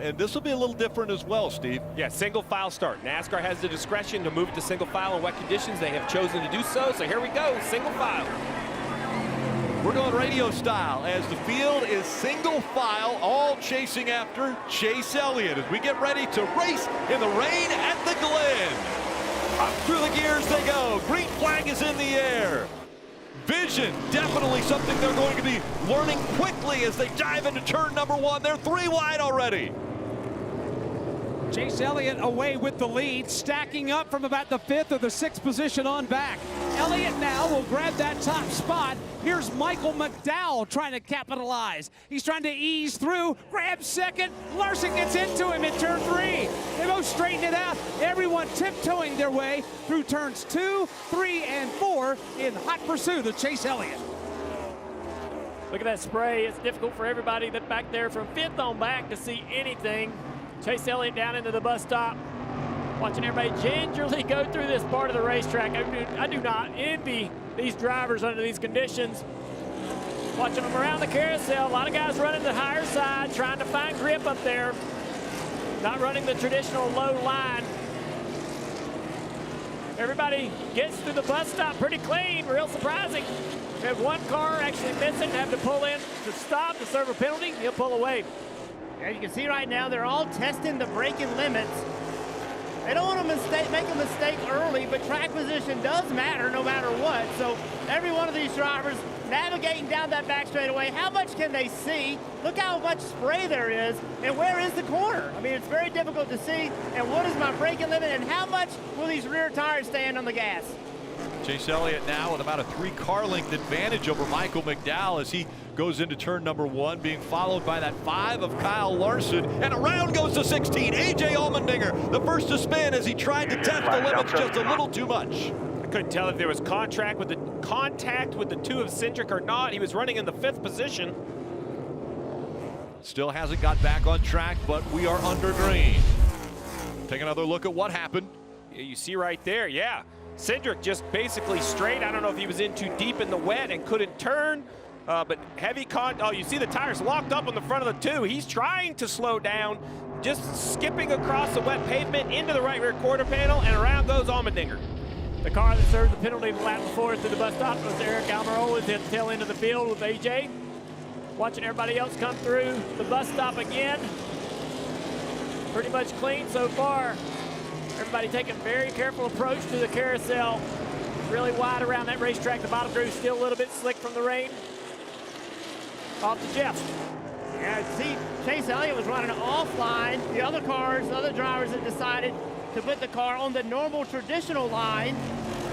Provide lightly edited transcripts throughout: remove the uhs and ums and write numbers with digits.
And this will be a little different as well, Steve. Yeah, single file start. NASCAR has the discretion to move it to single file in wet conditions. They have chosen to do so, so here we go, single file. We're going radio style as the field is single file, all chasing after Chase Elliott as we get ready to race in the rain at the Glen. Up through the gears they go. Green flag is in the air. Vision, definitely something they're going to be learning quickly as they dive into turn number one. They're 3 wide already. Chase Elliott away with the lead, stacking up from about the 5th or the 6th position on back. Elliott now will grab that top spot. Here's Michael Mcdowell trying to capitalize. He's trying to ease through, grabs second. Larson gets into him in turn 3. They both straighten it out. Everyone tiptoeing their way through turns 2, 3, and 4 in hot pursuit of Chase Elliott. Look at that spray. It's difficult for everybody that back there from 5th on back to see anything. Chase Elliott down into the bus stop. Watching everybody gingerly go through this part of the racetrack. I do not envy these drivers under these conditions. Watching them around the carousel. A lot of guys running the higher side, trying to find grip up there. Not running the traditional low line. Everybody gets through the bus stop pretty clean, real surprising. We have one car actually missing, have to pull in to stop to serve a penalty. He'll pull away. As you can see right now, they're all testing the braking limits. They don't want to make a mistake early, but track position does matter no matter what. So every one of these drivers navigating down that back straightaway, how much can they see? Look how much spray there is, and where is the corner? I mean, it's very difficult to see, and what is my braking limit, and how much will these rear tires stand on the gas? Chase Elliott now with about a 3-car length advantage over Michael Mcdowell as he goes into turn number 1, being followed by that 5 of Kyle Larson, and around goes the 16, A.J. Allmendinger, the first to spin as he tried to test the limits just a little too much. I couldn't tell if there was contact with the 2 of Hendrick or not. He was running in the 5th position. Still hasn't got back on track, but we are under green. Take another look at what happened. Yeah, you see right there, yeah. Hendrick just basically straight. I don't know if he was in too deep in the wet and couldn't turn. But heavy oh, you see the tires locked up on the front of the 2. He's trying to slow down, just skipping across the wet pavement into the right rear quarter panel, and around goes Allmendinger. The car that served the penalty the lap before through the bus stop was Eric Almirola at the tail end of the field with AJ. Watching everybody else come through the bus stop again. Pretty much clean so far. Everybody taking a very careful approach to the carousel. Really wide around that racetrack. The bottom groove's still a little bit slick from the rain. Off to Jeff. Yeah, see, Chase Elliott was running offline. The other cars, the other drivers had decided to put the car on the normal traditional line.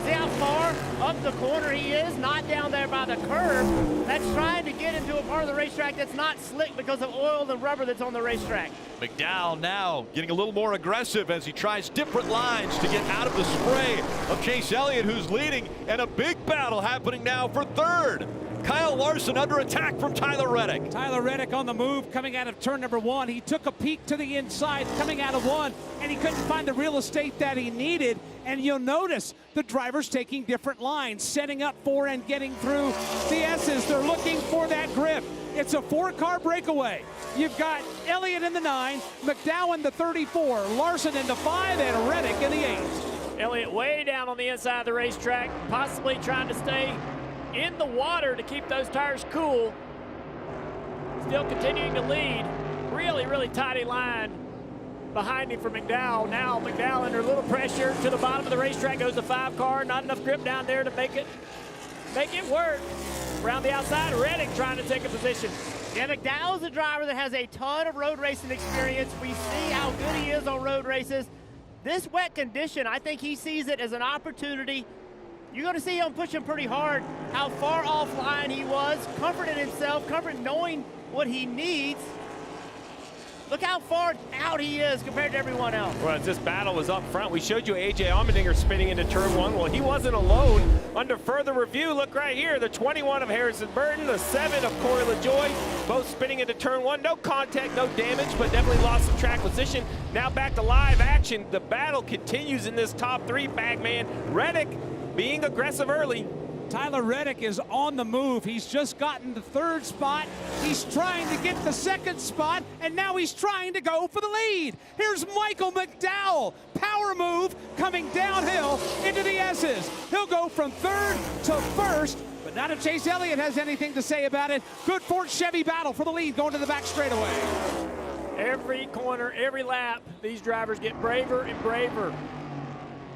See how far up the corner he is? Not down there by the curb. That's trying to get into a part of the racetrack that's not slick because of oil and rubber that's on the racetrack. Mcdowell now getting a little more aggressive as he tries different lines to get out of the spray of Chase Elliott, who's leading, and a big battle happening now for 3rd. Kyle Larson under attack from Tyler Reddick. Tyler Reddick on the move coming out of turn number 1. He took a peek to the inside coming out of 1, and he couldn't find the real estate that he needed. And you'll notice the drivers taking different lines, setting up for and getting through the S's. They're looking for that grip. It's a 4-car breakaway. You've got Elliott in the 9, McDowell in the 34, Larson in the 5, and Reddick in the 8. Elliott way down on the inside of the racetrack, possibly trying to stay in the water to keep those tires cool. Still continuing to lead. Really, really tidy line behind him for Mcdowell. Now Mcdowell under a little pressure to the bottom of the racetrack goes the 5-car. Not enough grip down there to make it work. Around the outside, Reddick trying to take a position. Yeah, McDowell's a driver that has a ton of road racing experience. We see how good he is on road races. This wet condition, I think he sees it as an opportunity. You're going to see him pushing pretty hard, how far offline he was, comfort in himself, comfort knowing what he needs. Look how far out he is compared to everyone else. Well, as this battle was up front, we showed you A.J. Allmendinger spinning into turn 1. Well, he wasn't alone. Under further review, look right here, the 21 of Harrison Burton, the 7 of Corey LaJoie, both spinning into turn 1. No contact, no damage, but definitely lost some track position. Now back to live action. The battle continues in this top 3, Bagman. Reddick being aggressive early. Tyler Reddick is on the move. He's just gotten the 3rd spot. He's trying to get the 2nd spot, and now he's trying to go for the lead. Here's Michael McDowell. Power move coming downhill into the S's. He'll go from 3rd to 1st, but not if Chase Elliott has anything to say about it. Good Ford Chevy battle for the lead going to the back straightaway. Every corner, every lap, these drivers get braver and braver.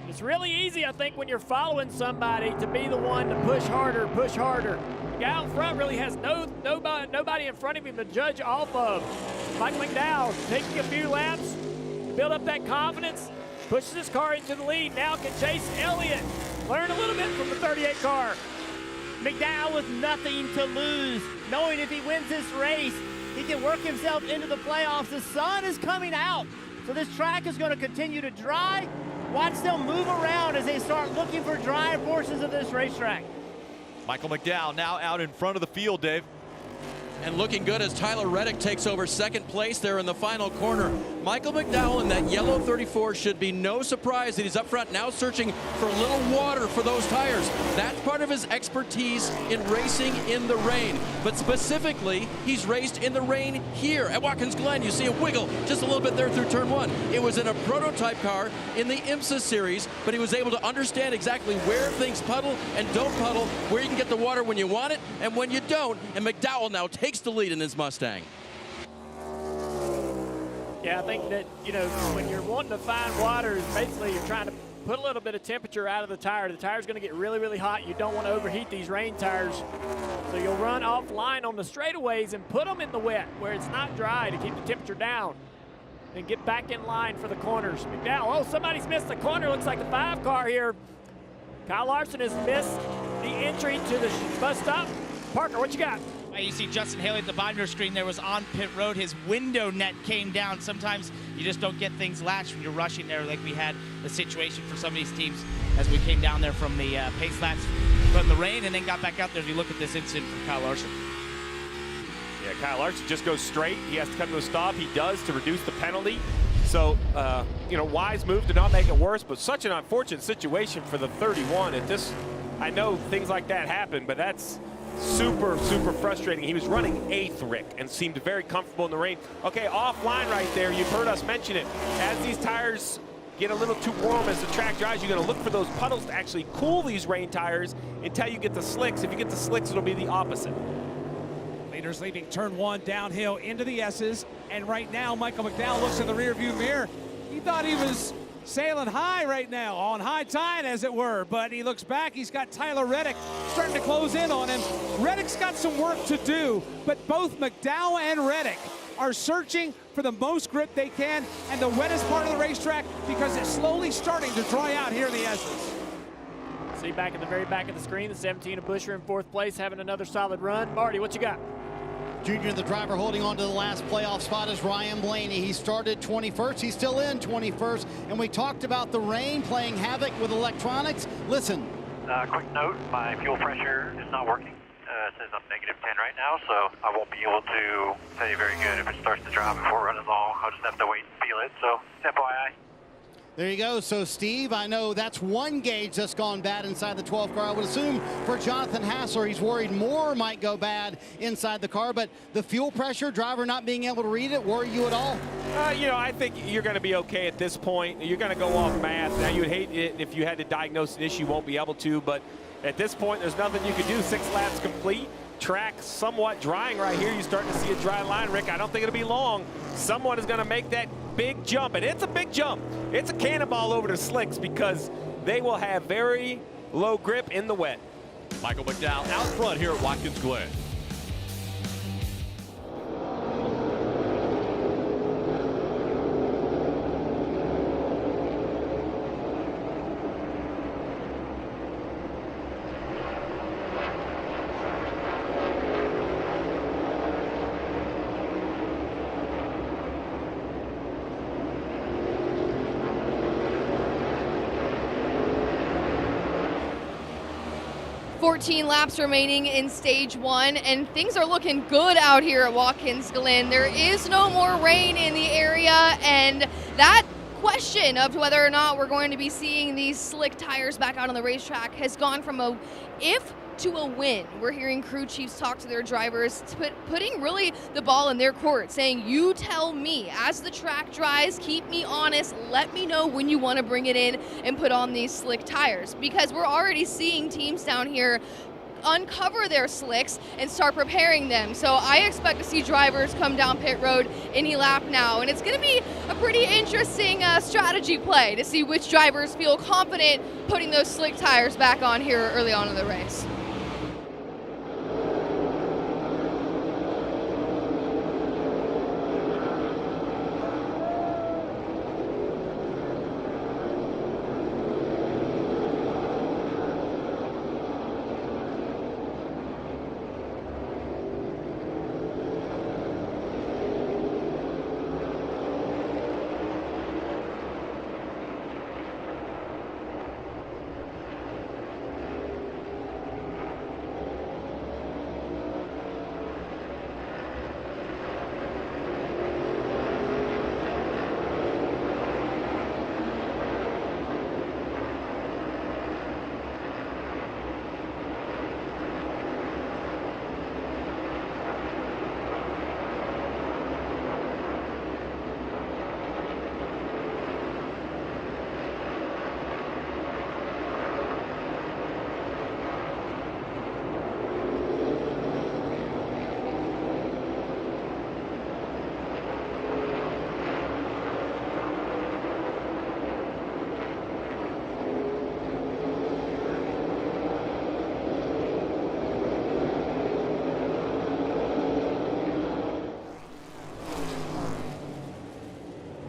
It's really easy, I think, when you're following somebody to be the one to push harder, push harder. The guy out front really has nobody in front of him to judge off of. Mike McDowell taking a few laps, build up that confidence, pushes his car into the lead. Now can Chase Elliott learn a little bit from the 38 car. McDowell with nothing to lose, knowing if he wins this race, he can work himself into the playoffs. The sun is coming out, so this track is going to continue to dry. Watch them move around as they start looking for dry portions of this racetrack. Michael McDowell now out in front of the field, Dave. And looking good as Tyler Reddick takes over 2nd place there in the final corner. Michael McDowell in that yellow 34 should be no surprise that he's up front now searching for a little water for those tires. That's part of his expertise in racing in the rain. But specifically, he's raced in the rain here at Watkins Glen. You see a wiggle just a little bit there through turn 1. It was in a prototype car in the IMSA series, but he was able to understand exactly where things puddle and don't puddle, where you can get the water when you want it and when you don't. And McDowell now takes the lead in his Mustang. Yeah, I think that, you know, when you're wanting to find water, basically you're trying to put a little bit of temperature out of the tire. The tire's going to get really, really hot. You don't want to overheat these rain tires. So you'll run offline on the straightaways and put them in the wet where it's not dry to keep the temperature down. And get back in line for the corners. McDowell, oh, somebody's missed the corner. Looks like the 5 car here. Kyle Larson has missed the entry to the bus stop. Parker, what you got? You see Justin Haley at the bottom of your screen there was on pit road. His window net came down. Sometimes you just don't get things latched when you're rushing there, like we had the situation for some of these teams as we came down there from the pace laps from the rain and then got back out there. As you look at this incident from Kyle Larson. Yeah, Kyle Larson just goes straight. He has to come to a stop. He does to reduce the penalty. So, you know, wise move to not make it worse, but such an unfortunate situation for the 31 at this. I know things like that happen, but that's super, super frustrating. He was running 8th, Rick, and seemed very comfortable in the rain. Okay, offline right there. You've heard us mention it. As these tires get a little too warm as the track dries, you're going to look for those puddles to actually cool these rain tires until you get the slicks. If you get the slicks, it'll be the opposite. Leaders leaving turn 1 downhill into the S's, and right now Michael McDowell looks in the rearview mirror. He thought he was sailing high right now, on high tide as it were, but he looks back. He's got Tyler Reddick starting to close in on him. Reddick's got some work to do, but both McDowell and Reddick are searching for the most grip they can and the wettest part of the racetrack because it's slowly starting to dry out here in the S's. See back at the very back of the screen, the 17 of Busher in 4th place, having another solid run. Marty, what you got? Junior, the driver holding on to the last playoff spot is Ryan Blaney. He started 21st. He's still in 21st. And we talked about the rain playing havoc with electronics. Listen. Quick note, my fuel pressure is not working. It says I'm -10 right now, so I won't be able to tell you very good if it starts to drop before running long. I'll just have to wait and feel it. So, FYI. There you go. So, Steve, I know that's one gauge that's gone bad inside the 12 car. I would assume for Jonathan Hassler, he's worried more might go bad inside the car. But the fuel pressure, driver not being able to read it, worry you at all? You know, I think you're going to be okay at this point. You're going to go off math. Now, you'd hate it if you had to diagnose an issue, you won't be able to. But at this point, there's nothing you can do. 6 laps complete. Track somewhat drying right here. You're starting to see a dry line, Rick. I don't think it'll be long. Someone is going to make that big jump, and it's a big jump. It's a cannonball over the slicks because they will have very low grip in the wet. Michael McDowell out front here at Watkins Glen. $14 laps remaining in stage 1, and things are looking good out here at Watkins Glen. There is no more rain in the area, and that question of whether or not we're going to be seeing these slick tires back out on the racetrack has gone from a if to a win. We're hearing crew chiefs talk to their drivers, putting really the ball in their court, saying, you tell me, as the track dries, keep me honest, let me know when you want to bring it in and put on these slick tires. Because we're already seeing teams down here uncover their slicks and start preparing them. So I expect to see drivers come down pit road any lap now, and it's going to be a pretty interesting strategy play to see which drivers feel confident putting those slick tires back on here early on in the race.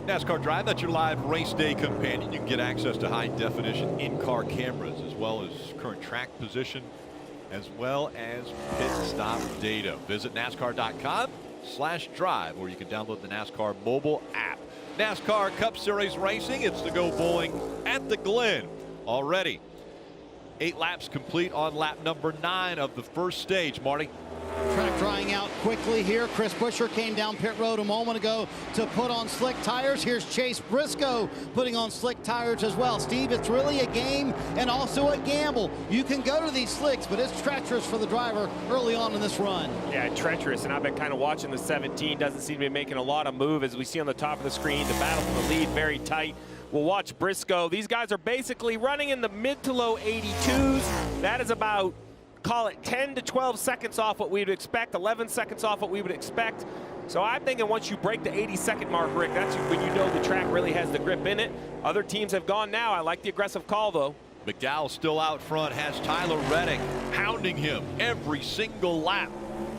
NASCAR Drive, that's your live race day companion. You can get access to high-definition in-car cameras, as well as current track position, as well as pit stop data. Visit NASCAR.com/drive, or you can download the NASCAR mobile app. NASCAR Cup Series racing, it's the Go Bowling at the Glen. Already 8 laps complete on lap number 9 of the first stage. Marty. Track drying out quickly here. Chris Buescher came down pit road a moment ago to put on slick tires. Here's Chase Briscoe putting on slick tires as well. Steve, it's really a game and also a gamble. You can go to these slicks, but it's treacherous for the driver early on in this run. Yeah, treacherous, and I've been kind of watching the 17. Doesn't seem to be making a lot of move, as we see on the top of the screen. The battle for the lead very tight. We'll watch Briscoe. These guys are basically running in the mid to low 82s. That is about, call it 10 to 12 seconds off what we would expect, 11 seconds off what we would expect. So I'm thinking once you break the 80-second mark, Rick, that's when you know the track really has the grip in it. Other teams have gone now. I like the aggressive call, though. McDowell still out front, has Tyler Reddick pounding him every single lap.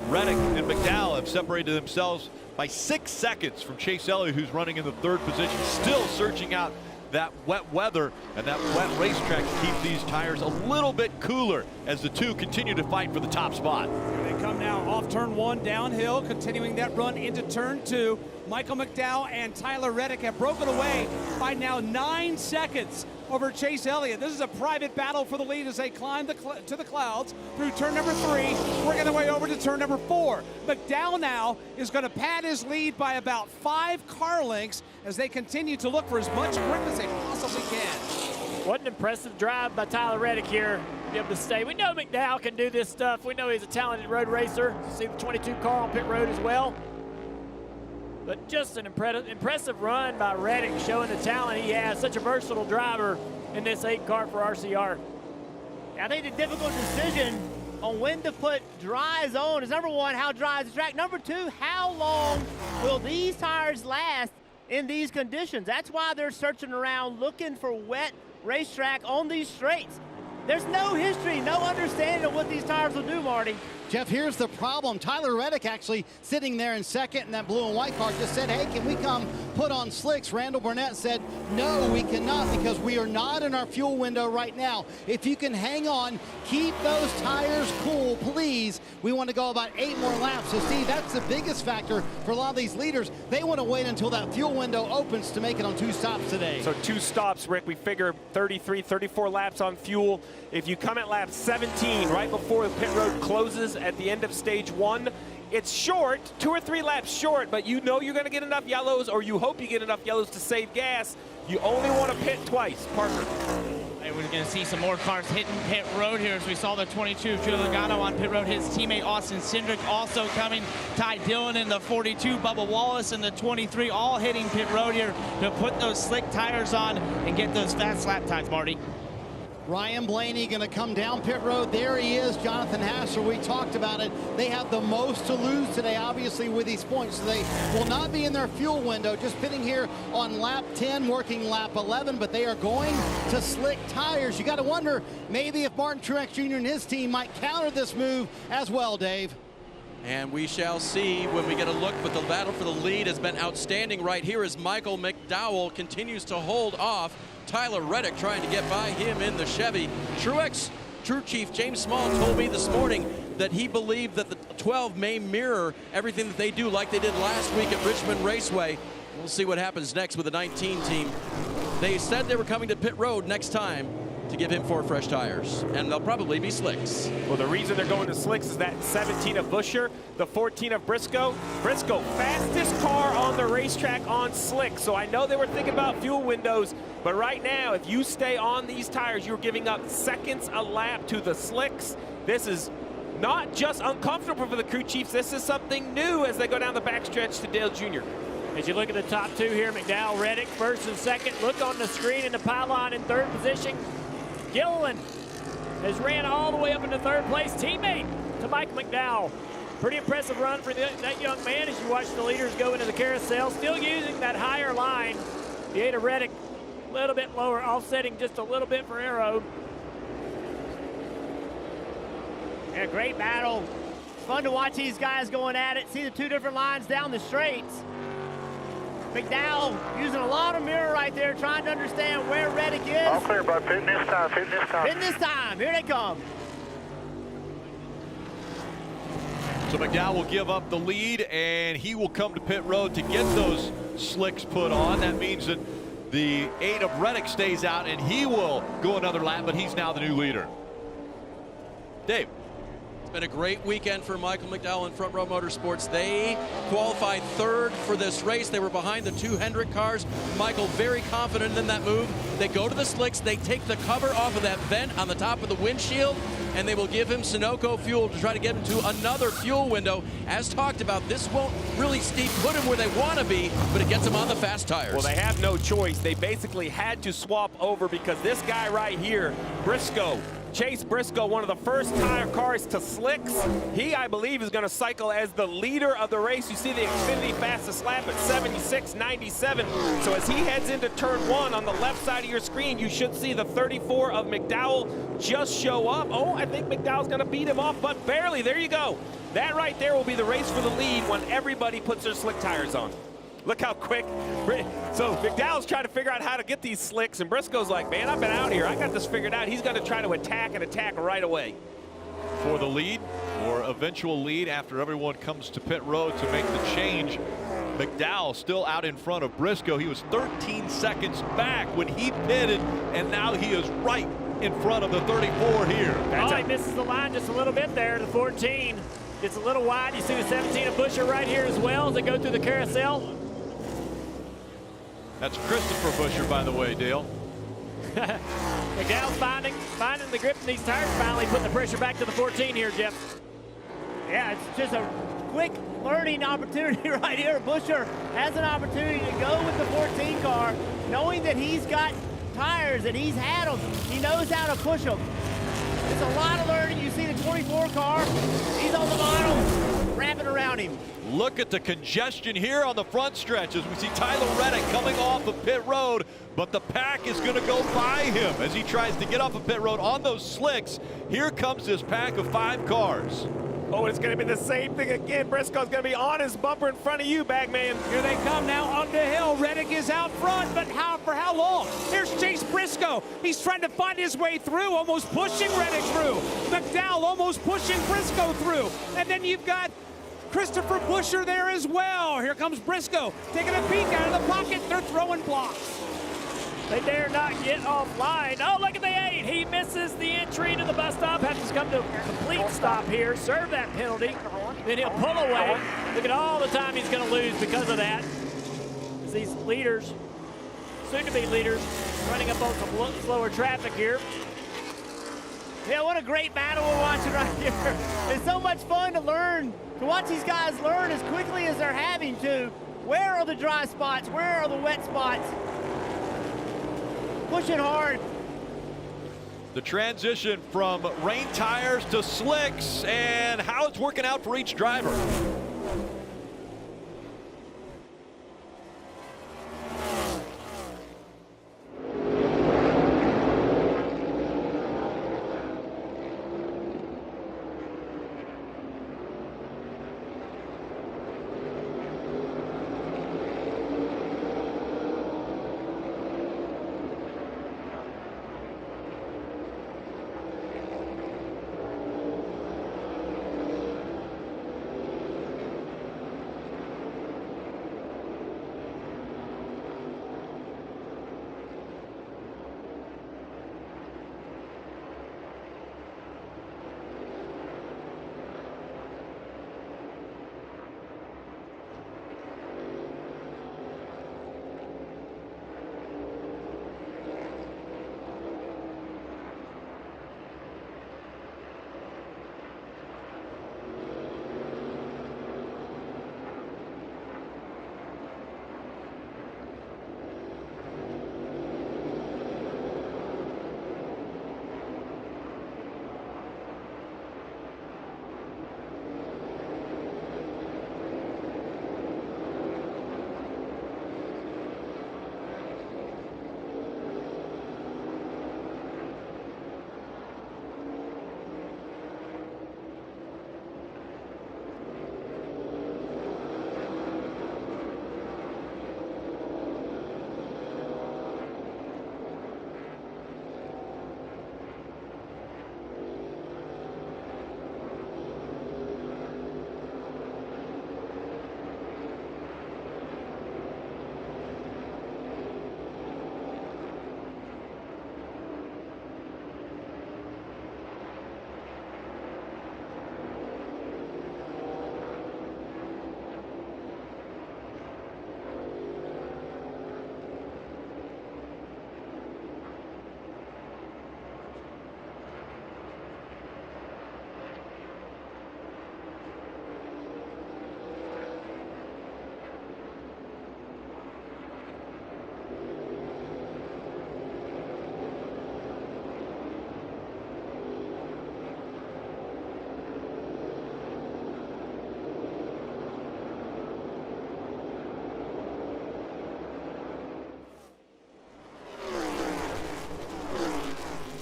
Reddick and McDowell have separated themselves by 6 seconds from Chase Elliott, who's running in the 3rd position, still searching out that wet weather and that wet racetrack to keep these tires a little bit cooler as the two continue to fight for the top spot. They come now off turn 1 downhill, continuing that run into turn 2. Michael McDowell and Tyler Reddick have broken away by now 9 seconds over Chase Elliott. This is a private battle for the lead as they climb to the clouds through turn number 3, working their way over to turn number 4. McDowell now is going to pad his lead by about 5 car lengths as they continue to look for as much grip as they possibly can. What an impressive drive by Tyler Reddick here to be able to stay. We know McDowell can do this stuff. We know he's a talented road racer. See the 22 car on pit road as well. But just an impressive run by Reddick, showing the talent he has. Such a versatile driver in this 8 car for RCR. I think the difficult decision on when to put dry zone is, number 1, how dry is the track? Number 2, how long will these tires last in these conditions? That's why they're searching around looking for wet racetrack on these straights. There's no history, no understanding of what these tires will do, Marty. Jeff, here's the problem. Tyler Reddick actually sitting there in second in that blue and white car just said, hey, can we come put on slicks? Randall Burnett said, no, we cannot, because we are not in our fuel window right now. If you can hang on, keep those tires cool, please. We want to go about 8 more laps. So, Steve, that's the biggest factor for a lot of these leaders. They want to wait until that fuel window opens to make it on 2 stops today. So 2 stops, Rick. We figure 33, 34 laps on fuel. If you come at lap 17, right before the pit road closes at the end of stage 1, It's short, 2 or 3 laps short, but you know you're going to get enough yellows, or you hope you get enough yellows to save gas. You only want to pit twice, Parker. We're going to see some more cars hitting pit road here as we saw the 22 of Joe Logano on pit road. His teammate Austin Hendrick also coming. Ty Dillon in the 42, Bubba Wallace in the 23, all hitting pit road here to put those slick tires on and get those fast lap times, Marty. Ryan Blaney going to come down pit road. There he is, Jonathan Hassler. We talked about it. They have the most to lose today, obviously, with these points. So they will not be in their fuel window. Just pitting here on lap 10, working lap 11, but they are going to slick tires. You got to wonder maybe if Martin Truex Jr. and his team might counter this move as well, Dave. And we shall see when we get a look, but the battle for the lead has been outstanding right here as Michael McDowell continues to hold off Tyler Reddick, trying to get by him in the Chevy. Truex True Chief James Small told me this morning that he believed that the 12 may mirror everything that they do like they did last week at Richmond Raceway. We'll see what happens next with the 19 team. They said they were coming to pit road next time to give him 4 fresh tires, and they'll probably be slicks. Well, the reason they're going to slicks is that 17 of Buescher, the 14 of Briscoe. Briscoe, fastest car on the racetrack on slicks. So I know they were thinking about fuel windows, but right now, if you stay on these tires, you're giving up seconds a lap to the slicks. This is not just uncomfortable for the crew chiefs. This is something new as they go down the backstretch to Dale Jr. As you look at the top 2 here, McDowell, Reddick, first and second. Look on the screen in the pylon in 3rd position. Gilliland has ran all the way up into 3rd place. Teammate to Mike McDowell. Pretty impressive run for that young man as you watch the leaders go into the carousel. Still using that higher line. The 8 of Reddick a little bit lower, offsetting just a little bit for Arrow. Yeah, great battle. It's fun to watch these guys going at it. See the 2 different lines down the straights. McDowell using a lot of mirror right there, trying to understand where Reddick is. All clear, bud. Pitting this time, pitting this time. Pitting this time. Here they come. So McDowell will give up the lead, and he will come to pit road to get those slicks put on. That means that the 8 of Reddick stays out, and he will go another lap, but he's now the new leader. Dave. Been a great weekend for Michael McDowell and Front Row Motorsports. They qualified 3rd for this race. They were behind the 2 Hendrick cars. Michael very confident in that move. They go to the slicks. They take the cover off of that vent on the top of the windshield, and they will give him Sunoco fuel to try to get him to another fuel window. As talked about, this won't really put him where they want to be, but it gets them on the fast tires. Well, they have no choice. They basically had to swap over because this guy right here, Briscoe, Chase Briscoe, one of the first tire cars to slicks. He, I believe, is going to cycle as the leader of the race. You see the Xfinity fastest lap at 76.97. So as he heads into turn 1 on the left side of your screen, you should see the 34 of McDowell just show up. Oh, I think McDowell's going to beat him off, but barely. There you go. That right there will be the race for the lead when everybody puts their slick tires on. Look how quick. So McDowell's trying to figure out how to get these slicks, and Briscoe's like, man, I've been out here. I got this figured out. He's going to try to attack right away. For the lead, or eventual lead after everyone comes to pit road to make the change. McDowell still out in front of Briscoe. He was 13 seconds back when he pitted, and now he is right in front of the 34 here. He misses the line just a little bit there. The 14 gets a little wide. You see the 17 of Buescher right here as well as they go through the carousel. That's Christopher Buescher, by the way, Dale. McDowell's finding the grip in these tires, finally putting the pressure back to the 14 here, Jeff. Yeah, it's just a quick learning opportunity right here. Buescher has an opportunity to go with the 14 car, knowing that he's got tires and he's had them. He knows how to push them. It's a lot of learning. You see the 24 car, he's on the model, wrapping around him. Look at the congestion here on the front stretch as we see Tyler Reddick coming off of pit road, but the pack is going to go by him as he tries to get off of pit road on those slicks. Here comes this pack of 5 cars. Oh, it's going to be the same thing again. Briscoe's going to be on his bumper in front of you, Bagman. Here they come now on the hill. Reddick is out front, but for how long? Here's Chase Briscoe. He's trying to find his way through, almost pushing Reddick through. McDowell almost pushing Briscoe through. And then you've got Christopher Buescher there as well. Here comes Briscoe taking a peek out of the pocket. They're throwing blocks. They dare not get offline. Oh, look at the 8. He misses the entry to the bus stop. Has to come to a complete stop here. Serve that penalty. Then he'll pull away. Look at all the time he's going to lose because of that. As these leaders, soon-to-be leaders, running up on some slower traffic here. Yeah, what a great battle we're watching right here. It's so much fun to learn, to watch these guys learn as quickly as they're having to. Where are the dry spots? Where are the wet spots? Pushing hard. The transition from rain tires to slicks and how it's working out for each driver.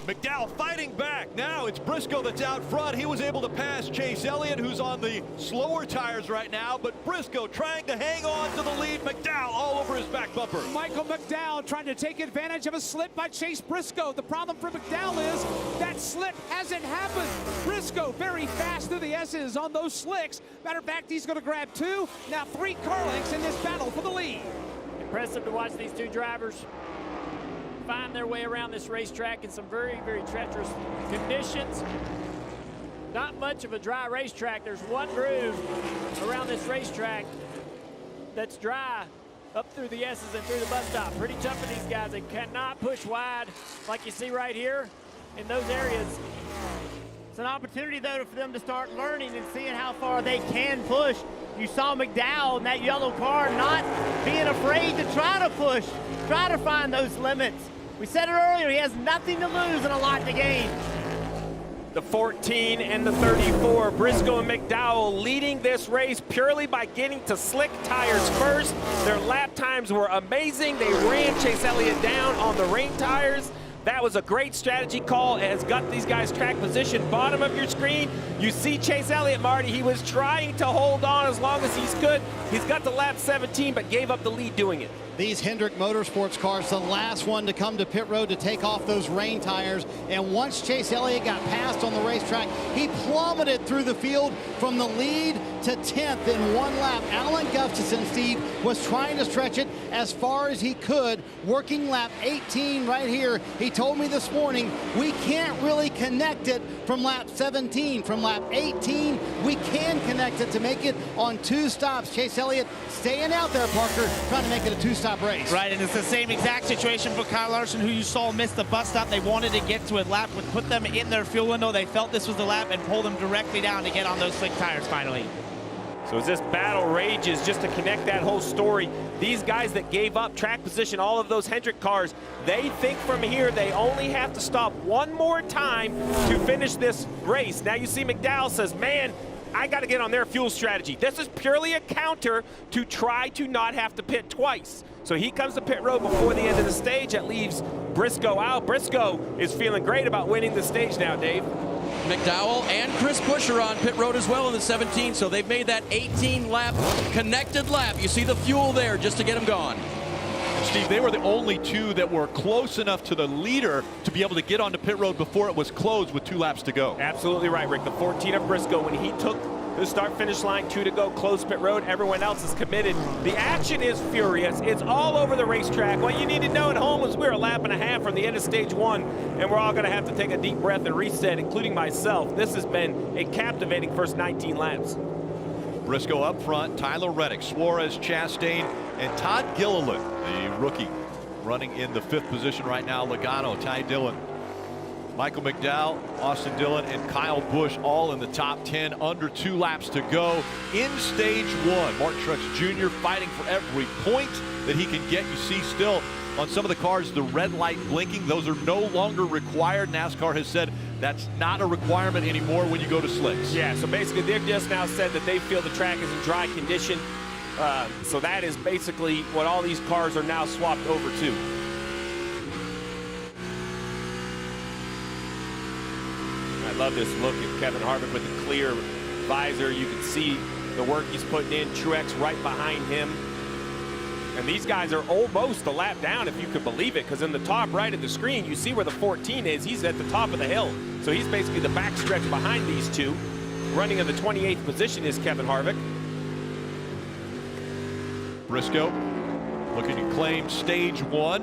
Mcdowell fighting back. Now it's Briscoe that's out front. He was able to pass Chase Elliott, who's on the slower tires right now, but Briscoe trying to hang on to the lead. Mcdowell all over his back bumper. Michael McDowell trying to take advantage of a slip by Chase Briscoe. The problem for McDowell is that slip hasn't happened. Briscoe very fast through the S's on those slicks. Matter of fact, he's going to grab 2, now 3 car lengths in this battle for the lead. Impressive to watch these two drivers find their way around this racetrack in some very, very treacherous conditions. Not much of a dry racetrack. There's one groove around this racetrack that's dry up through the S's and through the bus stop. Pretty tough for these guys. They cannot push wide like you see right here in those areas. It's an opportunity, though, for them to start learning and seeing how far they can push. You saw McDowell in that yellow car not being afraid to try to push, try to find those limits. We said it earlier, he has nothing to lose and a lot to gain. The 14 and the 34, Briscoe and McDowell leading this race purely by getting to slick tires first. Their lap times were amazing. They ran Chase Elliott down on the rain tires. That was a great strategy call. It has got these guys track position. Bottom of your screen, you see Chase Elliott, Marty. He was trying to hold on as long as he could. He's got the lap 17, but gave up the lead doing it. these Hendrick Motorsports cars, the last one to come to pit road to take off those rain tires. And once Chase Elliott got passed on the racetrack, he plummeted through the field from the lead to 10th in one lap. Alan Gustafson, Steve, was trying to stretch it as far as he could, working lap 18 right here. He told me this morning, we can't really connect it from lap 17. From lap 18, we can connect it to make it on 2 stops. Chase Elliott staying out there, Parker, trying to make it a 2-stop race. Right, and it's the same exact situation for Kyle Larson, who you saw miss the bus stop. They wanted to get to a lap, would put them in their fuel window. They felt this was the lap and pulled them directly down to get on those slick tires finally. So as this battle rages, just to connect that whole story, these guys that gave up track position, all of those Hendrick cars, they think from here they only have to stop one more time to finish this race. Now you see Mcdowell says, man, I got to get on their fuel strategy. This is purely a counter to try to not have to pit twice. So he comes to pit road before the end of the stage. That leaves Briscoe out. Briscoe is feeling great about winning the stage now, Dave. McDowell and Chris Busch are on pit road as well in the 17, so they've made that 18-lap connected lap. You see the fuel there just to get them gone. Steve, they were the only 2 that were close enough to the leader to be able to get onto pit road before it was closed with 2 laps to go. Absolutely right, Rick. The 14 of Briscoe, when he took the start-finish line, 2 to go, close pit road, everyone else is committed. The action is furious. It's all over the racetrack. What you need to know at home is we're a lap and a half from the end of stage 1, and we're all going to have to take a deep breath and reset, including myself. This has been a captivating first 19 laps. Briscoe up front, Tyler Reddick, Suarez, Chastain, and Todd Gilliland, the rookie, running in the 5th position right now. Logano, Ty Dillon, Michael McDowell, Austin Dillon, and Kyle Busch all in the top 10, under 2 laps to go in stage 1. Martin Truex Jr. fighting for every point that he can get. You see still on some of the cars the red light blinking. Those are no longer required. NASCAR has said that's not a requirement anymore when you go to slicks. Yeah, so basically they've just now said that they feel the track is in dry condition. So that is basically what all these cars are now swapped over to. I love this look at Kevin Harvick with the clear visor. You can see the work he's putting in. Truex right behind him. And these guys are almost a lap down, if you could believe it, because in the top right of the screen, you see where the 14 is. He's at the top of the hill. So he's basically the backstretch behind these 2. Running in the 28th position is Kevin Harvick. Briscoe looking to claim stage 1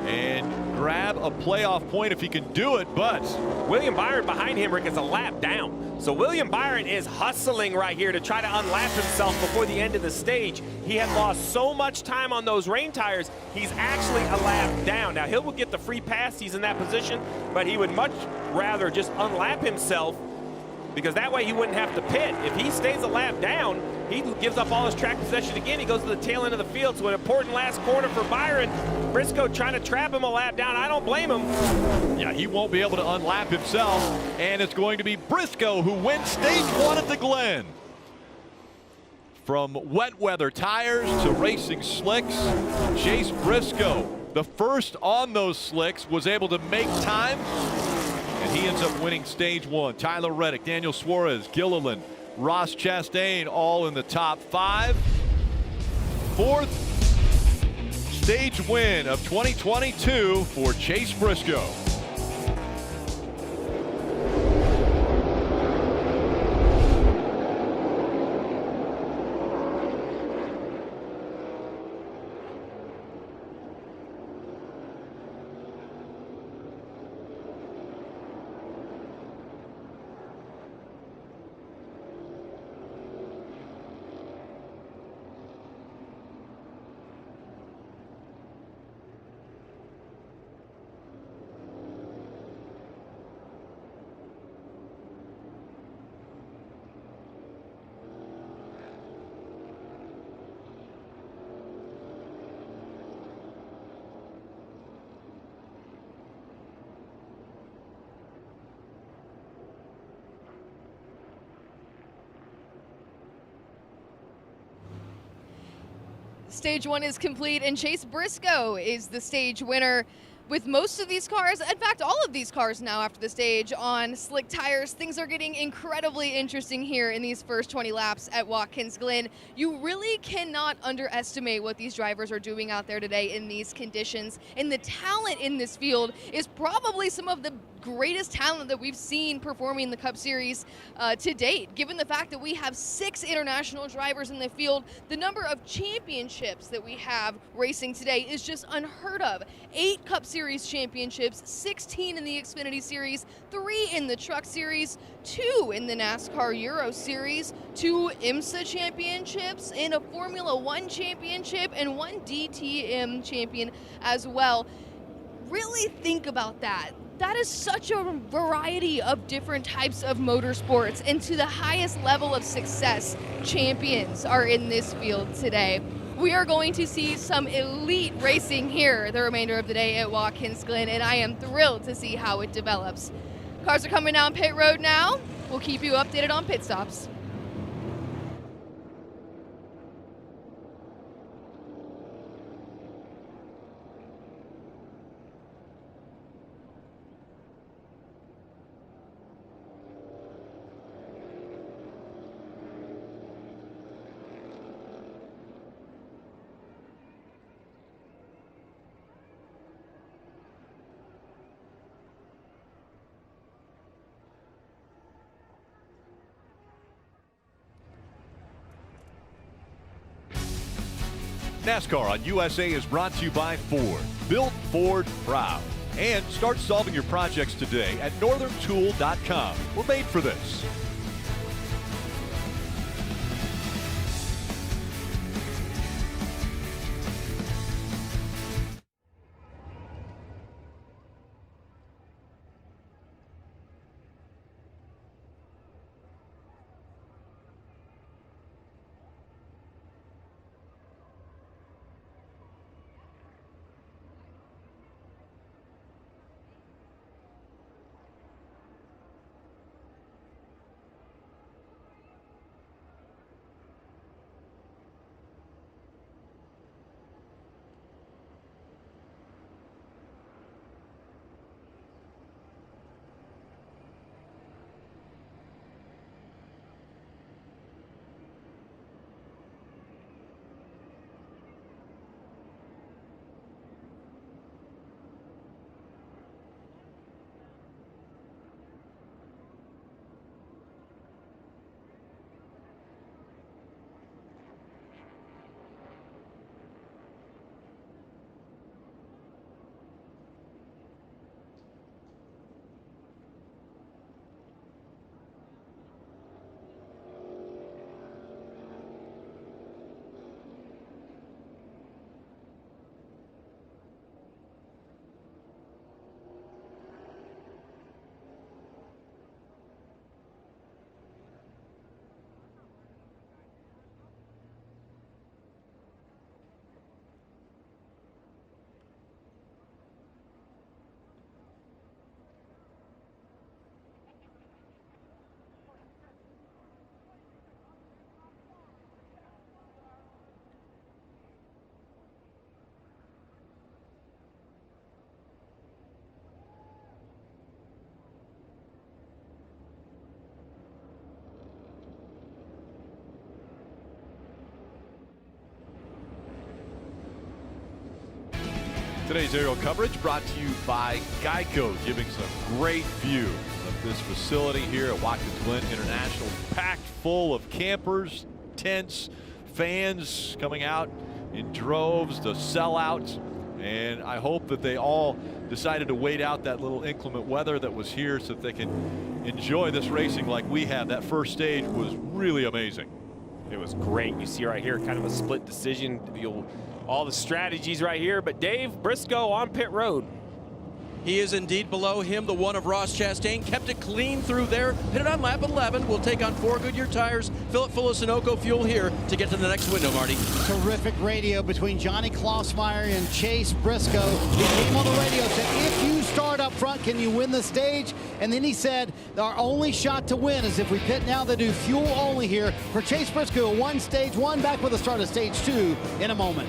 and grab a playoff point if he can do it, but William Byron behind him, Rick, is a lap down. So William Byron is hustling right here to try to unlap himself before the end of the stage. He had lost so much time on those rain tires, he's actually a lap down. Now, Hill will get the free pass. He's in that position, but he would much rather just unlap himself because that way he wouldn't have to pit. If he stays a lap down, he gives up all his track possession again. He goes to the tail end of the field. So an important last corner for Byron. Briscoe trying to trap him a lap down. I don't blame him. Yeah, he won't be able to unlap himself. And it's going to be Briscoe who wins stage 1 at the Glen. From wet weather tires to racing slicks, Chase Briscoe, the first on those slicks, was able to make time. And he ends up winning stage 1. Tyler Reddick, Daniel Suarez, Gilliland, Ross Chastain all in the top 5. 4th stage win of 2022 for Chase Briscoe. Stage 1 is complete, and Chase Briscoe is the stage winner. with most of these cars, in fact, all of these cars now after the stage on slick tires, things are getting incredibly interesting here in these first 20 laps at Watkins Glen. You really cannot underestimate what these drivers are doing out there today in these conditions. And the talent in this field is probably some of the greatest talent that we've seen performing in the Cup Series to date. Given the fact that we have 6 international drivers in the field, the number of championships that we have racing today is just unheard of. 8 Cup Series championships, 16 in the Xfinity Series, 3 in the Truck Series, 2 in the NASCAR Euro Series, 2 IMSA championships, and a Formula One championship, and 1 DTM champion as well. Really think about that. That is such a variety of different types of motorsports, and to the highest level of success, champions are in this field today. We are going to see some elite racing here the remainder of the day at Watkins Glen, and I am thrilled to see how it develops. Cars are coming down pit road now. We'll keep you updated on pit stops. NASCAR on USA is brought to you by Ford. Built Ford proud. And start solving your projects today at northerntool.com. We're made for this. Today's aerial coverage brought to you by Geico, giving some great view of this facility here at Watkins Glen International, packed full of campers, tents, fans coming out in droves to sell out. And I hope that they all decided to wait out that little inclement weather that was here so that they can enjoy this racing like we have. That first stage was really amazing. It was great. You see right here, kind of a split decision. All the strategies right here, but Dave Briscoe on pit road. He is indeed below him. The one of Ross Chastain kept it clean through there. Pitted on lap 11. We'll take on 4 Goodyear tires. Fill it full of Sunoco fuel here to get to the next window, Marty. Terrific radio between Johnny Klossmeyer and Chase Briscoe. He came on the radio and said, if you start up front, can you win the stage? And then he said, our only shot to win is if we pit now. They do fuel only here. For Chase Briscoe, one stage one, back with the start of stage 2 in a moment.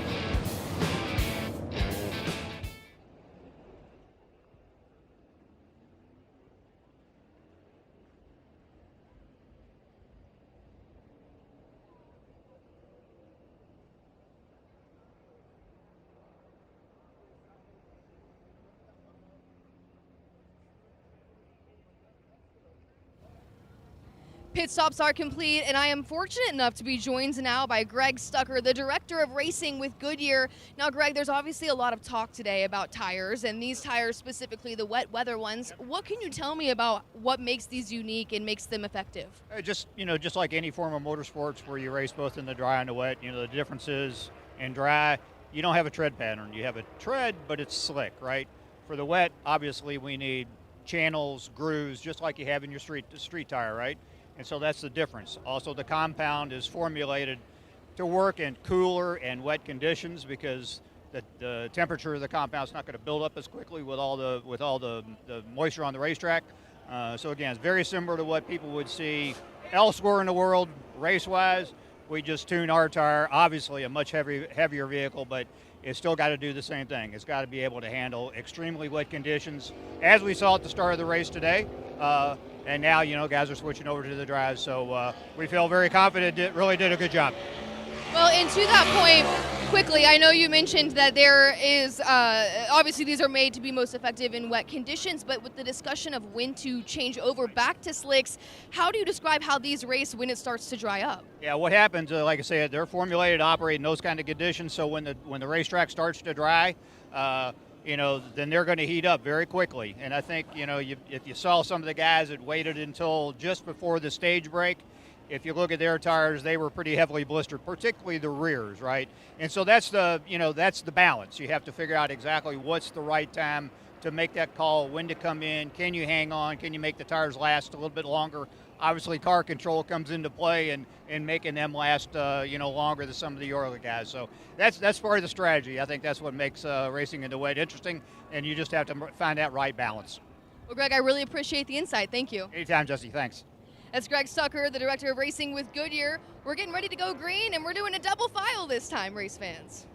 Pit stops are complete, and I am fortunate enough to be joined now by Greg Stucker, the Director of Racing with Goodyear. Now, Greg, there's obviously a lot of talk today about tires, and these tires, specifically the wet weather ones. What can you tell me about what makes these unique and makes them effective? Just like any form of motorsports where you race both in the dry and the wet, the difference is in dry, you don't have a tread pattern. You have a tread, but it's slick, right? For the wet, obviously, we need channels, grooves, just like you have in your street tire, right? And so that's the difference. Also, the compound is formulated to work in cooler and wet conditions because the temperature of the compound is not going to build up as quickly with all the moisture on the racetrack. So again, it's very similar to what people would see elsewhere in the world race-wise. We just tune our tire, obviously a much heavier vehicle, but it's still got to do the same thing. It's got to be able to handle extremely wet conditions, as we saw at the start of the race today. And now, guys are switching over to the dries, so we feel very confident it really did a good job. Well, and to that point, quickly, I know you mentioned that there is, obviously these are made to be most effective in wet conditions, but with the discussion of when to change over back to slicks, how do you describe how these race when it starts to dry up? Yeah, what happens, like I said, they're formulated to operate in those kind of conditions, so when the racetrack starts to dry, then they're going to heat up very quickly. And I think, if you saw some of the guys that waited until just before the stage break, if you look at their tires, they were pretty heavily blistered, particularly the rears, right? And so that's the balance. You have to figure out exactly what's the right time to make that call, when to come in, can you hang on, can you make the tires last a little bit longer? Obviously, car control comes into play and making them last, longer than some of the early guys. So that's part of the strategy. I think that's what makes racing in the wet interesting, and you just have to find that right balance. Well, Greg, I really appreciate the insight. Thank you. Anytime, Jesse. Thanks. That's Greg Stucker, the Director of Racing with Goodyear. We're getting ready to go green, and we're doing a double file this time, race fans.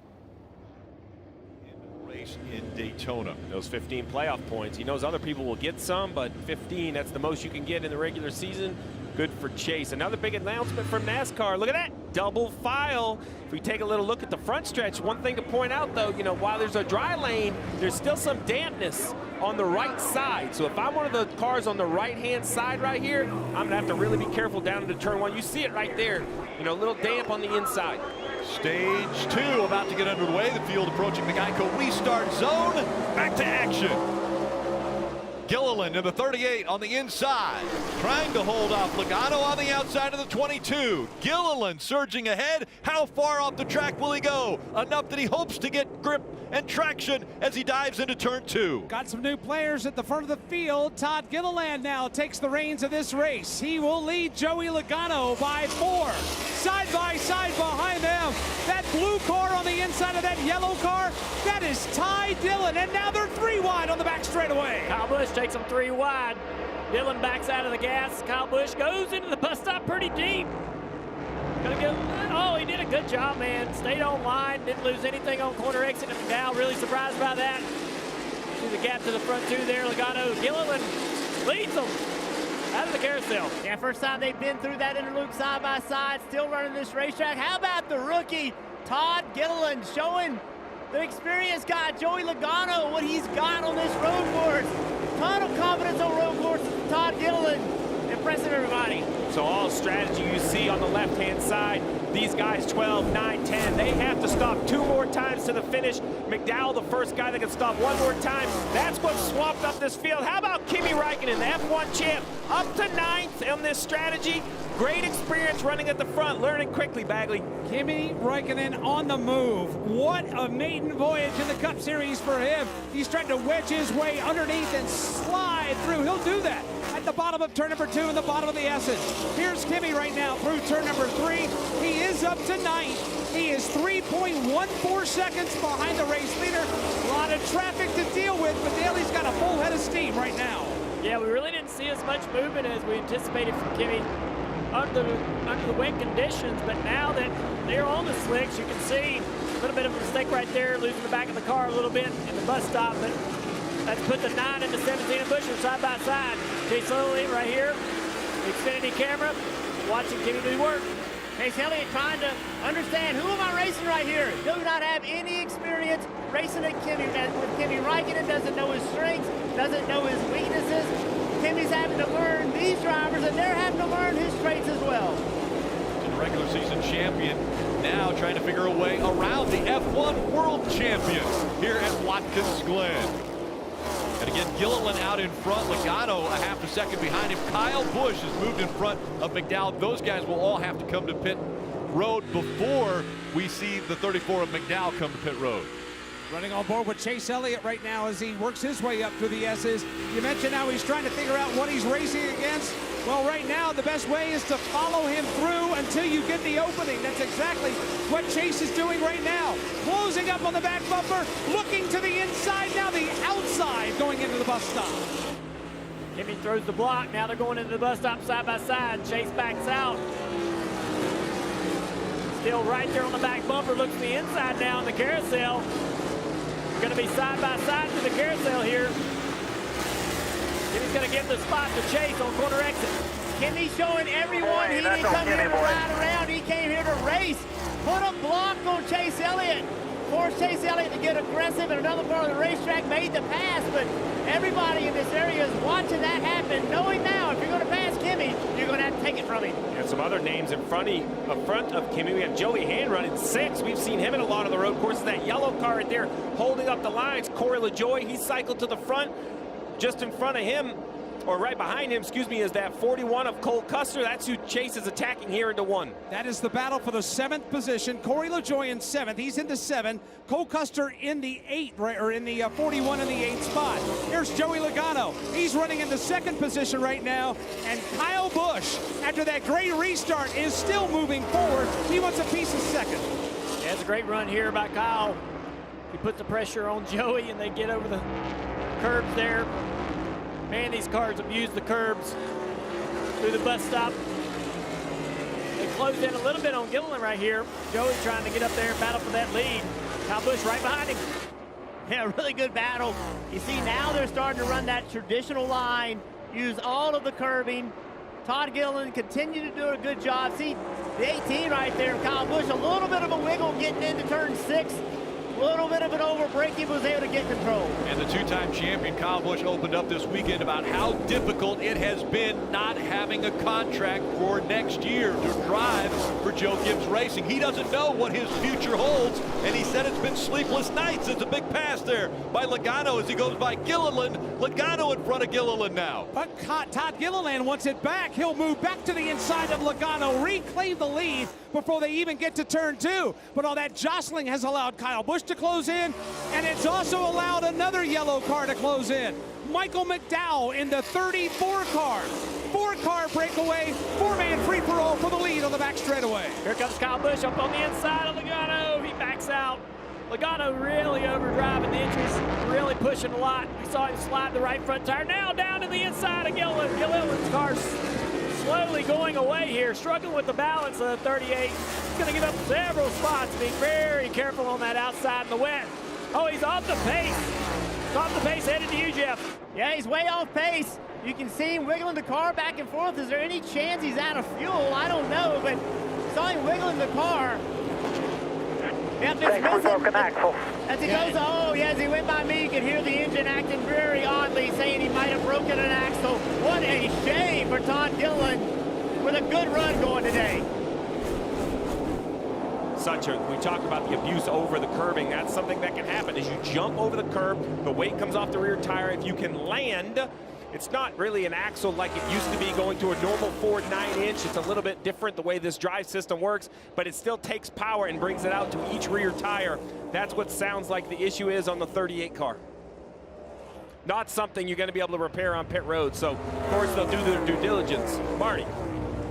Race in Daytona. Those 15 playoff points. He knows other people will get some, but 15, that's the most you can get in the regular season. Good for Chase. Another big announcement from NASCAR. Look at that, double file. If we take a little look at the front stretch, one thing to point out though, while there's a dry lane, there's still some dampness on the right side. So if I'm one of the cars on the right-hand side right here, I'm gonna have to really be careful down into turn one. You see it right there, a little damp on the inside. Stage 2 about to get underway. The field approaching the Geico restart zone. Back to action. Gilliland in the 38 on the inside, trying to hold off Logano on the outside of the 22. Gilliland surging ahead. How far off the track will he go? Enough that he hopes to get grip and traction as he dives into turn 2. Got some new players at the front of the field. Todd Gilliland now takes the reins of this race. He will lead Joey Logano by 4. Side by side behind them. That blue car on the inside of that yellow car, that is Ty Dillon. And now they're 3 wide on the back straightaway. Kyle Busch takes them 3 wide. Dillon backs out of the gas. Kyle Busch goes into the bus stop pretty deep. Oh, he did a good job, man. Stayed on line, didn't lose anything on corner exit. And Mcdowell really surprised by that. See the gap to the front 2 there. Logano, Gilliland leads them out of the carousel. Yeah, first time they've been through that interloop side by side, still running this racetrack. How about the rookie, Todd Gilliland, showing the experienced guy, Joey Logano, what he's got on this road course. Ton of confidence on road courses from Todd Gilliland. Impressive, everybody. So all strategy you see on the left-hand side, these guys 12, 9, 10, they have to stop 2 more times to the finish. Mcdowell, the first guy that can stop 1 more time. That's what swapped up this field. How about Kimi Räikkönen, the F1 champ, up to 9th on this strategy? Great experience running at the front, learning quickly, Bagley. Kimi Räikkönen on the move. What a maiden voyage in the Cup Series for him. He's trying to wedge his way underneath and slide through. He'll do that at the bottom of turn number 2 and the bottom of the Essence. Here's Kimi right now through turn number 3. He is up to 9th. He is 3.14 seconds behind the race leader. A lot of traffic to deal with, but Daly's got a full head of steam right now. Yeah, we really didn't see as much movement as we anticipated from Kimi under the wet conditions, but now that they're on the slicks, you can see a little bit of a mistake right there, losing the back of the car a little bit in the bus stop, but that's put the 9 and the 17 of Buescher side by side. Chase Elliott right here, Xfinity camera, watching Kimi do work. Chase Elliott trying to understand, who am I racing right here? Do not have any experience racing at Kimi. With Kimi Räikkönen, doesn't know his strengths, doesn't know his weaknesses. Kimmy's having to learn these drivers, and they're having to learn his traits as well. And regular season champion now trying to figure a way around the F1 world champion here at Watkins Glen. And again, Gilliland out in front. Logano a half a second behind him. Kyle Busch has moved in front of McDowell. Those guys will all have to come to pit road before we see the 34 of McDowell come to pit road. Running on board with Chase Elliott right now as he works his way up through the S's. You mentioned how he's trying to figure out what he's racing against. Well, right now, the best way is to follow him through until you get the opening. That's exactly what Chase is doing right now. Closing up on the back bumper, looking to the inside, now the outside going into the bus stop. Kimmy throws the block. Now they're going into the bus stop side by side. Chase backs out. Still right there on the back bumper. Looks to the inside now in the carousel. Going to be side by side to the carousel here. Kimmy's going to give the spot to Chase on corner exit. Kimmy's showing everyone he didn't come here to ride around. He came here to race. Put a block on Chase Elliott. Forced Chase Elliott to get aggressive in another part of the racetrack. Made the pass, but everybody in this area is watching that happen, knowing now if you're going to pass Kimmy, you're going to have to take it from him. And some other names in front of Kimmy. We have Joey Hand running 6. We've seen him in a lot of the road courses. That yellow car right there holding up the lines. Corey LaJoie, he cycled to the front. Just in front of him, or right behind him, excuse me, is that 41 of Cole Custer. That's who Chase is attacking here into 1. That is the battle for the 7th position. Corey LaJoie in 7th. He's into 7. Cole Custer in the 8, or in the 41 in the 8th spot. Here's Joey Logano. He's running in the 2nd position right now. And Kyle Busch, after that great restart, is still moving forward. He wants a piece of 2nd. Yeah, it's a great run here by Kyle. He puts the pressure on Joey, and they get over the curbs there. Man, these cars have used the curbs through the bus stop. They closed in a little bit on Gilliland right here. Joey trying to get up there and battle for that lead. Kyle Busch right behind him. Yeah, really good battle. You see, now they're starting to run that traditional line, use all of the curbing. Todd Gilliland continue to do a good job. See, the 18 right there, Kyle Busch, a little bit of a wiggle getting into turn 6. A little bit of an over-break, he was able to get control. And the two-time champion Kyle Busch opened up this weekend about how difficult it has been not having a contract for next year to drive for Joe Gibbs Racing. He doesn't know what his future holds, and he said it's been sleepless nights. It's a big pass there by Logano as he goes by Gilliland. Logano in front of Gilliland now. But Todd Gilliland wants it back. He'll move back to the inside of Logano, reclaim the lead before they even get to turn 2. But all that jostling has allowed Kyle Busch to close in, and it's also allowed another yellow car to close in. Michael McDowell in the 34 car. 4-car breakaway, 4-man free-for-all for the lead on the back straightaway. Here comes Kyle Busch up on the inside of Logano. He backs out. Logano really overdriving the entries, really pushing a lot. We saw him slide the right front tire. Now down to the inside of Gilliland. Gilliland's car's slowly going away here, struggling with the balance of the 38. He's going to give up several spots, being very careful on that outside in the wet. Oh, he's off the pace. He's off the pace, headed to you, Jeff. Yeah, he's way off pace. You can see him wiggling the car back and forth. Is there any chance he's out of fuel? I don't know, but saw him wiggling the car. Yep, it's broken axle. As he goes, oh, yeah, as he went by me, you could hear the engine acting very oddly, saying he might have broken an axle. What a shame for Todd Gilliland with a good run going today. We talked about the abuse over the curbing. That's something that can happen. As you jump over the curb, the weight comes off the rear tire. If you can land, it's not really an axle like it used to be going to a normal Ford 9-inch. It's a little bit different the way this drive system works, but it still takes power and brings it out to each rear tire. That's what sounds like the issue is on the 38 car. Not something you're going to be able to repair on pit road, so of course they'll do their due diligence. Marty.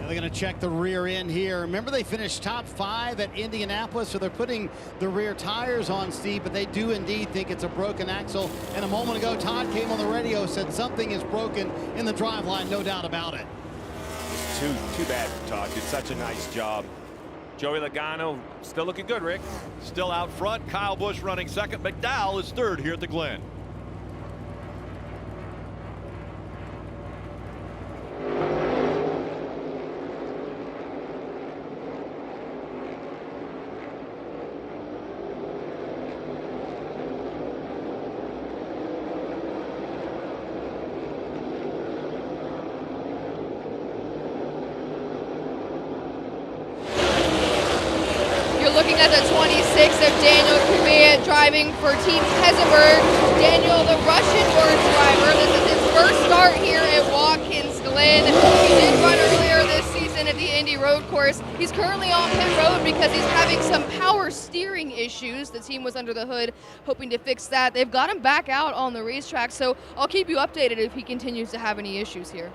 They're going to check the rear end here. Remember, they finished top 5 at Indianapolis, so they're putting the rear tires on, Steve, but they do indeed think it's a broken axle. And a moment ago, Todd came on the radio, said something is broken in the driveline, no doubt about it. Too bad for Todd. Did such a nice job. Joey Logano still looking good, Rick. Still out front. Kyle Busch running 2nd. McDowell is 3rd here at the Glen. looking at the 26 of Daniel Kvyat driving for Team Keselberg. Daniel, the Russian-born driver, this is his first start here at Watkins Glen. He did run earlier this season at the Indy Road Course. He's currently on pit road because he's having some power steering issues. The team was under the hood hoping to fix that. They've got him back out on the racetrack, so I'll keep you updated if he continues to have any issues here.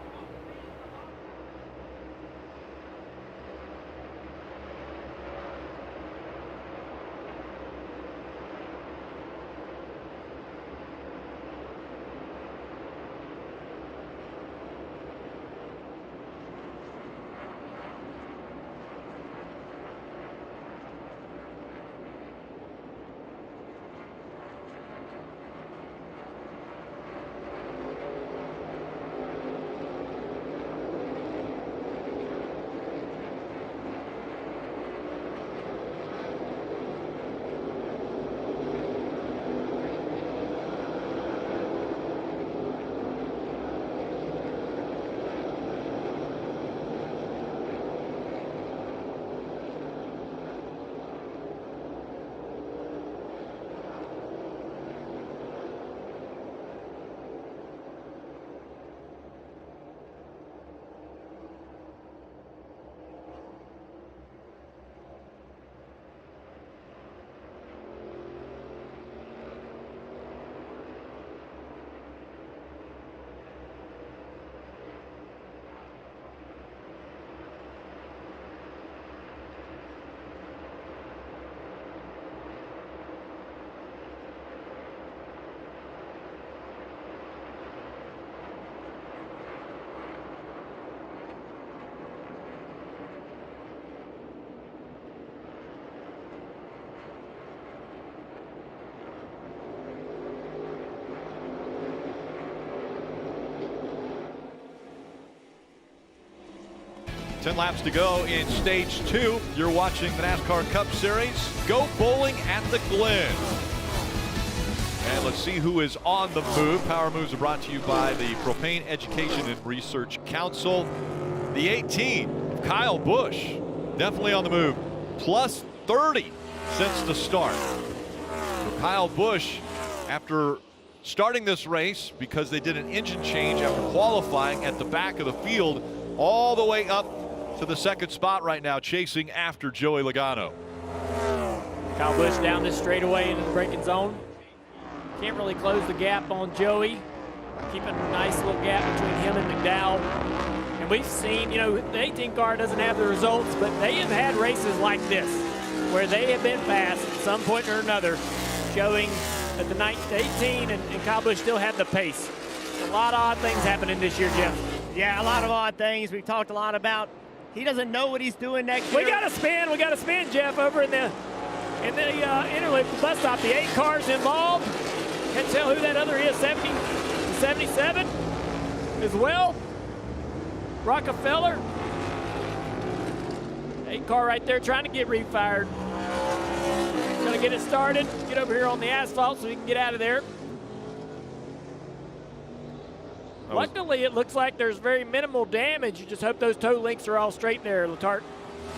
Ten laps to go in stage 2. You're watching the NASCAR Cup Series. Go bowling at the Glen. And let's see who is on the move. Power moves are brought to you by the Propane Education and Research Council. The 18, Kyle Busch, definitely on the move. Plus 30 since the start. For Kyle Busch, after starting this race, because they did an engine change after qualifying at the back of the field, all the way up to the second spot right now, chasing after Joey Logano. Kyle Busch down this straightaway into the braking zone. Can't really close the gap on Joey. Keeping a nice little gap between him and Mcdowell. And we've seen, you know, the 18 car doesn't have the results, but they have had races like this where they have been fast at some point or another, showing that the 18 and Kyle Busch still have the pace. A lot of odd things happening this year, Jeff. Yeah, a lot of odd things. We've talked a lot about. He doesn't know what he's doing next year. We got to spin, Jeff, over in the interloop, the bus stop. The 8 cars involved. Can't tell who that other is, 70 to 77 as well. Rockefeller. 8 car right there trying to get refired. Gonna get it started. Get over here on the asphalt so we can get out of there. Luckily, it looks like there's very minimal damage. You just hope those toe links are all straight there, Letarte.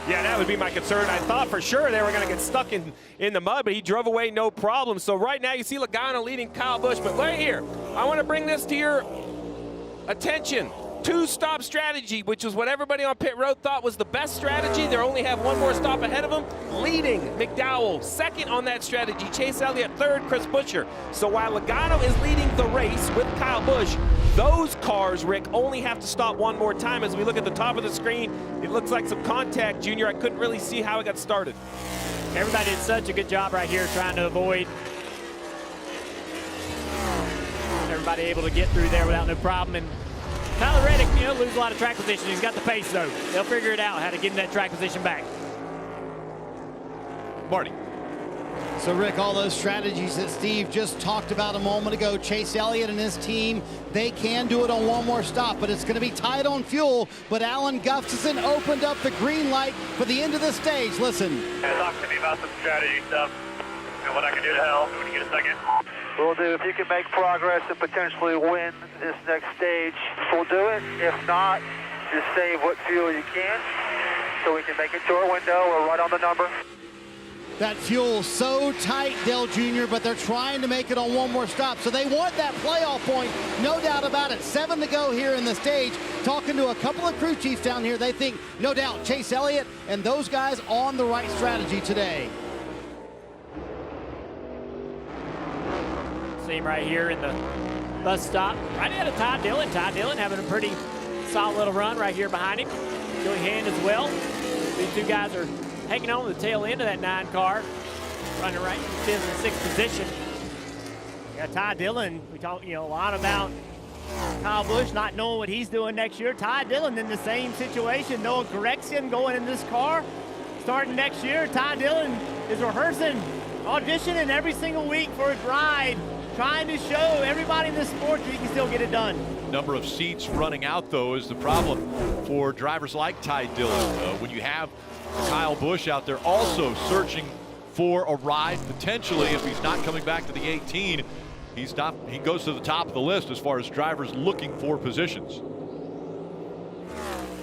Yeah, that would be my concern. I thought for sure they were going to get stuck in the mud, but he drove away no problem. So right now you see Logano leading Kyle Busch. But right here, I want to bring this to your attention. 2-stop strategy, which is what everybody on pit road thought was the best strategy. They only have one more stop ahead of them. Leading Mcdowell, second on that strategy. Chase Elliott, third, Chris Buescher. So while Logano is leading the race with Kyle Busch, those cars, Rick, only have to stop one more time. As we look at the top of the screen, it looks like some contact, Junior. I couldn't really see how it got started. Everybody did such a good job right here trying to avoid. Everybody able to get through there without no problem. And Tyler Reddick, you know, lose a lot of track position. He's got the pace, though. They'll figure it out how to get in that track position back. Marty. So, Rick, all those strategies that Steve just talked about a moment ago, Chase Elliott and his team, they can do it on one more stop, but it's going to be tight on fuel. But Alan Gustafson opened up the green light for the end of the stage. Listen. Talk to me about some strategy stuff and what I can do to help when you get a second. We'll do. If you can make progress and potentially win this next stage, we'll do it. If not, just save what fuel you can so we can make it to our window or right on the number. That fuel so tight, Dale Jr., but they're trying to make it on one more stop. So they want that playoff point, no doubt about it. 7 to go here in the stage. Talking to a couple of crew chiefs down here, they think, no doubt, Chase Elliott and those guys on the right strategy today. See him right here in the bus stop, right ahead of Ty Dillon. Ty Dillon having a pretty solid little run right here behind him. Joey Hand as well. These two guys are hanging on to the tail end of that 9 car, running right in the 5th and 6th position. Yeah, Ty Dillon, we talk a lot about Kyle Busch not knowing what he's doing next year. Ty Dillon in the same situation. Noah Gregson going in this car starting next year. Ty Dillon is rehearsing, auditioning every single week for a ride, trying to show everybody in this sport that he can still get it done. Number of seats running out, though, is the problem for drivers like Ty Dillon. When you have Kyle Busch out there also searching for a ride, potentially, if he's not coming back to the 18, he goes to the top of the list as far as drivers looking for positions.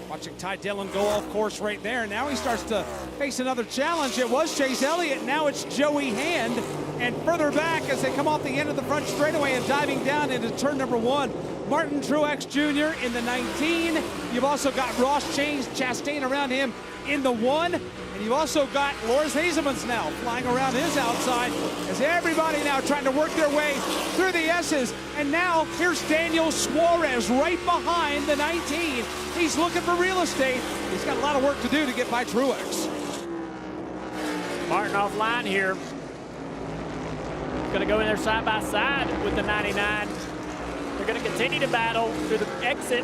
Watching Ty Dillon go off course right there. Now he starts to face another challenge. It was Chase Elliott. Now it's Joey Hand. And further back as they come off the end of the front straightaway and diving down into turn number 1. Martin Truex Jr. in the 19. You've also got Ross Chastain around him in the 1. And you've also got Loris Hazelman's now flying around his outside as everybody now trying to work their way through the S's. And now here's Daniel Suarez right behind the 19. He's looking for real estate. He's got a lot of work to do to get by Truex. Martin offline here. Going to go in there side by side with the 99. They're going to continue to battle through the exit.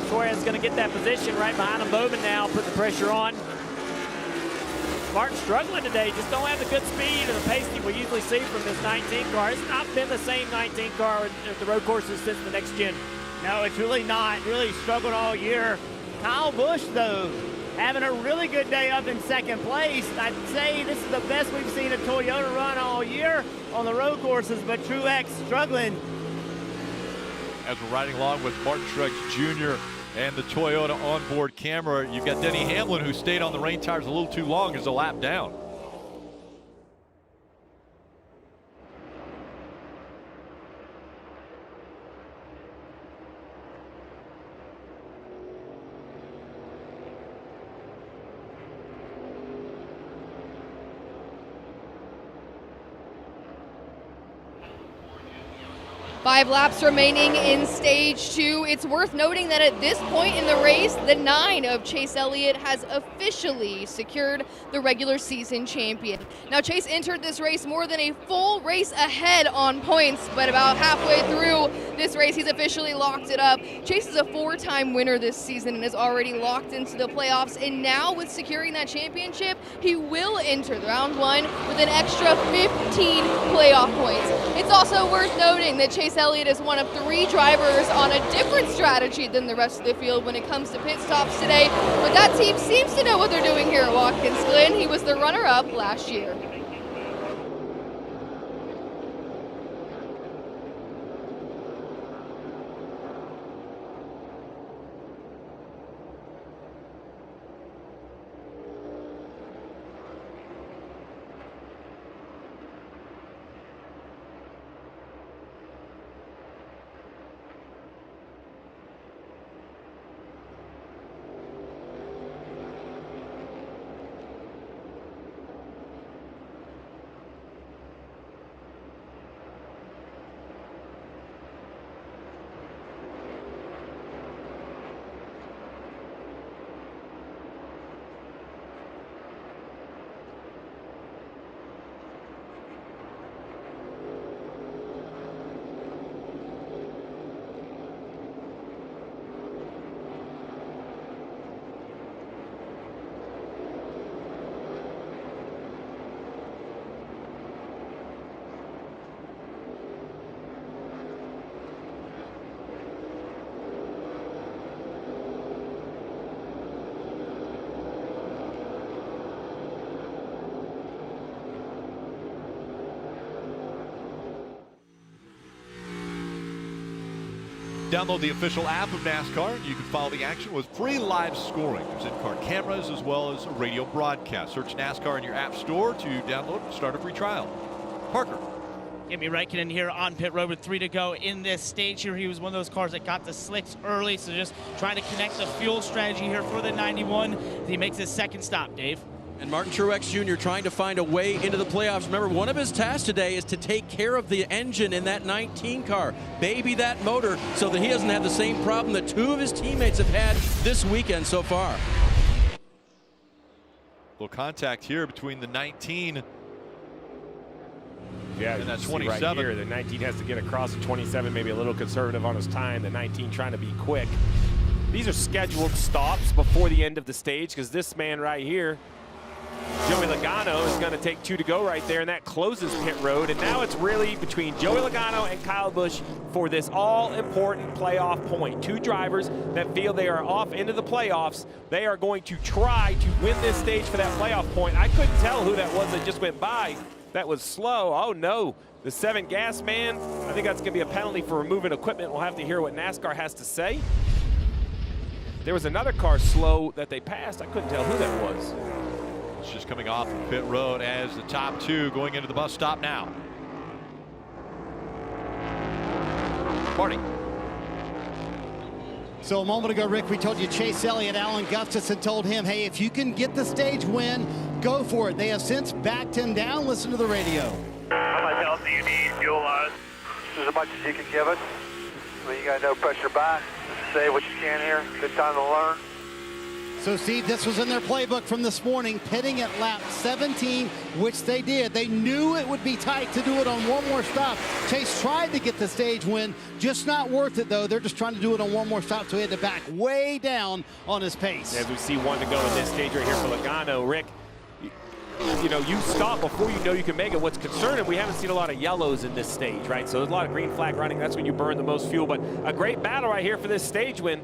Suarez is going to get that position right behind him. Bowman now put the pressure on. Martin struggling today, just don't have the good speed or the pace that we usually see from this 19 car. It's not been the same 19 car at the road courses since the next gen. No, it's really not. Really struggled all year. Kyle Busch, though, having a really good day up in 2nd place. I'd say this is the best we've seen a Toyota run all year on the road courses, but Truex struggling. As we're riding along with Martin Truex Jr. and the Toyota onboard camera, you've got Denny Hamlin, who stayed on the rain tires a little too long, as a lap down. Five laps remaining in stage 2. It's worth noting that at this point in the race, the 9 of Chase Elliott has officially secured the regular season champion. Now, Chase entered this race more than a full race ahead on points, but about halfway through this race, he's officially locked it up. Chase is a 4-time winner this season and is already locked into the playoffs, and now with securing that championship, he will enter round 1 with an extra 15 playoff points. It's also worth noting that Chase Elliott is one of 3 drivers on a different strategy than the rest of the field when it comes to pit stops today, but that team seems to know what they're doing here at Watkins Glen. He was the runner-up last year. Download the official app of NASCAR. You can follow the action with free live scoring. There's in-car cameras as well as a radio broadcast. Search NASCAR in your app store to download and start a free trial. Parker. Kimi Räikkönen here on pit road with 3 to go in this stage here. He was one of those cars that got the slicks early, so just trying to connect the fuel strategy here for the 91. He makes his second stop, Dave. And Martin Truex Jr. trying to find a way into the playoffs. Remember, one of his tasks today is to take care of the engine in that 19 car, baby that motor, so that he doesn't have the same problem that 2 of his teammates have had this weekend so far. Little contact here between the 19 and that 27. Right here, the 19 has to get across the 27, maybe a little conservative on his time. The 19 trying to be quick. These are scheduled stops before the end of the stage because this man right here, Joey Logano, is going to take 2 to go right there, and that closes pit road. And now it's really between Joey Logano and Kyle Busch for this all-important playoff point. 2 drivers that feel they are off into the playoffs. They are going to try to win this stage for that playoff point. I couldn't tell who that was that just went by. That was slow. Oh, no. The 7 gas man. I think that's going to be a penalty for removing equipment. We'll have to hear what NASCAR has to say. There was another car slow that they passed. I couldn't tell who that was. It's just coming off of pit road as the top 2 going into the bus stop now. Marty. So a moment ago, Rick, we told you Chase Elliott, Alan Gustafson told him, hey, if you can get the stage win, go for it. They have since backed him down. Listen to the radio. How much else do you need fuel-wise? As much as you can give us. I mean, you got no pressure back. Say what you can here. Good time to learn. So, Steve, this was in their playbook from this morning, pitting at lap 17, which they did. They knew it would be tight to do it on one more stop. Chase tried to get the stage win, just not worth it, though. They're just trying to do it on one more stop, so he had to back way down on his pace. As we see 1 to go in this stage right here for Logano. Rick, you know, you stop before you know you can make it. What's concerning, we haven't seen a lot of yellows in this stage, right? So there's a lot of green flag running. That's when you burn the most fuel. But a great battle right here for this stage win.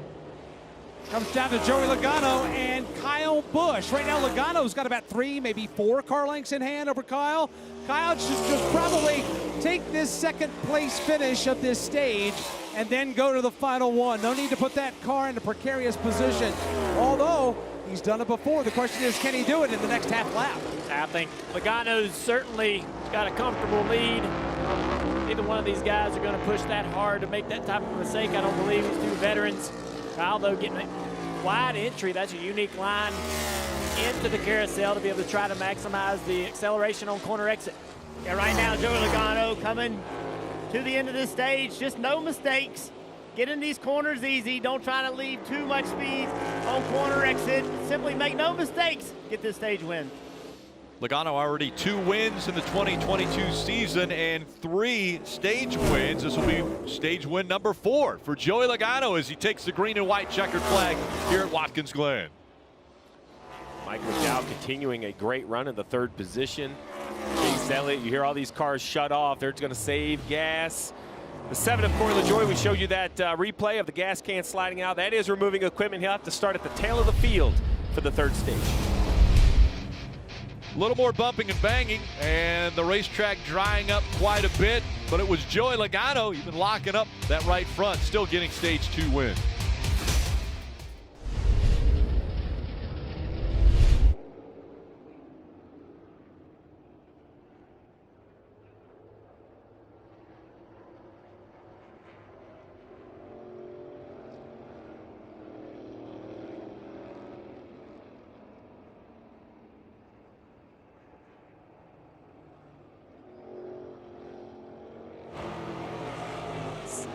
Comes down to Joey Logano and Kyle Busch. Right now, Logano's got about 3, maybe 4 car lengths in hand over Kyle. Kyle should just probably take this second place finish of this stage and then go to the final one. No need to put that car in a precarious position. Although, he's done it before. The question is, can he do it in the next half lap? I think Logano's certainly got a comfortable lead. Neither one of these guys are going to push that hard to make that type of mistake. I don't believe these 2 veterans. Kyle, though, getting a wide entry. That's a unique line into the carousel to be able to try to maximize the acceleration on corner exit. Yeah, right now, Joey Logano coming to the end of this stage. Just no mistakes. Get in these corners easy. Don't try to leave too much speed on corner exit. Simply make no mistakes. Get this stage win. Logano already 2 wins in the 2022 season and 3 stage wins. This will be stage win number 4 for Joey Logano as he takes the green and white checkered flag here at Watkins Glen. Mike Mcdowell continuing a great run in the 3rd position. Chase Elliott, you hear all these cars shut off. They're going to save gas. The 7 of Corey LaJoie, we showed you that replay of the gas can sliding out. That is removing equipment. He'll have to start at the tail of the field for the 3rd stage. A little more bumping and banging, and the racetrack drying up quite a bit, but it was Joey Logano even locking up that right front, still getting stage 2 win.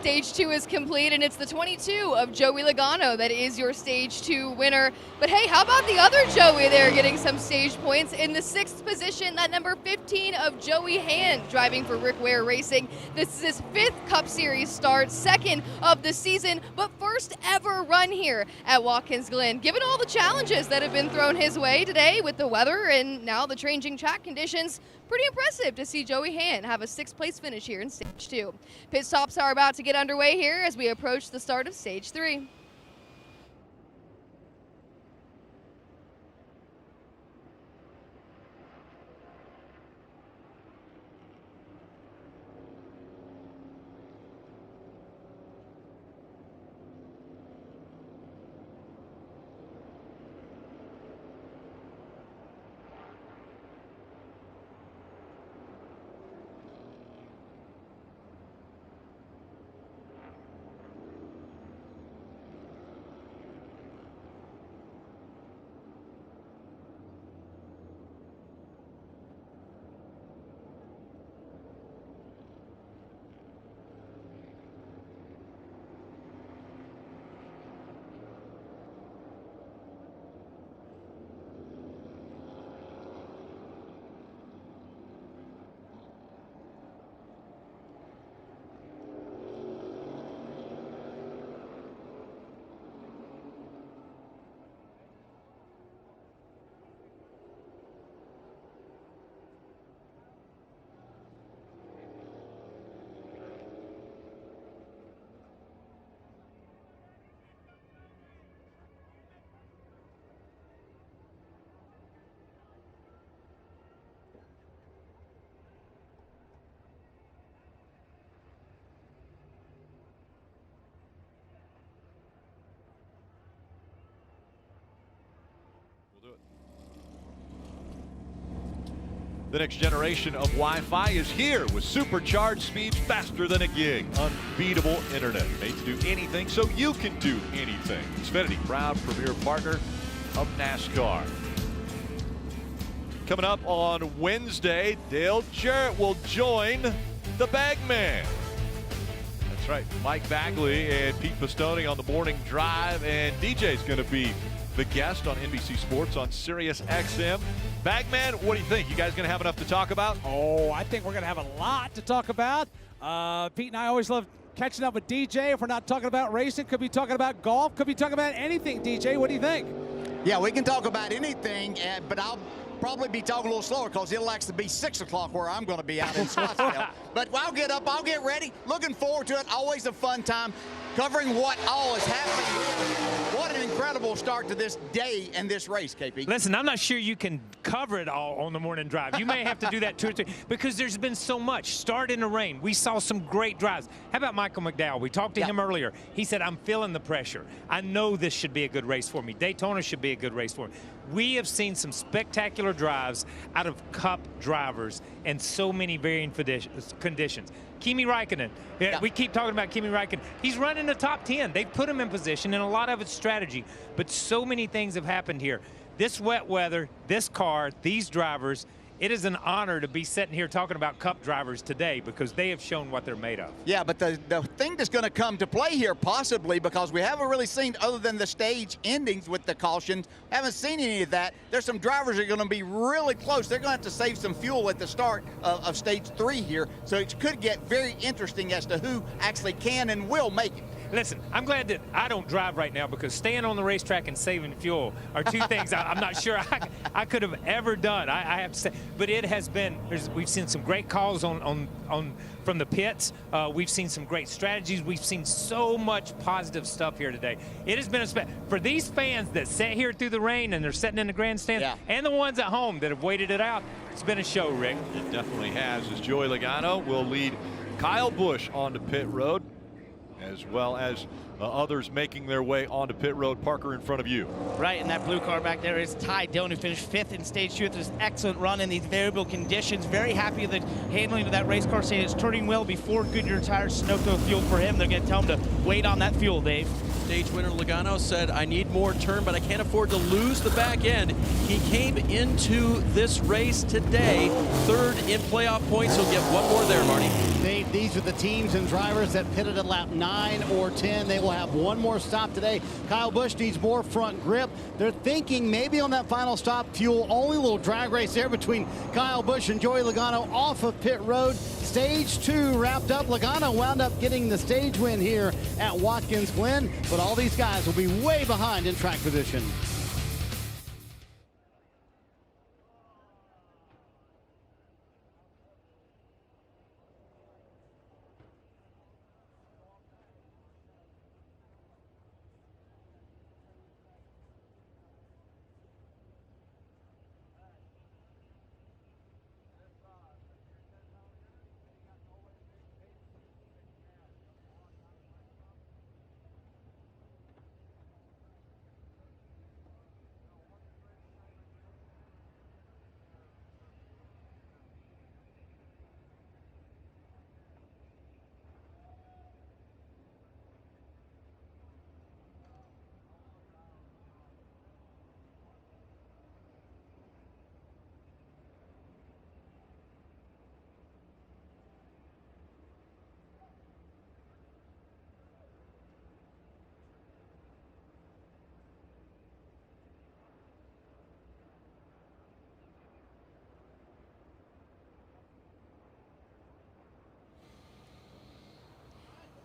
Stage 2 is complete, and it's the 22 of Joey Logano that is your Stage 2 winner. But hey, how about the other Joey there getting some stage points? In the 6th position, that number 15 of Joey Hand, driving for Rick Ware Racing. This is his 5th Cup Series start, 2nd of the season, but first ever run here at Watkins Glen. Given all the challenges that have been thrown his way today with the weather and now the changing track conditions, pretty impressive to see Joey Hand have a 6th place finish here in Stage 2. Pit stops are about to get underway here as we approach the start of Stage 3. The next generation of Wi-Fi is here with supercharged speeds faster than a gig. Unbeatable internet made to do anything so you can do anything. Xfinity, proud premier partner of NASCAR. Coming up on Wednesday, Dale Jarrett will join the Bagman. That's right, Mike Bagley and Pete Pistone on the morning drive, and DJ's going to be the guest on NBC Sports on Sirius XM. Bagman, what do you think? You guys going to have enough to talk about? Oh, I think we're going to have a lot to talk about. Pete and I always love catching up with DJ. If we're not talking about racing, could be talking about golf, could be talking about anything. DJ, what do you think? Yeah, we can talk about anything, but I'll probably be talking a little slower because it'll actually be 6 o'clock where I'm going to be out in Scottsdale. But I'll get up, I'll get ready. Looking forward to it. Always a fun time covering what all is happening. What an incredible start to this day and this race, KP. Listen, I'm not sure you can cover it all on the morning drive. You may have to do that 2 or 3 because there's been so much. Start in the rain. We saw some great drives. How about Michael McDowell? We talked to him earlier. He said, I'm feeling the pressure. I know this should be a good race for me. Daytona should be a good race for me. We have seen some spectacular drives out of Cup drivers in so many varying conditions. Kimi Räikkönen, we keep talking about Kimi Räikkönen. He's running the top 10. They've put him in position, and a lot of it's strategy. But so many things have happened here. This wet weather, this car, these drivers, it is an honor to be sitting here talking about Cup drivers today because they have shown what they're made of. Yeah, but the thing that's going to come to play here possibly, because we haven't really seen, other than the stage endings with the cautions, haven't seen any of that. There's some drivers that are going to be really close. They're going to have to save some fuel at the start of stage 3 here, so it could get very interesting as to who actually can and will make it. Listen, I'm glad that I don't drive right now because staying on the racetrack and saving fuel are two things I'm not sure I could have ever done. I have to say, but it has been. We've seen some great calls on from the pits. We've seen some great strategies. We've seen so much positive stuff here today. It has been for these fans that sat here through the rain and they're sitting in the grandstand, and the ones at home that have waited it out. It's been a show, Rick. It definitely has. As Joey Logano will lead Kyle Busch onto pit road, as well as others making their way onto pit road. Parker, in front of you. Right, and that blue car back there is Ty Dillon, who finished 5th in stage 2 with this excellent run in these variable conditions. Very happy with the handling of that race car, saying it's turning well before Goodyear tires. Sunoco fuel for him. They're going to tell him to wait on that fuel, Dave. Stage winner Logano said, I need more turn, but I can't afford to lose the back end. He came into this race today 3rd in playoff points. He'll get one more there, Marty. Dave, these are the teams and drivers that pitted at lap 9 or 10. They will have one more stop today. Kyle Busch needs more front grip. They're thinking maybe on that final stop, fuel only. A little drag race there between Kyle Busch and Joey Logano off of pit road. Stage 2 wrapped up. Logano wound up getting the stage win here at Watkins Glen, but all these guys will be way behind in track position.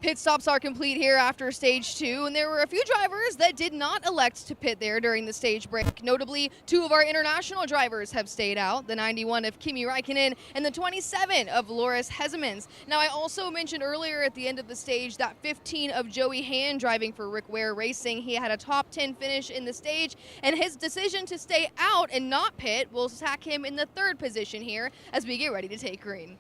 Pit stops are complete here after stage 2, and there were a few drivers that did not elect to pit there during the stage break. Notably, 2 of our international drivers have stayed out, the 91 of Kimi Räikkönen and the 27 of Loris Hezemans. Now, I also mentioned earlier at the end of the stage that 15 of Joey Hand driving for Rick Ware Racing. He had a top 10 finish in the stage, and his decision to stay out and not pit will stack him in the 3rd position here as we get ready to take green.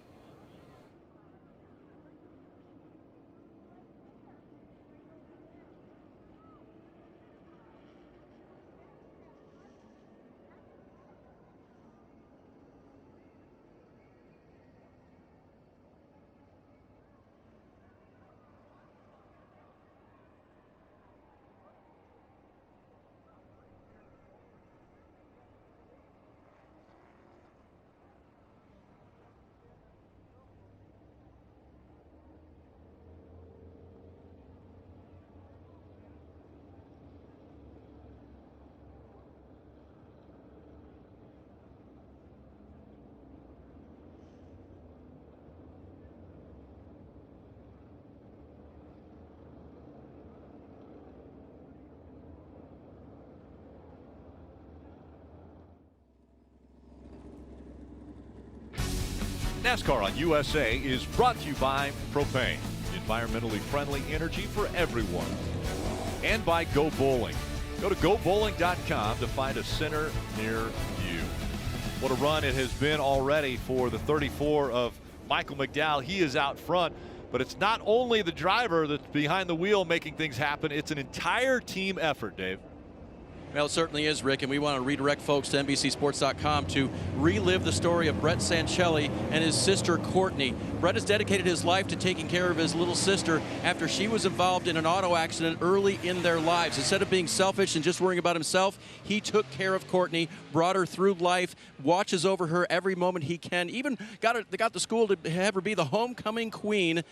NASCAR on USA is brought to you by Propane, environmentally friendly energy for everyone, and by Go Bowling. Go to gobowling.com to find a center near you. What a run it has been already for the 34 of Michael McDowell. He is out front, but it's not only the driver that's behind the wheel making things happen, it's an entire team effort, Dave. Well, it certainly is, Rick, and we want to redirect folks to NBCSports.com to relive the story of Brett Sancelli and his sister, Courtney. Brett has dedicated his life to taking care of his little sister after she was involved in an auto accident early in their lives. Instead of being selfish and just worrying about himself, he took care of Courtney, brought her through life, watches over her every moment he can, even got the school to have her be the homecoming queen.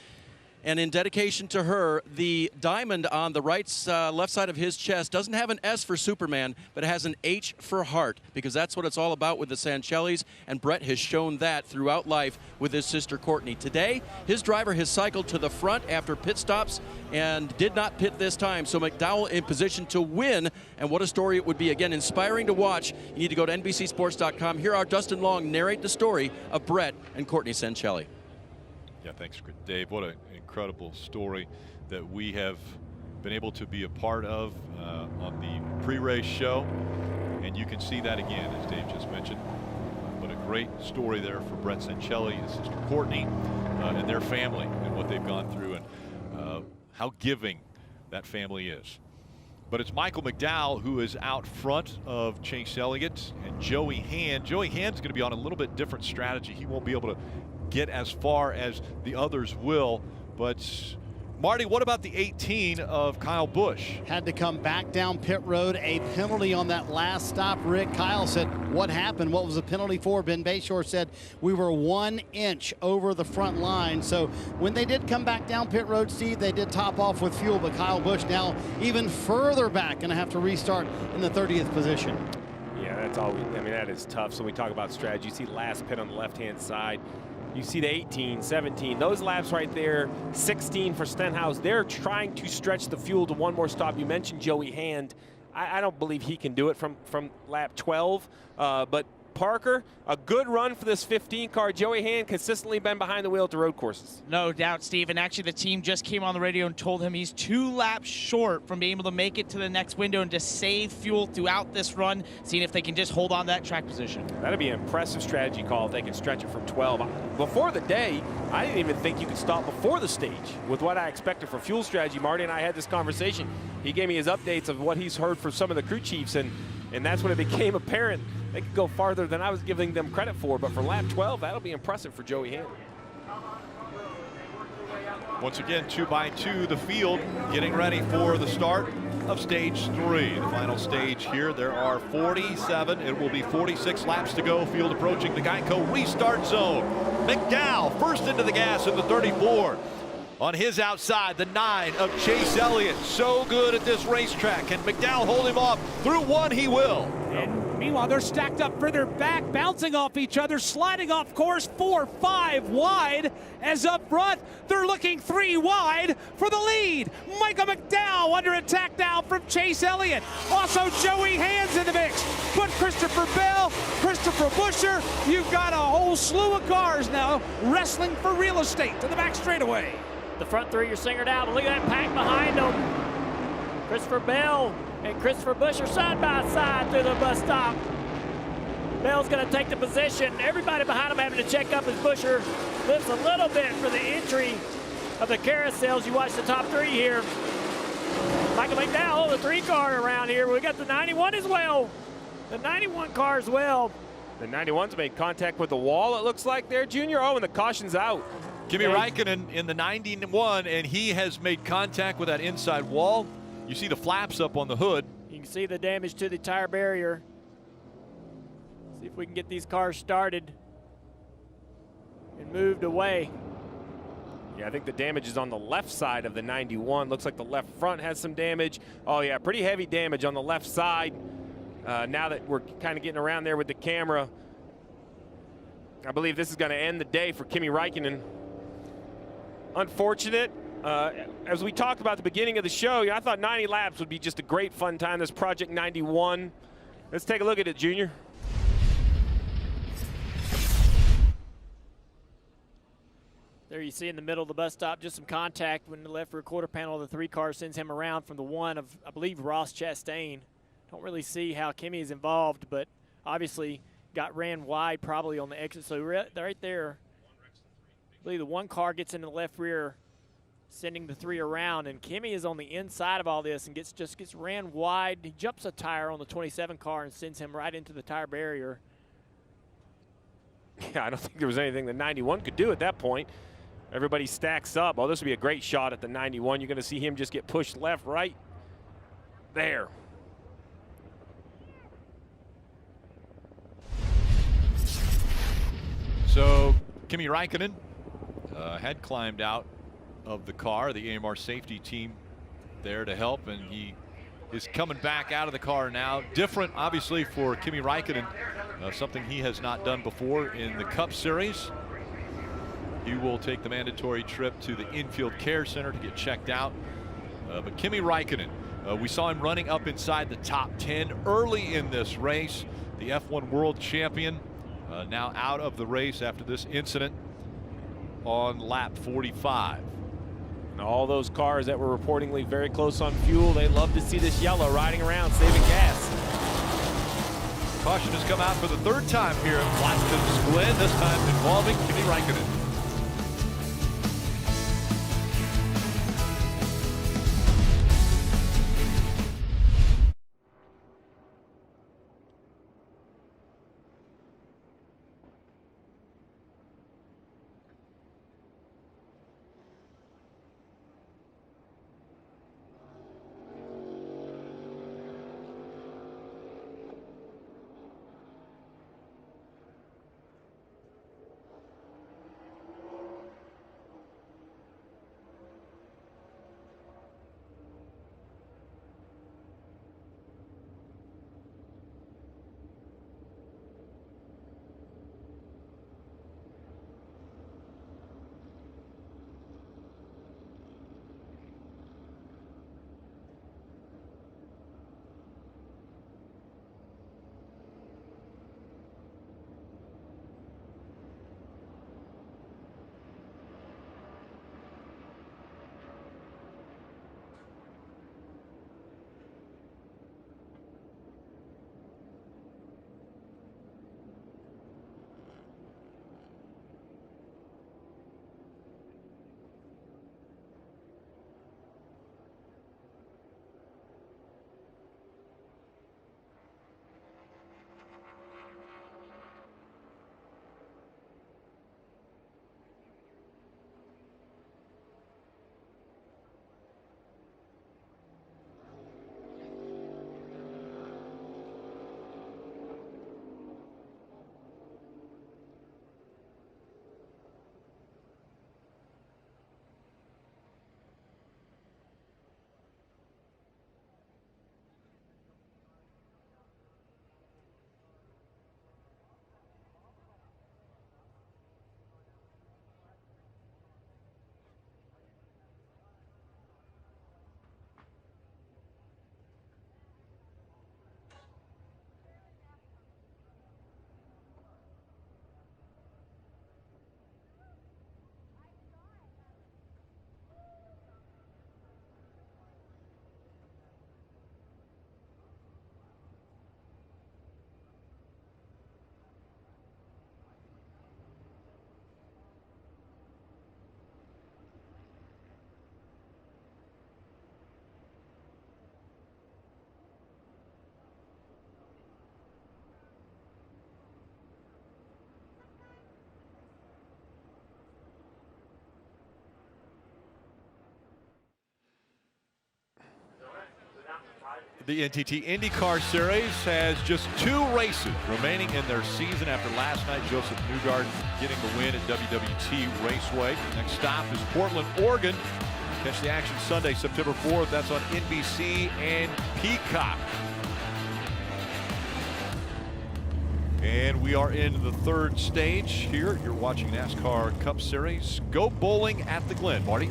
And in dedication to her, the diamond on the left side of his chest doesn't have an S for Superman, but it has an H for heart, because that's what it's all about with the Sancellis, and Brett has shown that throughout life with his sister Courtney. Today, his driver has cycled to the front after pit stops and did not pit this time, so McDowell in position to win, and what a story it would be. Again, inspiring to watch. You need to go to NBCSports.com. Hear our Dustin Long narrate the story of Brett and Courtney Sancelli. Yeah, thanks, Dave. What an incredible story that we have been able to be a part of on the pre-race show. And you can see that again, as Dave just mentioned. But a great story there for Brett Sancelli, his sister Courtney, and their family, and what they've gone through, and how giving that family is. But it's Michael McDowell who is out front of Chase Elliott and Joey Hand. Joey Hand's going to be on a little bit different strategy. He won't be able to get as far as the others will. But Marty, what about the 18 of Kyle Busch? Had to come back down pit road. A penalty on that last stop. Rick, Kyle said, what happened? What was the penalty for? Ben Bayshore said we were 1 inch over the front line. So when they did come back down pit road, Steve, they did top off with fuel, but Kyle Busch now even further back, going to have to restart in the 30th position. Yeah, that's all. I mean, that is tough. So we talk about strategy. You see last pit on the left-hand side. You see the 18, 17, those laps right there, 16 for Stenhouse. They're trying to stretch the fuel to one more stop. You mentioned Joey Hand. I don't believe he can do it from lap 12, but Parker, a good run for this 15 car. Joey Hand consistently been behind the wheel at the road courses. No doubt, Steve. And actually, the team just came on the radio and told him he's 2 laps short from being able to make it to the next window and to save fuel throughout this run, seeing if they can just hold on to that track position. That'd be an impressive strategy call if they can stretch it from 12. Before the day, I didn't even think you could stop before the stage with what I expected for fuel strategy. Marty and I had this conversation. He gave me his updates of what he's heard from some of the crew chiefs, and that's when it became apparent they could go farther than I was giving them credit for. But for lap 12, that'll be impressive for Joey Hand. Once again, 2 by 2, the field getting ready for the start of stage 3. The final stage here. There are 47. It will be 46 laps to go. Field approaching the Geico restart zone. McDowell first into the gas in the 34. On his outside, the 9 of Chase Elliott. So good at this racetrack. Can McDowell hold him off? Through 1, he will. And meanwhile, they're stacked up further back, bouncing off each other, sliding off course 4, 5 wide. As up front, they're looking 3 wide for the lead. Michael McDowell under attack now from Chase Elliott. Also, Joey Hand's in the mix. But Christopher Bell, Christopher Buescher, you've got a whole slew of cars now wrestling for real estate to the back straightaway. The front 3 are singered out. Look at that pack behind them. Christopher Bell and Christopher Buescher side by side through the bus stop. Bell's going to take the position. Everybody behind him having to check up as Buescher lifts a little bit for the entry of the carousels. You watch the top 3 here. Michael McDowell, the 3 car around here. We got the 91 as well. The 91 car as well. The 91's made contact with the wall, it looks like there, Junior. Oh, and the caution's out. Kimi Räikkönen in the 91, and he has made contact with that inside wall. You see the flaps up on the hood. You can see the damage to the tire barrier. See if we can get these cars started and moved away. Yeah, I think the damage is on the left side of the 91. Looks like the left front has some damage. Oh, yeah, pretty heavy damage on the left side. Now that we're kind of getting around there with the camera, I believe this is going to end the day for Kimi Räikkönen. Unfortunate. As we talked about at the beginning of the show, I thought 90 laps would be just a great fun time, this Project 91. Let's take a look at it, Junior. There you see in the middle of the bus stop, just some contact when the left rear quarter panel of the 3 car sends him around from the 1 of, I believe, Ross Chastain. Don't really see how Kimmy is involved, but obviously ran wide probably on the exit. So right there, I believe the 1 car gets into the left rear, sending the 3 around, and Kimmy is on the inside of all this and just gets ran wide. He jumps a tire on the 27 car and sends him right into the tire barrier. Yeah, I don't think there was anything the 91 could do at that point. Everybody stacks up. Oh, this would be a great shot at the 91. You're going to see him just get pushed left, right. There. So Kimi Räikkönen had climbed out of the car, the AMR safety team there to help, and he is coming back out of the car now. Different, obviously, for Kimi Räikkönen, something he has not done before in the Cup Series. He will take the mandatory trip to the infield care center to get checked out. But Kimi Räikkönen, we saw him running up inside the top 10 early in this race. The F1 world champion now out of the race after this incident on lap 45. And all those cars that were reportedly very close on fuel, they love to see this yellow riding around saving gas. Caution has come out for the 3rd time here at Watkins Glen, this time involving Kimi Räikkönen. The NTT IndyCar Series has just 2 races remaining in their season after last night. Joseph Newgarden getting the win at WWT Raceway. Next stop is Portland, Oregon. Catch the action Sunday, September 4th. That's on NBC and Peacock. And we are in the 3rd stage here. You're watching NASCAR Cup Series. Go bowling at the Glen. Marty?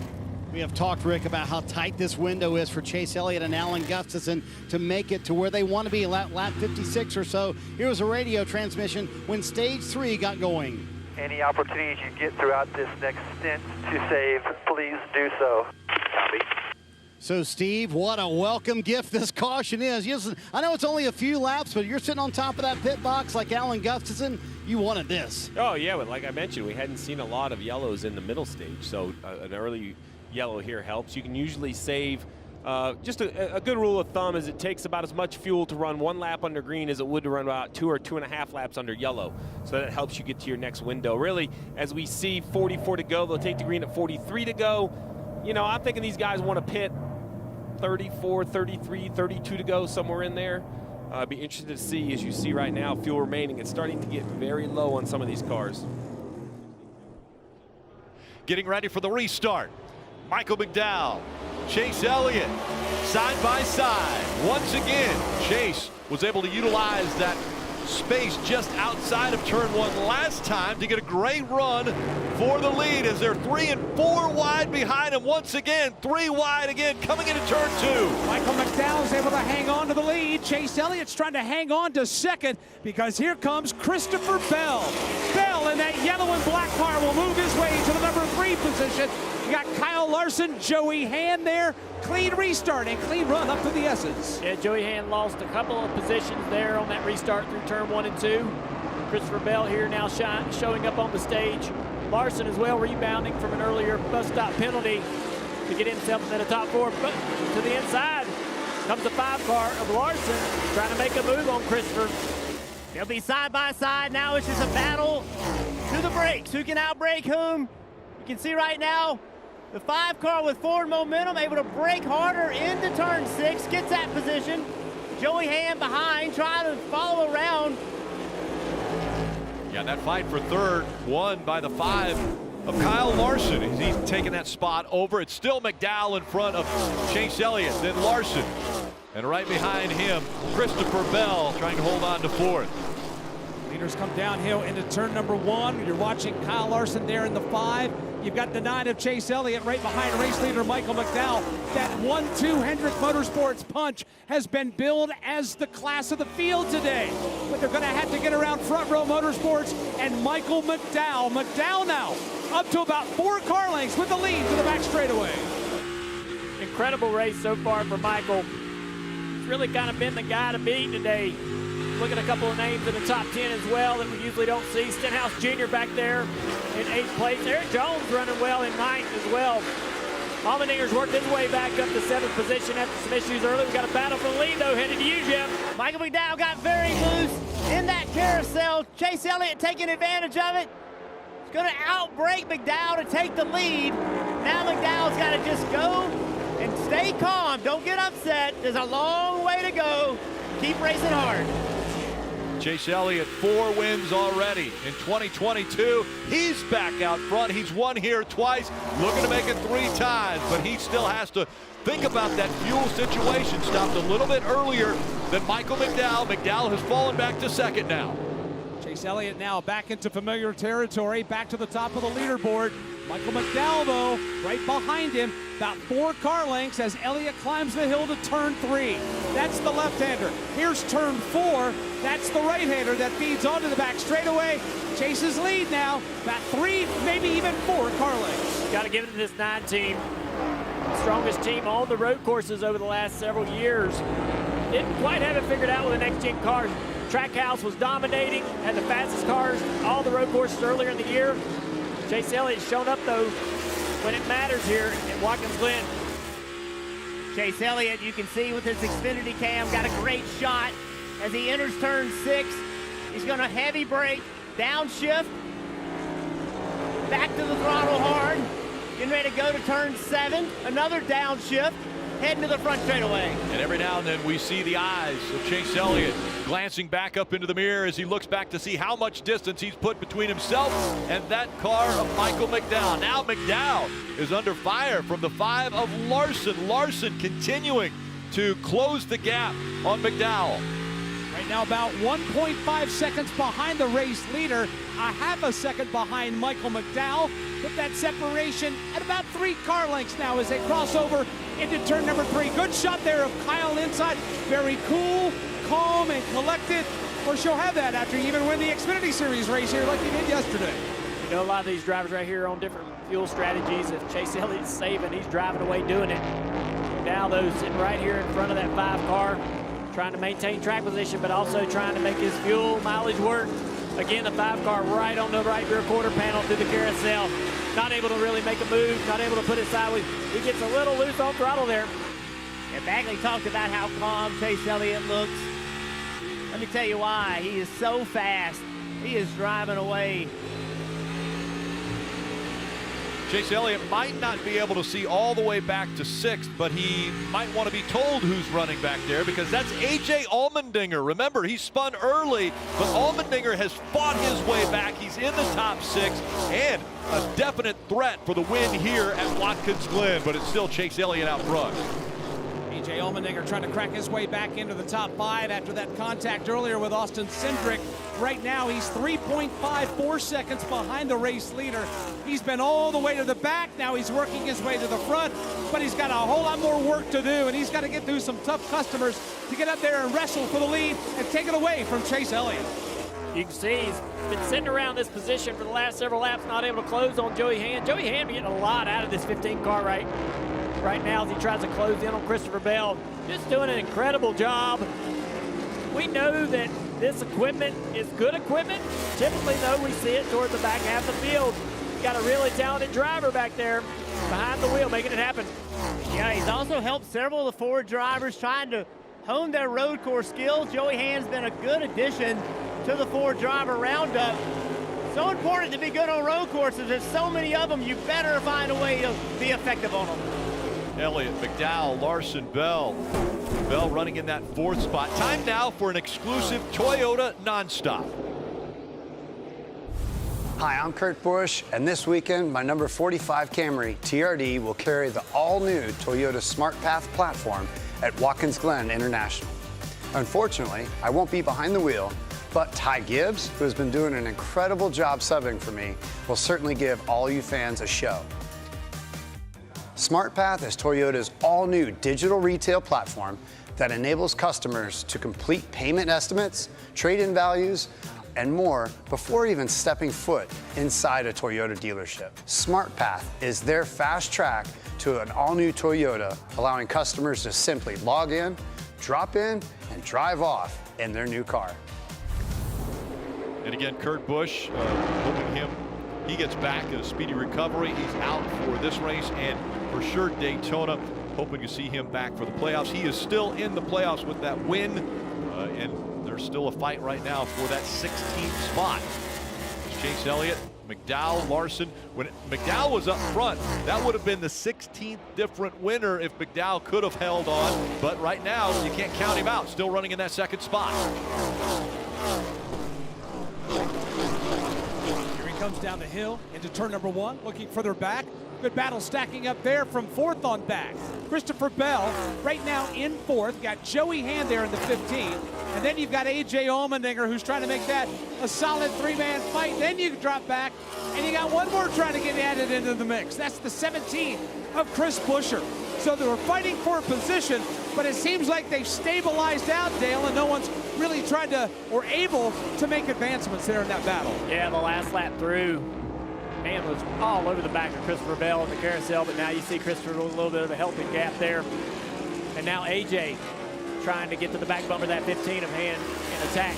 We have talked, Rick, about how tight this window is for Chase Elliott and Alan Gustafson to make it to where they want to be, lap 56 or so. Here was a radio transmission when stage 3 got going. Any opportunities you get throughout this next stint to save, please do so. Copy. So, Steve, what a welcome gift this caution is. I know it's only a few laps, but you're sitting on top of that pit box like Alan Gustafson. You wanted this. Oh, yeah, but like I mentioned, we hadn't seen a lot of yellows in the middle stage, so an early yellow here helps. You can usually save, just a good rule of thumb is it takes about as much fuel to run 1 lap under green as it would to run about 2 or 2.5 laps under yellow. So that helps you get to your next window. Really, as we see 44 to go, they'll take the green at 43 to go. You know, I'm thinking these guys want to pit 34, 33, 32 to go, somewhere in there. I'd be interested to see, as you see right now, fuel remaining. It's starting to get very low on some of these cars. Getting ready for the restart. Michael McDowell, Chase Elliott, side by side. Once again, Chase was able to utilize that space just outside of turn 1 last time to get a great run for the lead as they're 3 and 4 wide behind him. Once again, 3 wide again coming into turn 2. Michael McDowell's able to hang on to the lead. Chase Elliott's trying to hang on to second because here comes Christopher Bell. Bell in that yellow and black car will move his way to the number 3 position. You got Kyle Larson, Joey Hand there. Clean restart and clean run up to the S's. Yeah, Joey Hand lost a couple of positions there on that restart through turn 1 and 2. Christopher Bell here now showing up on the stage. Larson as well rebounding from an earlier bus stop penalty to get himself into the top 4. But to the inside comes the 5 car of Larson trying to make a move on Christopher. They'll be side by side. Now it's just a battle to the brakes. Who can outbrake whom? You can see right now the 5 car with forward momentum able to brake harder into turn 6, gets that position. Joey Hand behind, trying to follow around. Yeah, that fight for third won by the 5 of Kyle Larson. He's taking that spot over. It's still McDowell in front of Chase Elliott, then Larson. And right behind him, Christopher Bell trying to hold on to 4th. Leaders come downhill into turn number 1. You're watching Kyle Larson there in the 5. You've got the 9 of Chase Elliott right behind race leader Michael McDowell. That 1-2 Hendrick Motorsports punch has been billed as the class of the field today. But they're going to have to get around Front Row Motorsports and Michael McDowell. McDowell now up to about 4 car lengths with the lead to the back straightaway. Incredible race so far for Michael. He's really kind of been the guy to beat today. Look at a couple of names in the top 10 as well that we usually don't see. Stenhouse Jr. back there in 8th place. Eric Jones running well in 9th as well. Allmendinger's worked his way back up to 7th position after some issues early. We got a battle for the lead though, headed to you, Jeff. Michael McDowell got very loose in that carousel. Chase Elliott taking advantage of it. He's going to outbrake McDowell to take the lead. Now McDowell's got to just go and stay calm. Don't get upset. There's a long way to go. Keep racing hard. Chase Elliott, 4 wins already in 2022. He's back out front. He's won here twice, looking to make it 3 times, but he still has to think about that fuel situation. Stopped a little bit earlier than Michael McDowell. McDowell has fallen back to 2nd now. Chase Elliott now back into familiar territory, back to the top of the leaderboard. Michael McDowell, though, right behind him, about 4 car lengths as Elliott climbs the hill to turn 3. That's the left-hander. Here's turn 4. That's the right-hander that feeds onto the back straightaway. Chase's lead now, about 3, maybe even 4 car lengths. Got to give it to this 9 team. Strongest team on the road courses over the last several years. Didn't quite have it figured out with the next-gen cars. Trackhouse was dominating, had the fastest cars all the road courses earlier in the year. Chase Elliott's shown up, though, when it matters here at Watkins Glen. Chase Elliott, you can see with his Xfinity cam, got a great shot as he enters turn 6. He's going to heavy brake, downshift, back to the throttle hard, getting ready to go to turn 7, another downshift, heading to the front straightaway. And every now and then we see the eyes of Chase Elliott glancing back up into the mirror as he looks back to see how much distance he's put between himself and that car of Michael McDowell. Now McDowell is under fire from the 5 of Larson. Larson continuing to close the gap on McDowell. Right now about 1.5 seconds behind the race leader, a half a second behind Michael McDowell. Put that separation at about 3 car lengths now as they cross over into turn number 3. Good shot there of Kyle inside. Very cool, calm, and collected. Of course, you'll have that after you even win the Xfinity Series race here like you did yesterday. You know, a lot of these drivers right here are on different fuel strategies. If Chase Elliott's saving, he's driving away doing it. Now, though, sitting right here in front of that 5 car, trying to maintain track position, but also trying to make his fuel mileage work. Again, the 5 car right on the right rear quarter panel through the carousel. Not able to really make a move, not able to put it sideways. He gets a little loose on throttle there. And Bagley talked about how calm Chase Elliott looks. Let me tell you why. He is so fast. He is driving away. Chase Elliott might not be able to see all the way back to 6th, but he might want to be told who's running back there, because that's A.J. Allmendinger. Remember, he spun early, but Allmendinger has fought his way back. He's in the top 6 and a definite threat for the win here at Watkins Glen, but it's still Chase Elliott out front. A.J. Allmendinger trying to crack his way back into the top 5 after that contact earlier with Austin Hendrick. Right now, he's 3.54 seconds behind the race leader. He's been all the way to the back. Now he's working his way to the front, but he's got a whole lot more work to do, and he's got to get through some tough customers to get up there and wrestle for the lead and take it away from Chase Elliott. You can see he's been sitting around this position for the last several laps, not able to close on Joey Hand. Joey Hand getting a lot out of this 15 car right now as he tries to close in on Christopher Bell. Just doing an incredible job. We know that this equipment is good equipment. Typically, though, we see it toward the back half of the field. Got a really talented driver back there behind the wheel making it happen. Yeah, he's also helped several of the Ford drivers trying to hone their road course skills. Joey Hand's been a good addition to the Ford driver roundup. So important to be good on road courses. There's so many of them, you better find a way to be effective on them. Elliott, McDowell, Larson, Bell. Bell running in that 4th spot. Time now for an exclusive Toyota nonstop. Hi, I'm Kurt Busch, and this weekend, my number 45 Camry TRD will carry the all-new Toyota SmartPath platform at Watkins Glen International. Unfortunately, I won't be behind the wheel, but Ty Gibbs, who has been doing an incredible job subbing for me, will certainly give all you fans a show. SmartPath is Toyota's all-new digital retail platform that enables customers to complete payment estimates, trade-in values, and more before even stepping foot inside a Toyota dealership. SmartPath is their fast track to an all-new Toyota, allowing customers to simply log in, drop in, and drive off in their new car. And again, Kurt Busch, hoping he gets back in a speedy recovery. He's out for this race and for sure Daytona. Hoping to see him back for the playoffs. He is still in the playoffs with that win, and there's still a fight right now for that 16th spot. Chase Elliott, McDowell, Larson. When McDowell was up front, that would have been the 16th different winner if McDowell could have held on. But right now, you can't count him out. Still running in that 2nd spot. Here he comes down the hill into turn number 1, looking further back. Good battle stacking up there from 4th on back. Christopher Bell right now in 4th. Got Joey Hand there in the 15th. And then you've got A.J. Allmendinger, who's trying to make that a solid 3-man fight. Then you drop back, and you got one more trying to get added into the mix. That's the 17th of Chris Buescher. So they were fighting for a position, but it seems like they've stabilized out, Dale, and no one's really tried to or able to make advancements there in that battle. Yeah, the last lap through, man was all over the back of Christopher Bell in the carousel, but now you see Christopher with a little bit of a helping gap there. And now AJ trying to get to the back bumper of that 15 of Hand and attack.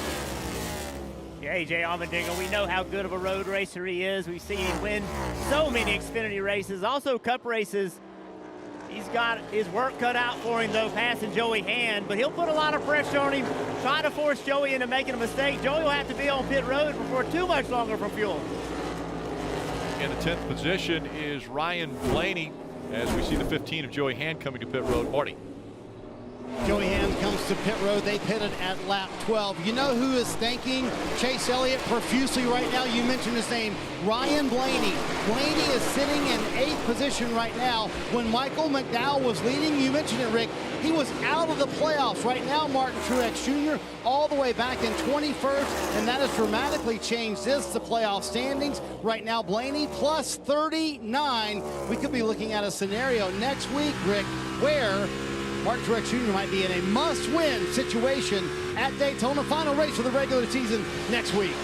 Yeah, A.J. Allmendinger, we know how good of a road racer he is. We've seen him win so many Xfinity races, also Cup races. He's got his work cut out for him, though, passing Joey Hand, but he'll put a lot of pressure on him, try to force Joey into making a mistake. Joey will have to be on pit road before too much longer from fuel. In the 10th position is Ryan Blaney as we see the 15 of Joey Hand coming to pit road. Marty. Joey Hand comes to pit road. They pitted at lap 12. You know who is thanking Chase Elliott profusely right now? You mentioned his name, Ryan Blaney. Blaney is sitting in 8th position right now. When Michael McDowell was leading, you mentioned it, Rick, he was out of the playoffs. Right now, Martin Truex Jr. all the way back in 21st, and that has dramatically changed the playoff standings. Right now, Blaney plus 39. We could be looking at a scenario next week, Rick, where Martin Truex Jr. might be in a must-win situation at Daytona. Final race of the regular season next week.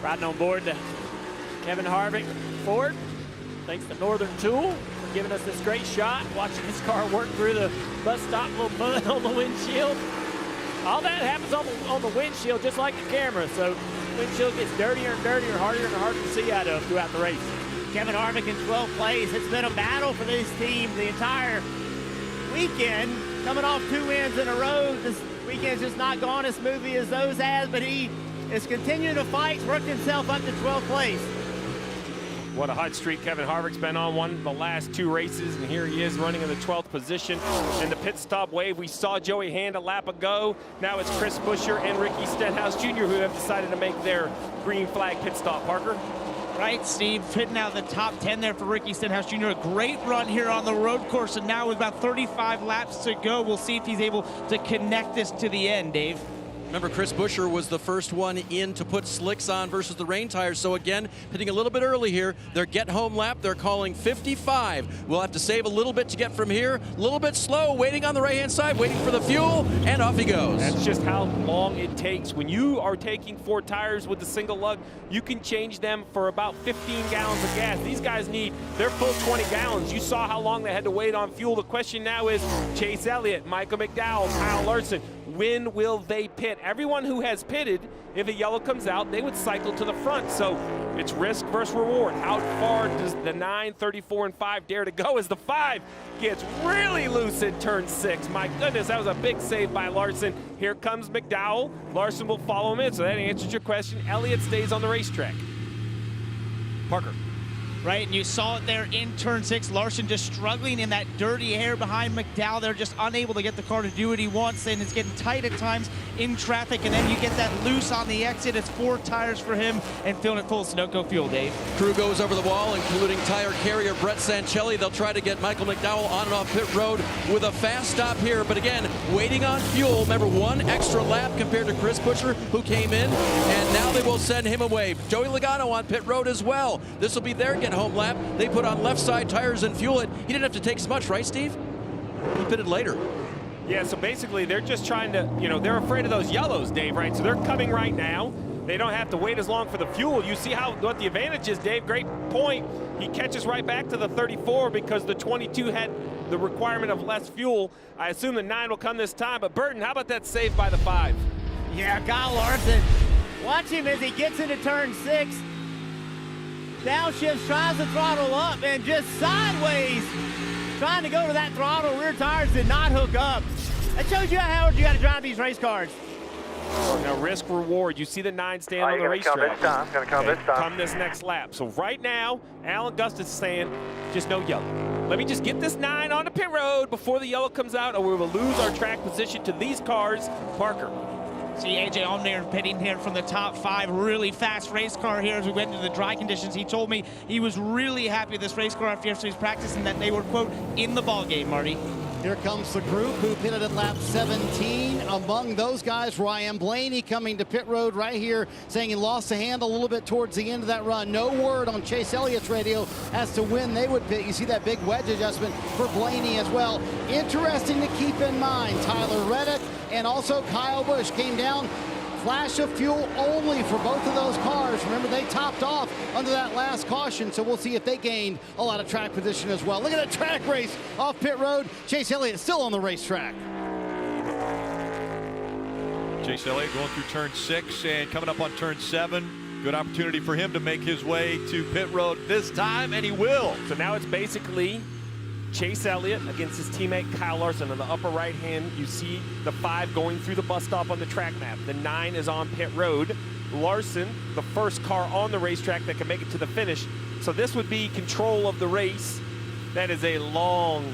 Riding on board the Kevin Harvick forward. Thanks to Northern Tool for giving us this great shot. Watching his car work through the bus stop, a little mud on the windshield. All that happens on the windshield, just like the camera. So windshield gets dirtier and dirtier, harder and harder to see out of throughout the race. Kevin Harvick in 12th place. It's been a battle for this team the entire weekend. Coming off 2 wins in a row, this weekend's just not gone as smoothly as those has, but he is continuing to fight. He's worked himself up to 12th place. What a hot streak Kevin Harvick's been on, won the last 2 races, and here he is running in the 12th position. In the pit stop wave, we saw Joey Hand a lap ago. Now it's Chris Buescher and Ricky Stenhouse Jr. who have decided to make their green flag pit stop. Parker? Right, Steve, fitting out the top 10 there for Ricky Stenhouse Jr. A great run here on the road course, and now with about 35 laps to go, we'll see if he's able to connect this to the end, Dave. Remember, Chris Buescher was the first one in to put slicks on versus the rain tires. So again, pitting a little bit early here. Their get-home lap, they're calling 55. We'll have to save a little bit to get from here. A little bit slow, waiting on the right-hand side, waiting for the fuel, and off he goes. That's just how long it takes. When you are taking 4 tires with the single lug, you can change them for about 15 gallons of gas. These guys need their full 20 gallons. You saw how long they had to wait on fuel. The question now is Chase Elliott, Michael McDowell, Kyle Larson. When will they pit? Everyone who has pitted, if a yellow comes out, they would cycle to the front. So it's risk versus reward. How far does the 9, 34, and 5 dare to go as the 5 gets really loose in turn 6? My goodness, that was a big save by Larson. Here comes McDowell. Larson will follow him in, so that answers your question. Elliott stays on the racetrack. Parker. Right, and you saw it there in turn 6. Larson just struggling in that dirty air behind McDowell. They're just unable to get the car to do what he wants, and it's getting tight at times in traffic, and then you get that loose on the exit. It's 4 tires for him and filling it full of Sunoco fuel, Dave. Crew goes over the wall, including tire carrier Brett Sancelli. They'll try to get Michael McDowell on and off pit road with a fast stop here, but again, waiting on fuel. Remember, 1 extra lap compared to Chris Buescher, who came in, and now they will send him away. Joey Logano on pit road as well. This will be their get-home lap. They put on left side tires and fuel it. He didn't have to take as much, right, Steve? He pitted later. Yeah, so basically they're just trying to, they're afraid of those yellows, Dave, right? So they're coming right now. They don't have to wait as long for the fuel. You see what the advantage is, Dave. Great point. He catches right back to the 34 because the 22 had the requirement of less fuel. I assume the 9 will come this time. But Burton, how about that save by the 5? Yeah, Kyle Larson. Watch him as he gets into turn 6. Downshifts, tries to throttle up, and just sideways trying to go to that throttle. Rear tires did not hook up. That shows you how hard you got to drive these race cars. Now, risk reward. You see the 9 stand on the racetrack. Gonna come this time. Come this next lap. So right now, Alan Gustus is saying, just no yellow. Let me just get this 9 on the pit road before the yellow comes out, or we will lose our track position to these cars. Parker. See AJ Allmendinger pitting here from the top 5. Really fast race car here as we went into the dry conditions. He told me he was really happy with this race car after yesterday's practice and that they were, quote, in the ball game, Marty. Here comes the group who pitted at lap 17. Among those guys, Ryan Blaney coming to pit road right here, saying he lost the handle a little bit towards the end of that run. No word on Chase Elliott's radio as to when they would pit. You see that big wedge adjustment for Blaney as well. Interesting to keep in mind, Tyler Reddick and also Kyle Busch came down. Flash of fuel only for both of those cars. Remember, they topped off under that last caution, so we'll see if they gained a lot of track position as well. Look at that track race off pit road. Chase Elliott still on the racetrack. Chase Elliott going through turn 6 and coming up on turn 7. Good opportunity for him to make his way to pit road this time, and he will. So now it's basically Chase Elliott against his teammate Kyle Larson. On the upper right hand, you see the 5 going through the bus stop on the track map. The 9 is on pit road. Larson, the first car on the racetrack that can make it to the finish. So this would be control of the race. That is a long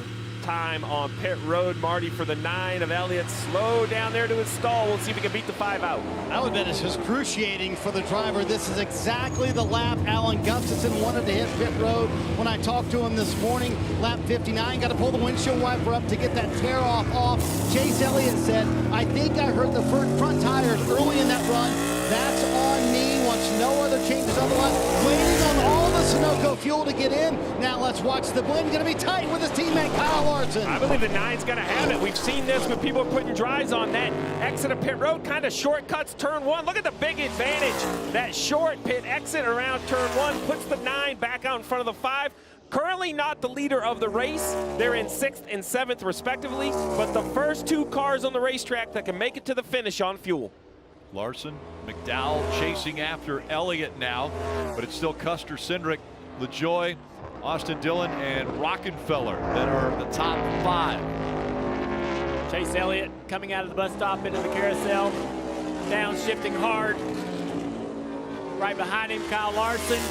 time on pit road, Marty, for the 9 of Elliott. Slow down there to his stall. We'll see if he can beat the 5 out. I would bet it's excruciating for the driver. This is exactly the lap Alan Gustafson wanted to hit pit road when I talked to him this morning. Lap 59, got to pull the windshield wiper up to get that tear off. Chase Elliott said, I think I heard the front tires early in that run. That's on me. Wants no other changes otherwise. Waiting on all the Sunoco fuel to get in. Now let's watch the blend. Going to be tight with his teammate Kyle Larson. Larson. I believe the 9's going to have it. We've seen this when people are putting drives on that exit of pit road, kind of shortcuts turn 1. Look at the big advantage. That short pit exit around turn 1 puts the 9 back out in front of the 5. Currently not the leader of the race. They're in 6th and 7th respectively, but the first 2 cars on the racetrack that can make it to the finish on fuel. Larson, McDowell chasing after Elliott now, but it's still Custer, Hendrick, LaJoie, Austin Dillon, and Rockenfeller that are the top 5. Chase Elliott coming out of the bus stop into the carousel, downshifting hard. Right behind him, Kyle Larson.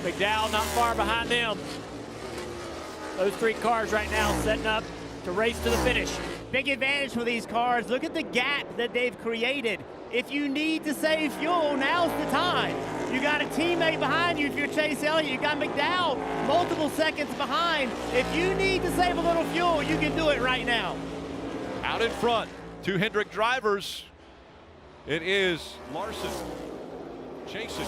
McDowell not far behind them. Those 3 cars right now setting up to race to the finish. Big advantage for these cars. Look at the gap that they've created. If you need to save fuel, now's the time. You got a teammate behind you if you're Chase Elliott. You got McDowell multiple seconds behind. If you need to save a little fuel, you can do it right now. Out in front, 2 Hendrick drivers. It is Larson chasing.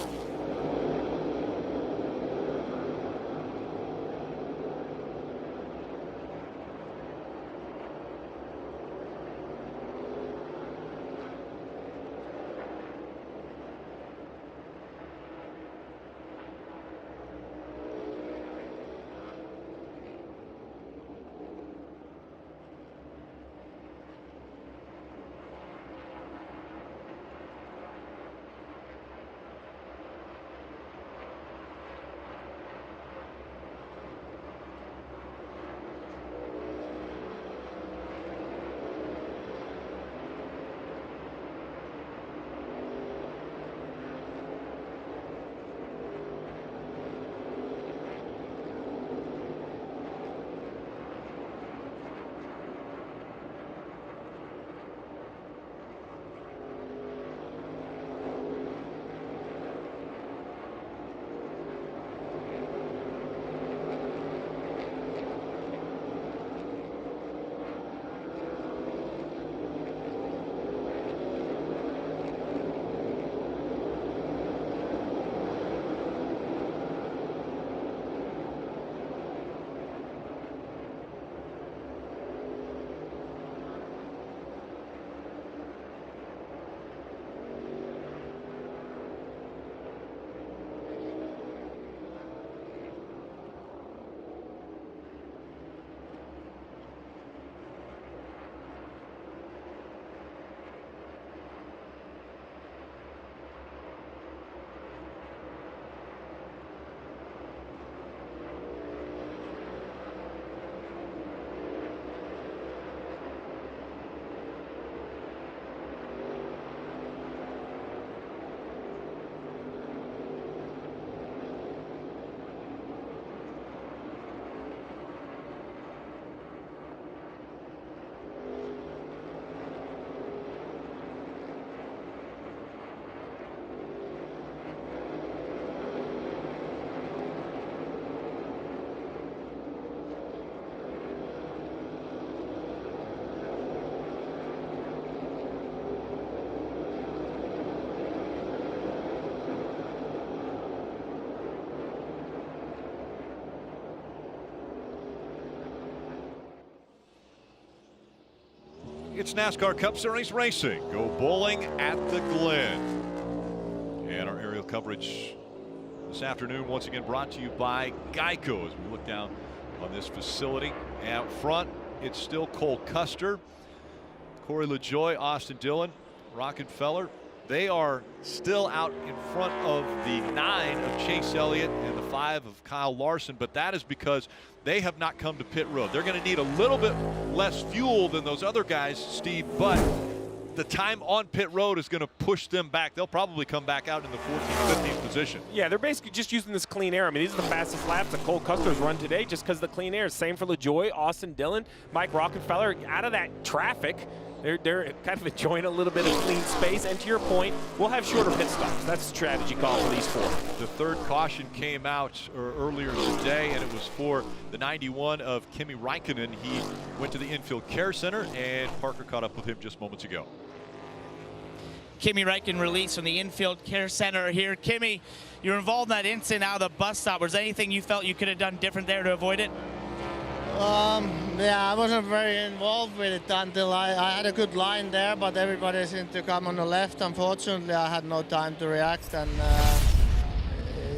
It's NASCAR Cup Series racing. Go bowling at the Glen. And our aerial coverage this afternoon once again brought to you by Geico as we look down on this facility. Out front, it's still Cole Custer, Corey LaJoie, Austin Dillon, Rockenfeller. They are still out in front of the 9 of Chase Elliott and the 5 of Kyle Larson, but that is because they have not come to pit road. They're going to need a little bit less fuel than those other guys, Steve, but the time on pit road is going to push them back. They'll probably come back out in the 14th, 15th position. Yeah, they're basically just using this clean air. I mean, these are the fastest laps that Cole Custer's run today just because of the clean air. Same for LaJoie, Austin Dillon, Mike Rockenfeller. Out of that traffic, they're kind of enjoying a little bit of clean space. And to your point, we'll have shorter pit stops. That's the strategy call for these 4. The 3rd caution came out earlier today, and it was for the 91 of Kimi Räikkönen. He went to the infield care center, and Parker caught up with him just moments ago. Kimi Räikkönen released from the infield care center here. Kimi, you were involved in that incident out of the bus stop. Was there anything you felt you could have done different there to avoid it? Yeah, I wasn't very involved with it until I had a good line there, but everybody seemed to come on the left. Unfortunately, I had no time to react, and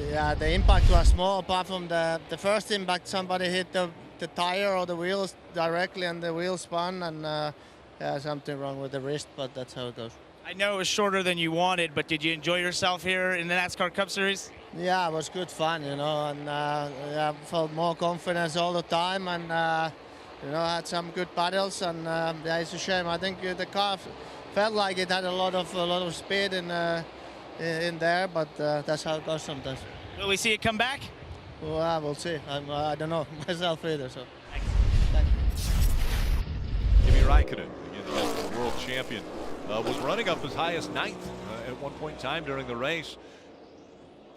yeah, the impact was small. Apart from the first impact, somebody hit the tire or the wheels directly, and the wheel spun, and yeah, something wrong with the wrist, but that's how it goes. I know it was shorter than you wanted, but did you enjoy yourself here in the NASCAR Cup Series? Yeah, it was good fun, you know, and I felt more confidence all the time, and you know, had some good battles, and yeah, it's a shame. I think the car felt like it had a lot of speed in there, but that's how it goes sometimes. Will we see it come back? Well, we'll see. I don't know myself either. So. Kimi Räikkönen, again, the world champion, was running up as high as 9th at one point in time during the race.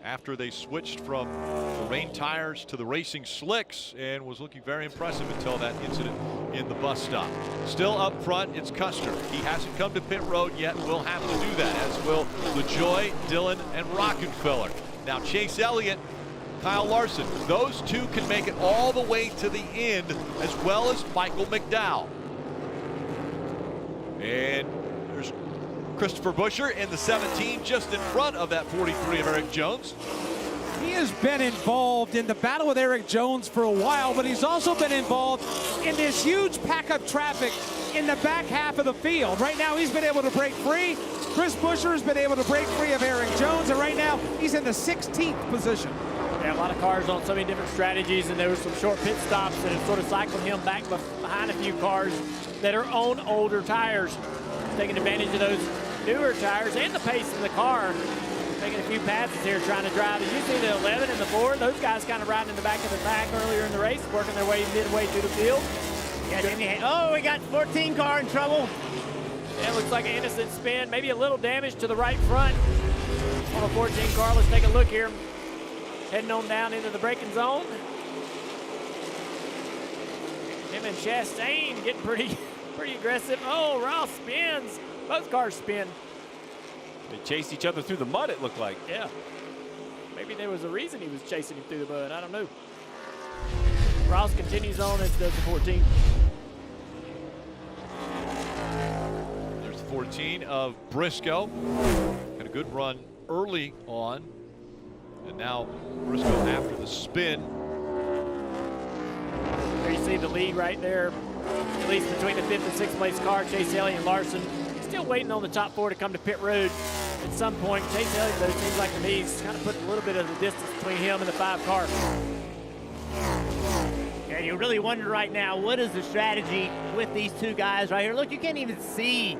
After they switched from the rain tires to the racing slicks, and was looking very impressive until that incident in the bus stop. Still up front, it's Custer. He hasn't come to pit road yet. Will have to do that, as will LaJoie, Dillon, and Rockenfeller. Now Chase Elliott, Kyle Larson, those two can make it all the way to the end, as well as Michael Mcdowell. And there's Christopher Buescher in the 17, just in front of that 43 of Eric Jones. He has been involved in the battle with Eric Jones for a while, but he's also been involved in this huge pack of traffic in the back half of the field. Right now, he's been able to break free. Chris Buescher has been able to break free of Eric Jones, and right now, he's in the 16th position. Yeah, a lot of cars on so many different strategies, and there were some short pit stops that have sort of cycled him back behind a few cars that are on older tires, taking advantage of those newer tires and the pace of the car. Taking a few passes here, trying to drive. As you see the 11 and the 4, those guys kind of riding in the back of the pack earlier in the race, working their way midway through the field. Oh, we got 14 car in trouble. Yeah, it looks like an innocent spin, maybe a little damage to the right front on a 14 car. Let's take a look here. Heading on down into the braking zone. Him and Chastain getting pretty aggressive. Oh, Ross spins. Both cars spin. They chased each other through the mud, it looked like. Yeah. Maybe there was a reason he was chasing him through the mud. I don't know. Ross continues on as does the 14. There's the 14 of Briscoe. Had a good run early on. And now Briscoe after the spin. There you see the lead right there, at least between the 5th and 6th place car, Chase Elliott and Larson. Still waiting on the top 4 to come to pit road at some point. Chase Elliott, though, seems like to me he's kind of putting a little bit of the distance between him and the 5 car. Yeah, you really wonder right now, what is the strategy with these two guys right here? Look, you can't even see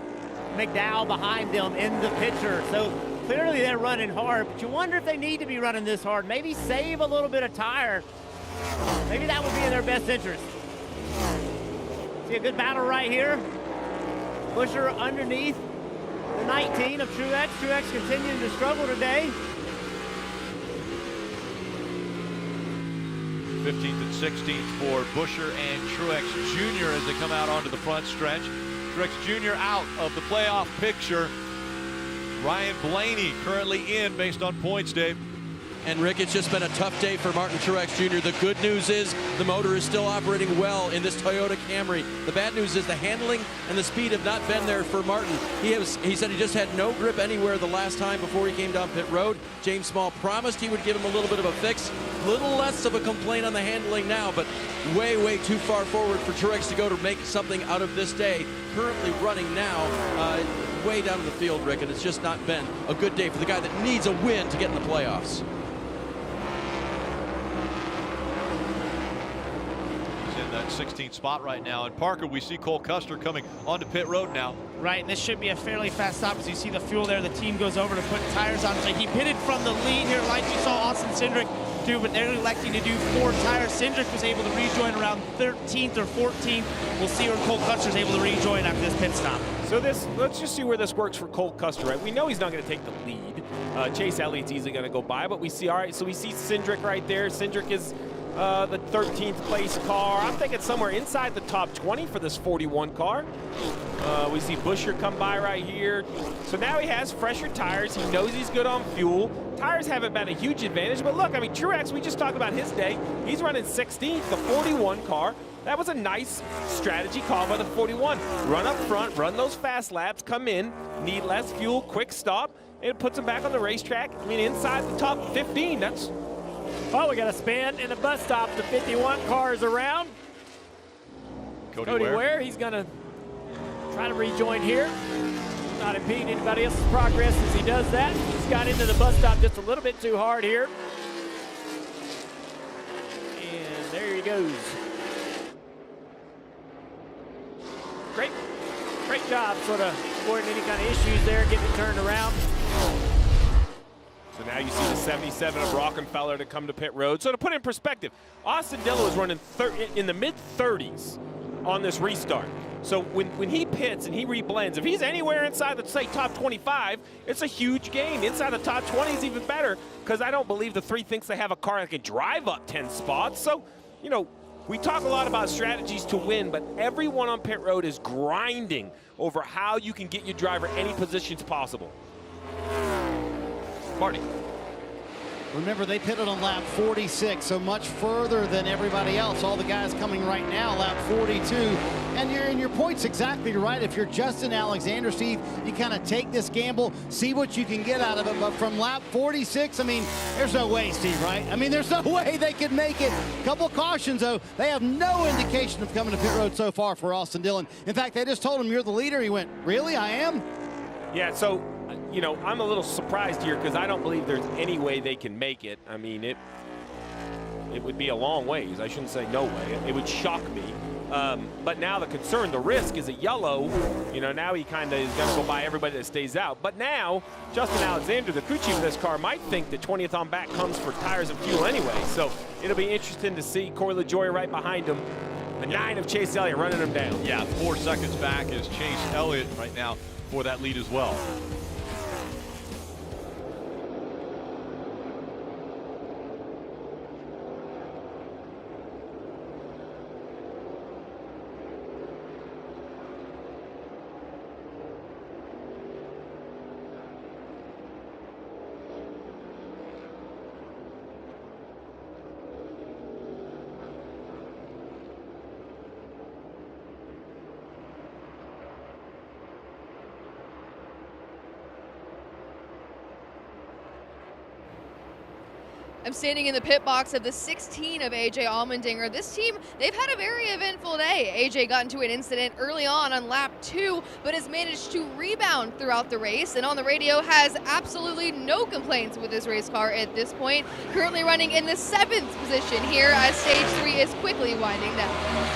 Mcdowell behind them in the picture. So clearly they're running hard, but you wonder if they need to be running this hard. Maybe save a little bit of tire. Maybe that would be in their best interest. See a good battle right here. Buescher underneath the 19 of Truex. Truex continuing to struggle today. 15th and 16th for Buescher and Truex Jr. as they come out onto the front stretch. Truex Jr. out of the playoff picture. Ryan Blaney currently in based on points, Dave. And Rick, it's just been a tough day for Martin Truex Jr. The good news is the motor is still operating well in this Toyota Camry. The bad news is the handling and the speed have not been there for Martin. He said he just had no grip anywhere the last time before he came down pit road. James Small promised he would give him a little bit of a fix. A little less of a complaint on the handling now, but way, way too far forward for Truex to go to make something out of this day. Currently running now way down in the field, Rick, and it's just not been a good day for the guy that needs a win to get in the playoffs. That 16th spot right now. And Parker, we see Cole Custer coming onto pit road now. Right, and this should be a fairly fast stop. As you see the fuel there, the team goes over to put tires on. So he pitted from the lead here, like you saw Austin Cindric do, but they're electing to do 4 tires. Cindric was able to rejoin around 13th or 14th. We'll see where Cole Custer's able to rejoin after this pit stop. So let's just see where this works for Cole Custer, right? We know he's not going to take the lead. Chase Elliott's easily going to go by, but we see, all right, so we see Cindric right there. Cindric is the 13th place car. I'm thinking somewhere inside the top 20 for this 41 car. We see Buscher come by right here. So now he has fresher tires. He knows he's good on fuel. Tires haven't been a huge advantage, but look, I mean, Truex, we just talked about his day. He's running 16th, the 41 car. That was a nice strategy call by the 41. Run up front, run those fast laps, come in, need less fuel, quick stop, and it puts him back on the racetrack. I mean, inside the top 15, that's... Well, we got a spin in the bus stop. The 51 car is around. Cody Ware, he's going to try to rejoin here. Not impeding anybody else's progress as he does that. He's got into the bus stop just a little bit too hard here. And there he goes. Great job sort of avoiding any kind of issues there, getting it turned around. So now you see the 77 of Rockefeller to come to pit road. So to put it in perspective, Austin Dillon was running in the mid-30s on this restart. So when he pits and he reblends, if he's anywhere inside the, say, top 25, it's a huge gain. Inside the top 20 is even better, because I don't believe the 3 thinks they have a car that can drive up 10 spots. So, you know, we talk a lot about strategies to win, but everyone on pit road is grinding over how you can get your driver any positions possible. Marty. Remember, they pitted on lap 46, so much further than everybody else. All the guys coming right now, lap 42. And your point's exactly right. If you're Justin Alexander, Steve, you kind of take this gamble, see what you can get out of it. But from lap 46, I mean, there's no way, Steve, right? I mean, there's no way they could make it. Couple cautions, though. They have no indication of coming to pit road so far for Austin Dillon. In fact, they just told him, you're the leader. He went, really? I am? Yeah, so, you know, I'm a little surprised here because I don't believe there's any way they can make it. I mean, it would be a long ways. I shouldn't say no way. It would shock me. But now the concern, the risk is a yellow. You know, now he kind of is going to go by everybody that stays out. But now, Justin Alexander, the crew chief of this car, might think that 20th on back comes for tires and fuel anyway. So it'll be interesting to see Corey LaJoie right behind him. The 9 of Chase Elliott running him down. Yeah, 4 seconds back is Chase Elliott right now for that lead as well. I'm standing in the pit box of the 16 of AJ Allmendinger. This team, they've had a very eventful day. AJ got into an incident early on lap 2, but has managed to rebound throughout the race, and on the radio has absolutely no complaints with his race car at this point. Currently running in the 7th position here as stage 3 is quickly winding down.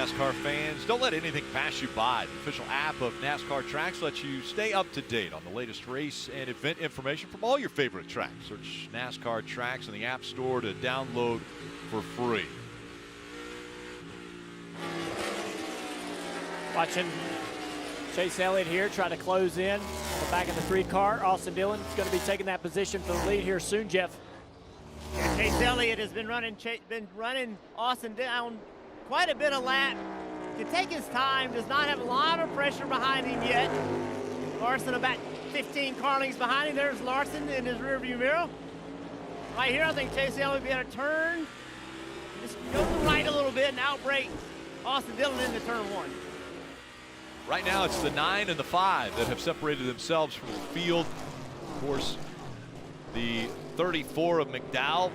NASCAR fans, don't let anything pass you by. The official app of NASCAR Tracks lets you stay up to date on the latest race and event information from all your favorite tracks. Search NASCAR Tracks in the App Store to download for free. Watching Chase Elliott here try to close in the back of the 3 car. Austin Dillon is going to be taking that position for the lead here soon, Jeff. Yeah, Chase Elliott has been running Austin down quite a bit of lap. Can take his time, does not have a lot of pressure behind him yet. Larson about 15 car lengths behind him. There's Larson in his rearview mirror. Right here, I think Chase Elliott will be able to turn. Just go to the right a little bit and outbrake Austin Dillon into turn 1. Right now, it's the 9 and the 5 that have separated themselves from the field. Of course, the 34 of Mcdowell,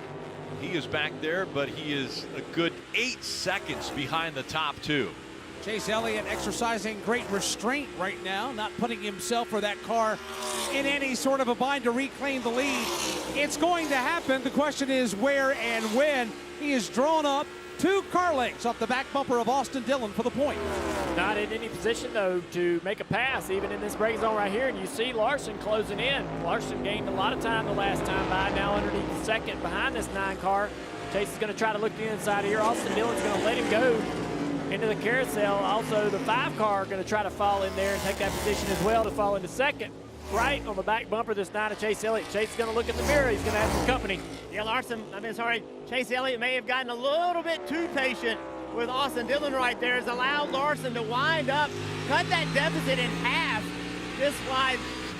he is back there, but he is a good 8 seconds behind the top 2. Chase Elliott exercising great restraint right now, not putting himself or that car in any sort of a bind to reclaim the lead. It's going to happen. The question is where and when. He is drawn up 2 car lengths off the back bumper of Austin Dillon for the point. Not in any position, though, to make a pass, even in this braking zone right here. And you see Larson closing in. Larson gained a lot of time the last time by, now underneath the second behind this 9 car. Chase is going to try to look to the inside here. Austin Dillon's going to let him go into the carousel. Also, the 5 car going to try to fall in there and take that position as well to fall into second. Right on the back bumper, this 9 of Chase Elliott. Chase is going to look in the mirror. He's going to have some company. Yeah, Chase Elliott may have gotten a little bit too patient with Austin Dillon right there. Has allowed Larson to wind up, cut that deficit in half. Just why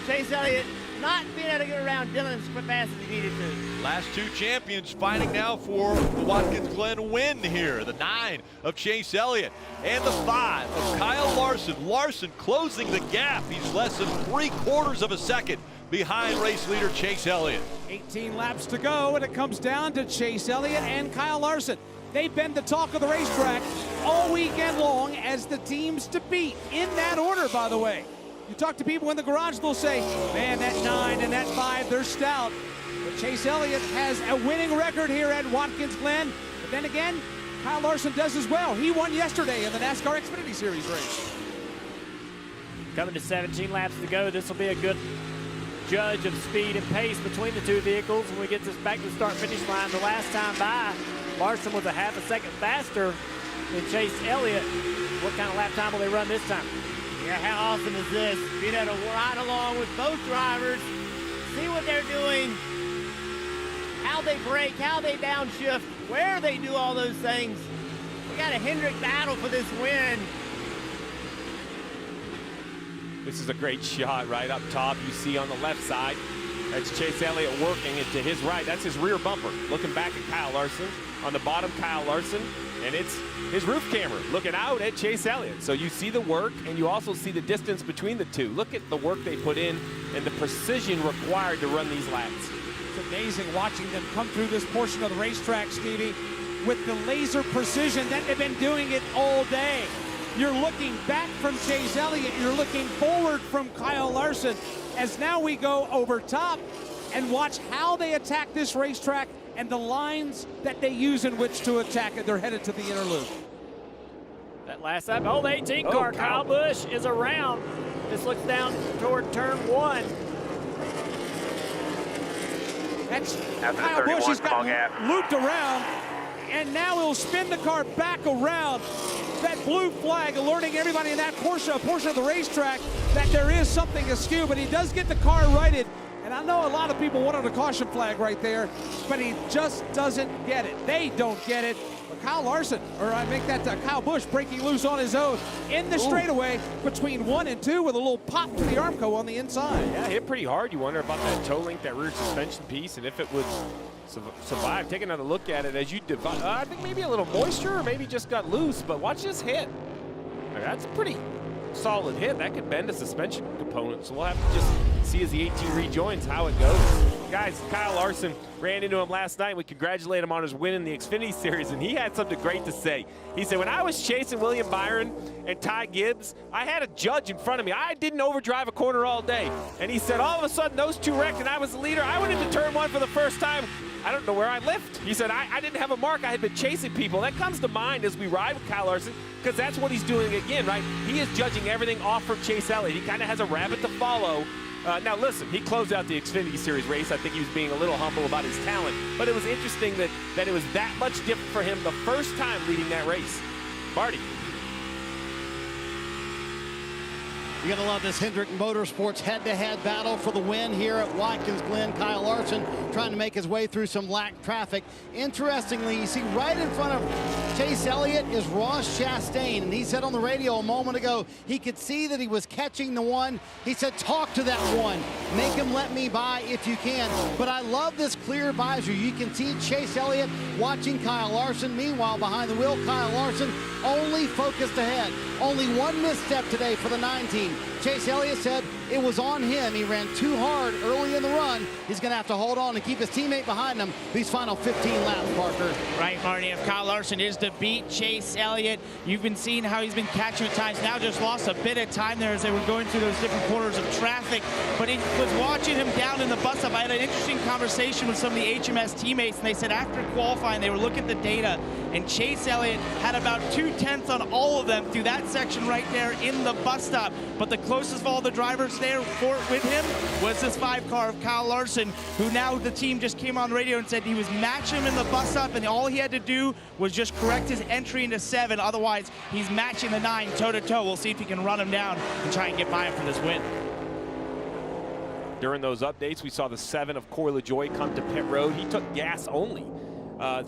Chase Elliott not being able to get around Dillon as fast as he needed to. Last 2 champions fighting now for the Watkins Glen win here. The 9 of Chase Elliott and the 5 of Kyle Larson. Larson closing the gap. He's less than 3/4 of a second behind race leader Chase Elliott. 18 laps to go, and it comes down to Chase Elliott and Kyle Larson. They've been the talk of the racetrack all weekend long as the teams to beat. In that order, by the way. You talk to people in the garage, they'll say, man, that 9 and that 5, they're stout. But Chase Elliott has a winning record here at Watkins Glen. But then again, Kyle Larson does as well. He won yesterday in the NASCAR Xfinity Series race. Coming to 17 laps to go, this will be a good judge of speed and pace between the 2 vehicles when we get this back to the start-finish line. The last time by, Larson was a half a second faster than Chase Elliott. What kind of lap time will they run this time? Yeah, how awesome is this? Being able to ride along with both drivers, see what they're doing, how they brake, how they downshift, where they do all those things. We got a Hendrick battle for this win. This is a great shot right up top. You see on the left side, that's Chase Elliott working it to his right. That's his rear bumper. Looking back at Kyle Larson. On the bottom, Kyle Larson. And it's his roof camera looking out at Chase Elliott. So you see the work, and you also see the distance between the 2. Look at the work they put in and the precision required to run these laps. It's amazing watching them come through this portion of the racetrack, Stevie, with the laser precision that they've been doing it all day. You're looking back from Chase Elliott. You're looking forward from Kyle Larson. As now we go over top and watch how they attack this racetrack and the lines that they use in which to attack it. They're headed to the inner loop. That last lap, the 18 car, Kyle Busch is around. This looks down toward turn 1. That's Kyle Busch. He's got looped around, and now he'll spin the car back around. That blue flag alerting everybody in that portion of the racetrack that there is something askew, but he does get the car righted. And I know a lot of people wanted a caution flag right there, but he just doesn't get it. They don't get it. But Kyle Larson, or I make that Kyle Busch, breaking loose on his own in the straightaway between 1 and 2 with a little pop to the Armco on the inside. Yeah, hit pretty hard. You wonder about that toe link, that rear suspension piece, and if it would survive. Take another look at it as you divide. I think maybe a little moisture, or maybe just got loose, but watch this hit. That's a pretty solid hit. That could bend a suspension component, so we'll have to just see as the 18 rejoins how it goes. Guys, Kyle Larson ran into him last night. We congratulate him on his win in the Xfinity Series, and he had something great to say. He said, when I was chasing William Byron and Ty Gibbs, I had a judge in front of me. I didn't overdrive a corner all day. And he said, all of a sudden, those two wrecked, and I was the leader. I went into turn one for the first time. I don't know where I left. He said, I didn't have a mark. I had been chasing people. That comes to mind as we ride with Kyle Larson, because that's what he's doing again, right? He is judging everything off from Chase Elliott. He kind of has a rabbit to follow. Now, listen, he closed out the Xfinity Series race. I think he was being a little humble about his talent. But it was interesting that it was that much different for him the first time leading that race. Marty. You're going to love this Hendrick Motorsports head-to-head battle for the win here at Watkins Glen. Kyle Larson trying to make his way through some lack traffic. Interestingly, you see right in front of Chase Elliott is Ross Chastain, and he said on the radio a moment ago he could see that he was catching the one. He said, talk to that one. Make him let me by if you can. But I love this clear advisory. You can see Chase Elliott watching Kyle Larson. Meanwhile, behind the wheel, Kyle Larson only focused ahead. Only one misstep today for the 9 team. Chase Elliott said it was on him. He ran too hard early in the run. He's going to have to hold on and keep his teammate behind him these final 15 laps, Parker. Right, Marty. If Kyle Larson is to beat Chase Elliott, you've been seeing how he's been catching at times. Now just lost a bit of time there as they were going through those different corners of traffic. But it was watching him down in the bus stop. I had an interesting conversation with some of the HMS teammates, and they said after qualifying, they were looking at the data, and Chase Elliott had about 2/10 on all of them through that section right there in the bus stop. But the closest of all the drivers there with him was this 5 car of Kyle Larson, who now the team just came on the radio and said he was matching him in the bus stop, and all he had to do was just correct his entry into 7. Otherwise, he's matching the 9 toe-to-toe. We'll see if he can run him down and try and get by him for this win. During those updates, we saw the 7 of Corey LaJoie come to pit road. He took gas only.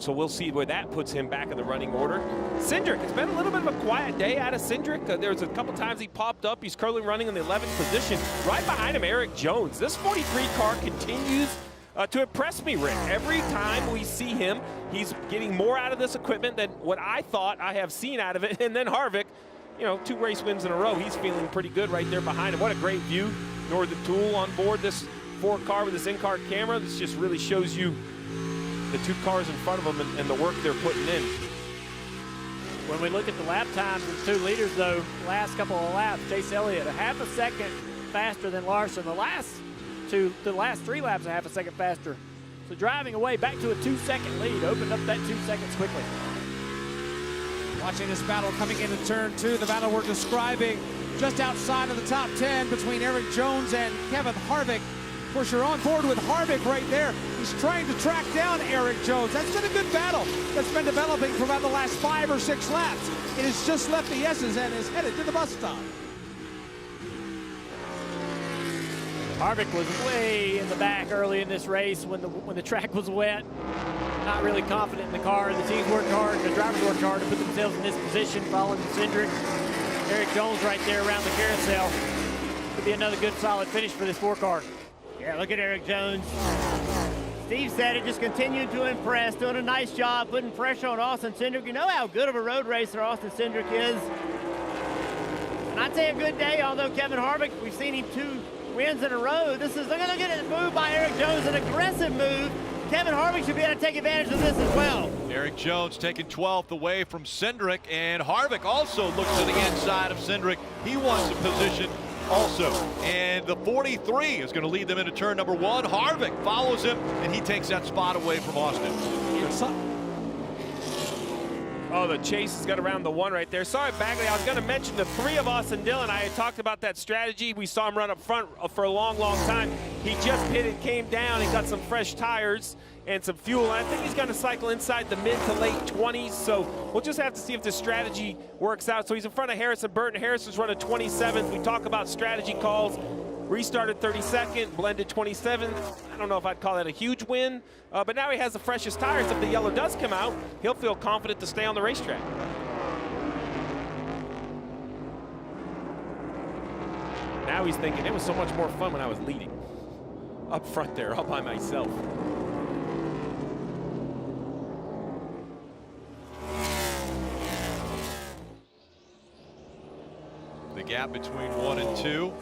So we'll see where that puts him back in the running order. Cindric, it's been a little bit of a quiet day out of Cindric. There's a couple times he popped up. He's currently running in the 11th position. Right behind him, Eric Jones. This 43 car continues to impress me, Rick. Every time we see him, he's getting more out of this equipment than what I thought I have seen out of it. And then Harvick, you know, 2 race wins in a row. He's feeling pretty good right there behind him. What a great view. Northern Tool on board this 4 car with this in-car camera. This just really shows you the 2 cars in front of them and the work they're putting in. When we look at the lap times of the 2 leaders, though, last couple of laps, Chase Elliott a half a second faster than Larson. The last 3 laps a half a second faster. So driving away back to a 2-second lead, opened up that 2 seconds quickly. Watching this battle coming into turn 2, the battle we're describing just outside of the top 10 between Eric Jones and Kevin Harvick. Of course, you're on board with Harvick right there. He's trying to track down Eric Jones. That's been a good battle that's been developing for about the last 5 or 6 laps. It has just left the S's and is headed to the bus stop. Harvick was way in the back early in this race when the track was wet. Not really confident in the car. The teams worked hard, the drivers worked hard to put themselves in this position following Cindric. Eric Jones right there around the carousel. Could be another good solid finish for this 4 car. Yeah, look at Eric Jones. Steve said it, just continued to impress, doing a nice job, putting pressure on Austin Cindric. You know how good of a road racer Austin Cindric is. And I'd say a good day, although Kevin Harvick, we've seen him 2 wins in a row. Look at a move by Eric Jones, an aggressive move. Kevin Harvick should be able to take advantage of this as well. Eric Jones taking 12th away from Cindric, and Harvick also looks to the inside of Cindric. He wants a position also, and the 43 is going to lead them into turn number 1. Harvick follows him, and he takes that spot away from Austin. Oh, the chase has got around the 1 right there. Sorry, Bagley, I was going to mention the 3 of Austin Dillon. I had talked about that strategy. We saw him run up front for a long, long time. He just pitted, came down, and got some fresh tires and some fuel. And I think he's going to cycle inside the mid to late 20s. So we'll just have to see if this strategy works out. So he's in front of Harrison Burton. Harrison's running 27th. We talk about strategy calls. Restarted 32nd, blended 27th. I don't know if I'd call that a huge win, but now he has the freshest tires. If the yellow does come out, he'll feel confident to stay on the racetrack. Now he's thinking, it was so much more fun when I was leading. Up front there, all by myself. The gap between 1 and 2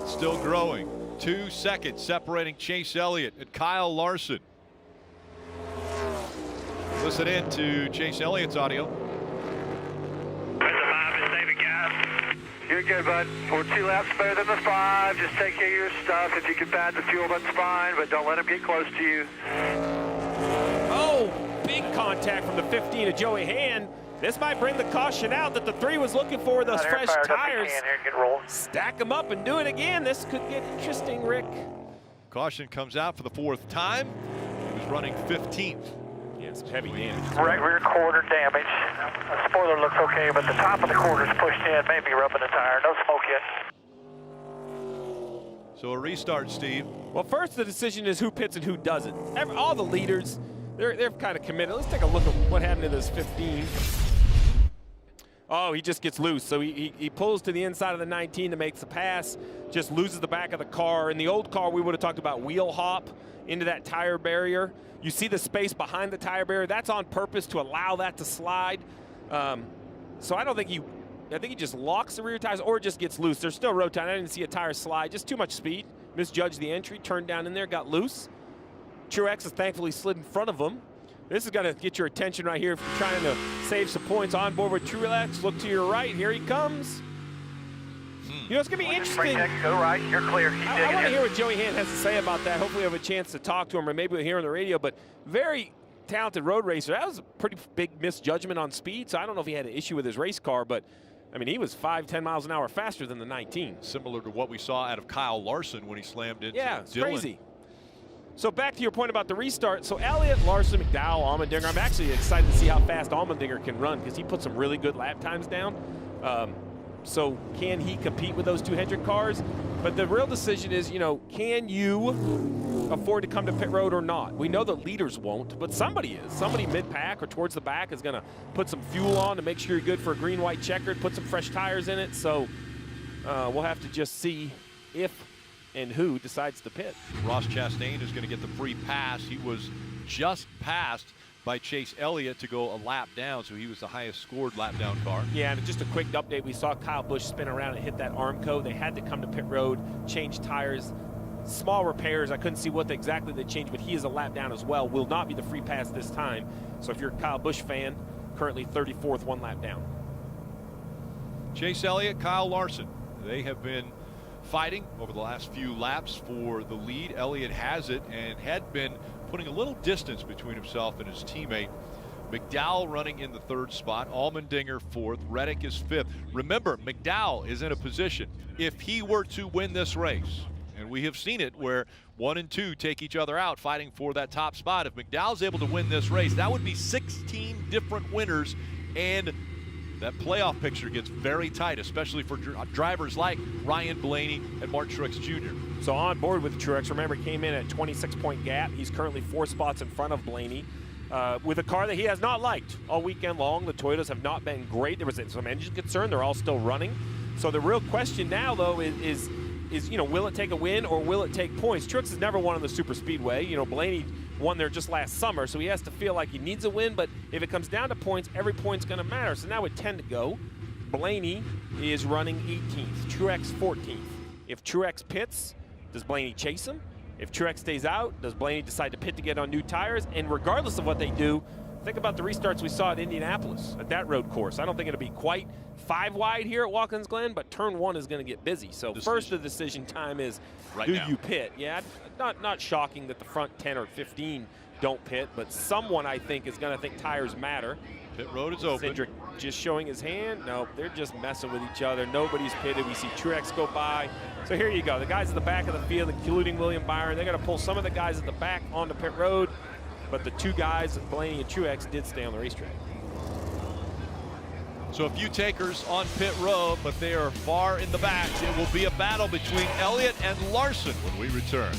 still growing. 2 seconds separating Chase Elliott and Kyle Larson. Listen in to Chase Elliott's audio. You're good, bud. We're 2 laps better than the 5. Just take care of your stuff. If you can pad the fuel, that's fine, but don't let them get close to you. Oh, big contact from the 15 of Joey Hand. This might bring the caution out that the 3 was looking for, those fresh tires. Stack them up and do it again. This could get interesting, Rick. Caution comes out for the 4th time. He was running 15th. Yes, heavy damage. Right rear quarter damage. The spoiler looks okay, but the top of the quarter's pushed in, maybe rubbing the tire. No smoke yet. So a restart, Steve. Well, first the decision is who pits and who doesn't. All the leaders, they're kind of committed. Let's take a look at what happened to this 15. Oh, he just gets loose. So he pulls to the inside of the 19 to make the pass, just loses the back of the car. In the old car, we would have talked about wheel hop into that tire barrier. You see the space behind the tire barrier. That's on purpose to allow that to slide. So I think he just locks the rear tires or just gets loose. There's still road time. I didn't see a tire slide. Just too much speed. Misjudged the entry, turned down in there, got loose. Truex has thankfully slid in front of him. This is going to get your attention right here if you're trying to save some points on board with Truex. Look to your right. Here he comes. You know, it's going to be interesting. Go right. You're clear. I want to hear what Joey Hand has to say about that. Hopefully, I have a chance to talk to him, or maybe we'll hear on the radio. But very talented road racer. That was a pretty big misjudgment on speed. So I don't know if he had an issue with his race car, but I mean, he was 5-10 miles an hour faster than the 19. Similar to what we saw out of Kyle Larson when he slammed into it's Dylan. Crazy. So back to your point about the restart. So Elliott, Larson, McDowell, Allmendinger. I'm actually excited to see how fast Allmendinger can run because he put some really good lap times down. So can he compete with those 2 Hendrick cars? But the real decision is, you know, can you afford to come to pit road or not? We know the leaders won't, but somebody is. Somebody mid-pack or towards the back is going to put some fuel on to make sure you're good for a green-white checkered, put some fresh tires in it. So we'll have to just see if and who decides to pit. Ross Chastain is going to get the free pass. He was just passed by Chase Elliott to go a lap down, so he was the highest scored lap down car. Yeah, and just a quick update, we saw Kyle Busch spin around and hit that Armco. They had to come to pit road, change tires, small repairs. I couldn't see what exactly they changed, but he is a lap down as well. Will not be the free pass this time. So if you're a Kyle Busch fan, currently 34th, 1 lap down. Chase Elliott, Kyle Larson, they have been fighting over the last few laps for the lead. Elliott has it and had been putting a little distance between himself and his teammate. McDowell running in the 3rd spot, Allmendinger 4th, Reddick is 5th. Remember, McDowell is in a position, if he were to win this race, and we have seen it where 1 and 2 take each other out fighting for that top spot. If McDowell's able to win this race, that would be 16 different winners, and that playoff picture gets very tight, especially for drivers like Ryan Blaney and Mark Truex Jr. So on board with Truex, remember, came in at 26-point gap. He's currently 4 spots in front of Blaney with a car that he has not liked all weekend long. The Toyotas have not been great. There was some engine concern. They're all still running. So the real question now, though, is you know, will it take a win or will it take points? Truex has never won on the super speedway. You know, Blaney won there just last summer, so he has to feel like he needs a win, but if it comes down to points, every point's going to matter. So now with 10 to go, Blaney is running 18th, Truex 14th. If Truex pits, does Blaney chase him? If Truex stays out, does Blaney decide to pit to get on new tires? And regardless of what they do, think about the restarts we saw at Indianapolis, at that road course. I don't think it'll be quite 5 wide here at Watkins Glen, but turn 1 is going to get busy. So first the decision time is, do you pit? Yeah, not shocking that the front 10 or 15 don't pit, but someone, I think, is going to think tires matter. Pit road is open. Hendrick just showing his hand. No, they're just messing with each other. Nobody's pitted. We see Truex go by. So here you go. The guys at the back of the field, including William Byron, they're going to pull some of the guys at the back onto pit road, but the 2 guys, Blaney and Truex, did stay on the racetrack. So a few takers on pit road, but they are far in the back. It will be a battle between Elliott and Larson when we return.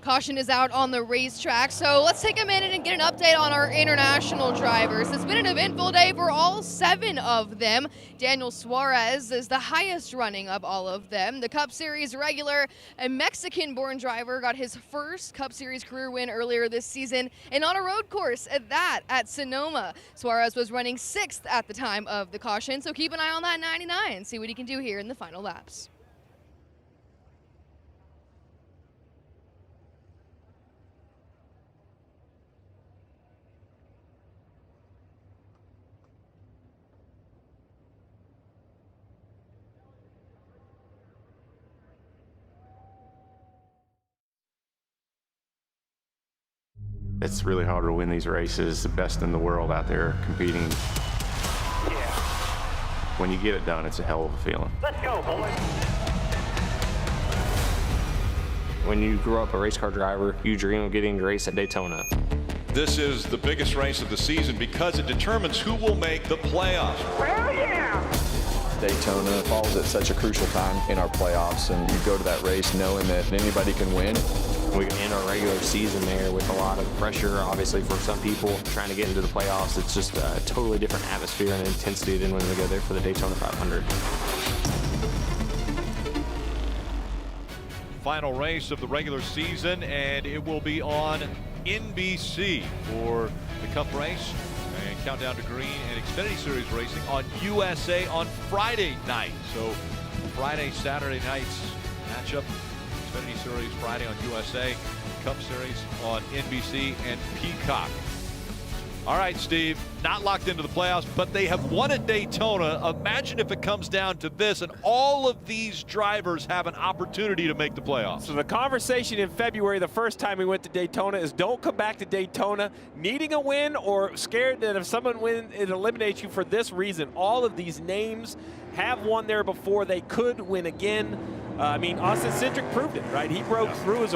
Caution is out on the racetrack, so let's take a minute and get an update on our international drivers. It's been an eventful day for all 7 of them. Daniel Suarez is the highest running of all of them. The Cup Series regular, a Mexican-born driver, got his first Cup Series career win earlier this season, and on a road course at that at Sonoma. Suarez was running 6th at the time of the caution, so keep an eye on that 99, see what he can do here in the final laps. It's really hard to win these races. The best in the world out there competing. Yeah. When you get it done, it's a hell of a feeling. Let's go, boys. When you grow up a race car driver, you dream of getting to race at Daytona. This is the biggest race of the season because it determines who will make the playoffs. Hell yeah! Daytona falls at such a crucial time in our playoffs, and you go to that race knowing that anybody can win. We end our regular season there with a lot of pressure, obviously, for some people trying to get into the playoffs. It's just a totally different atmosphere and intensity than when we go there for the Daytona 500. Final race of the regular season, and it will be on NBC for the Cup race and Countdown to Green and Xfinity Series racing on USA on Friday night. So Friday, Saturday nights matchup. Xfinity Series Friday on USA, Cup Series on NBC and Peacock. All right, Steve, not locked into the playoffs, but they have won at Daytona. Imagine if it comes down to this and all of these drivers have an opportunity to make the playoffs. So the conversation in February, the first time we went to Daytona, is don't come back to Daytona needing a win or scared that if someone wins, it eliminates you for this reason. All of these names have won there before. They could win again. I mean, Austin Hendrick proved it, right? He broke through as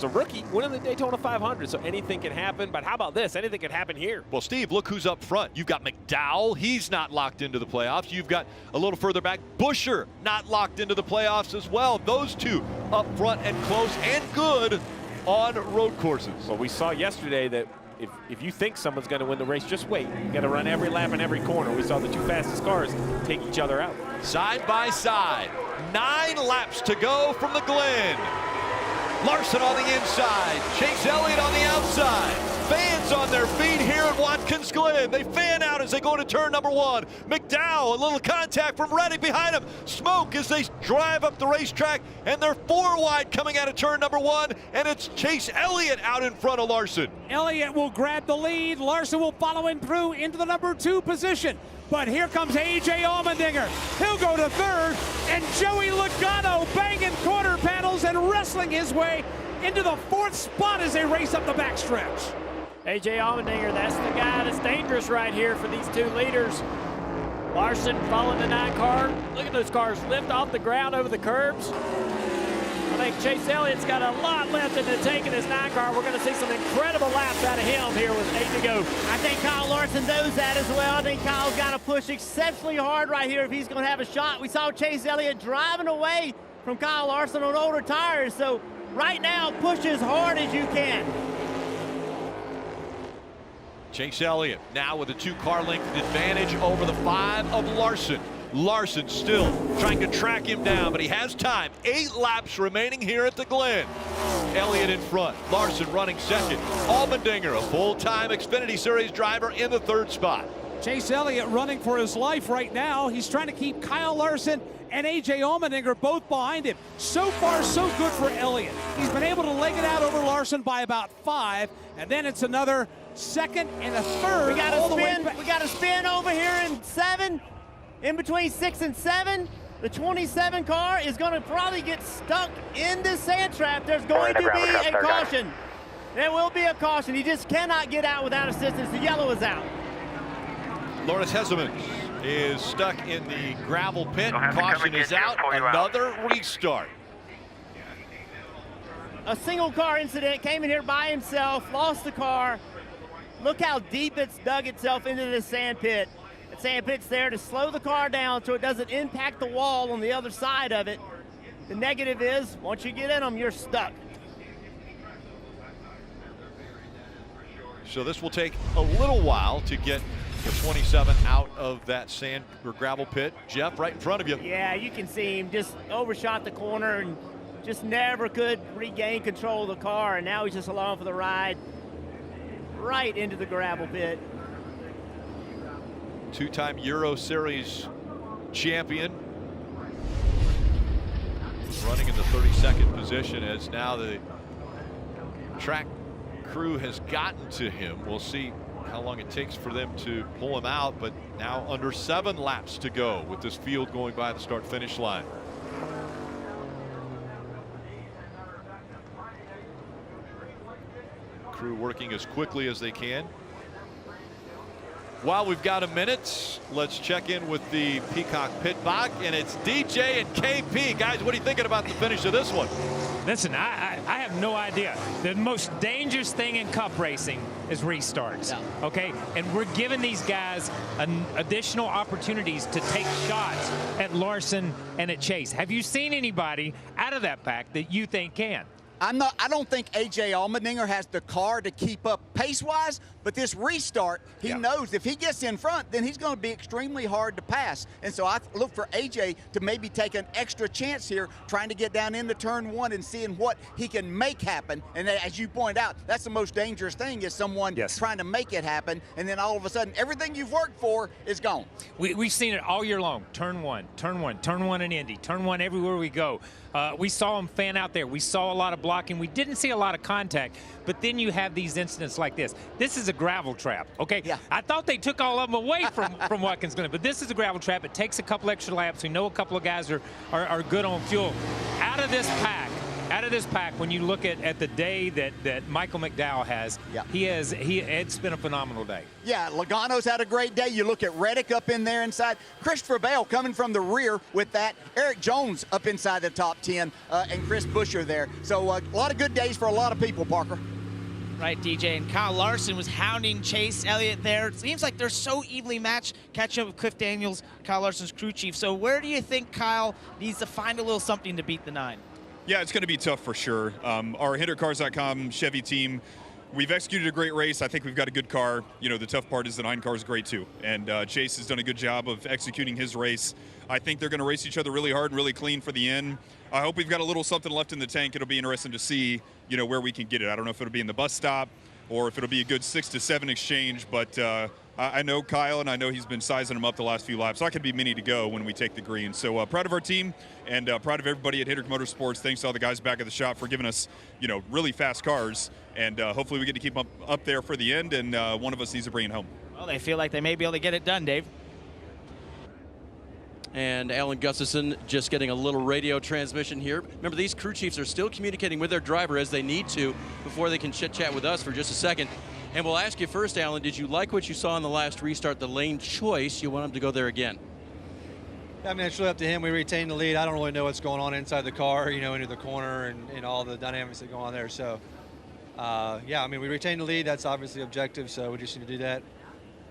a rookie, winning the Daytona 500, so anything can happen. But how about this? Anything can happen here. Well, Steve, look who's up front. You've got Mcdowell. He's not locked into the playoffs. You've got a little further back, Buscher, not locked into the playoffs as well. Those two up front and close and good on road courses. Well, we saw yesterday that if you think someone's going to win the race, just wait. You got to run every lap in every corner. We saw the 2 fastest cars take each other out. Side by side, 9 laps to go from the Glen. Larson on the inside, Chase Elliott on the outside. Fans on their feet here at Watkins Glen. They fan out as they go to turn number 1. Mcdowell, a little contact from Reddick behind him. Smoke as they drive up the racetrack, and they're 4 wide coming out of turn number 1, and it's Chase Elliott out in front of Larson. Elliott will grab the lead. Larson will follow him through into the number 2 position. But here comes A.J. Allmendinger. He'll go to 3rd, and Joey Logano banging quarter panels and wrestling his way into the 4th spot as they race up the backstretch. A.J. Allmendinger, that's the guy that's dangerous right here for these 2 leaders. Larson following the 9 car. Look at those cars lift off the ground over the curbs. I think Chase Elliott's got a lot left in the tank in his 9 car. We're going to see some incredible laps out of him here with 8 to go. I think Kyle Larson knows that as well. I think Kyle's got to push exceptionally hard right here if he's going to have a shot. We saw Chase Elliott driving away from Kyle Larson on older tires. So right now, push as hard as you can. Chase Elliott now with a 2-car length advantage over the 5 of Larson. Larson still trying to track him down, but he has time. 8 laps remaining here at the Glen. Elliott in front, Larson running second. Allmendinger, a full-time Xfinity Series driver, in the 3rd spot. Chase Elliott running for his life right now. He's trying to keep Kyle Larson and A.J. Allmendinger both behind him. So far, so good for Elliott. He's been able to leg it out over Larson by about 5, and then it's another 2nd and a 3rd. We got a spin over here in 7. In between 6 and 7, the 27 car is going to probably get stuck in this sand trap. There's going to be a caution. There will be a caution. He just cannot get out without assistance. The yellow is out. Lawrence Hesselman is stuck in the gravel pit. Caution is out. Another restart. A single car incident, came in here by himself, lost the car. Look how deep it's dug itself into the sand pit. The sand pit's there to slow the car down so it doesn't impact the wall on the other side of it. The negative is, once you get in them, you're stuck. So this will take a little while to get the 27 out of that sand or gravel pit. Jeff, right in front of you. Yeah, you can see him just overshot the corner and just never could regain control of the car, and now he's just along for the ride right into the gravel pit. Two-time Euro Series champion, running in the 32nd position as now the track crew has gotten to him. We'll see how long it takes for them to pull him out, but now under 7 laps to go with this field going by the start-finish line. Crew working as quickly as they can. While we've got a minute, let's check in with the Peacock Pit Bog, and it's DJ and KP. Guys, what are you thinking about the finish of this one? Listen, I have no idea. The most dangerous thing in cup racing is restarts, okay? And we're giving these guys additional opportunities to take shots at Larson and at Chase. Have you seen anybody out of that pack that you think can? I don't think A.J. Allmendinger has the car to keep up pace-wise, but this restart, he knows if he gets in front, then he's going to be extremely hard to pass. And so I look for A.J. to maybe take an extra chance here, trying to get down into turn 1 and seeing what he can make happen. And as you point out, that's the most dangerous thing, is someone trying to make it happen, and then all of a sudden, everything you've worked for is gone. We've seen it all year long. Turn 1, turn 1, turn 1 in Indy, turn 1 everywhere we go. We saw him fan out there. We saw a lot of blocking. We didn't see a lot of contact, but then you have these incidents like this. This is a gravel trap, okay? Yeah. I thought they took all of them away from Watkins Glen, but this is a gravel trap. It takes a couple extra laps. We know a couple of guys are good on fuel. Out of this pack, when you look at the day that Michael McDowell has, it's been a phenomenal day. Yeah, Logano's had a great day. You look at Reddick up in there inside. Christopher Bale coming from the rear with that. Eric Jones up inside the top 10, and Chris Buescher there. So a lot of good days for a lot of people, Parker. Right, DJ, and Kyle Larson was hounding Chase Elliott there. It seems like they're so evenly matched, catching up with Cliff Daniels, Kyle Larson's crew chief. So where do you think Kyle needs to find a little something to beat the 9? Yeah, it's going to be tough for sure. Our HendrickCars.com Chevy team, we've executed a great race. I think we've got a good car. You know, the tough part is the 9 car is great too. And Chase has done a good job of executing his race. I think they're going to race each other really hard and really clean for the end. I hope we've got a little something left in the tank. It'll be interesting to see, you know, where we can get it. I don't know if it'll be in the bus stop or if it'll be a good 6 to 7 exchange, but I know Kyle, and I know he's been sizing them up the last few laps. So I could be many to go when we take the green. So proud of our team and proud of everybody at Hendrick Motorsports. Thanks to all the guys back at the shop for giving us, you know, really fast cars. And hopefully we get to keep them up there for the end, and one of us needs to bring it home. Well, they feel like they may be able to get it done, Dave. And Alan Gustafson just getting a little radio transmission here. Remember, these crew chiefs are still communicating with their driver as they need to before they can chit-chat with us for just a second. And we'll ask you first, Alan, did you like what you saw in the last restart, the lane choice? You want him to go there again? I mean, it's really up to him. We retained the lead. I don't really know what's going on inside the car, you know, into the corner and all the dynamics that go on there. So, yeah, I mean, we retained the lead. That's obviously objective, so we just need to do that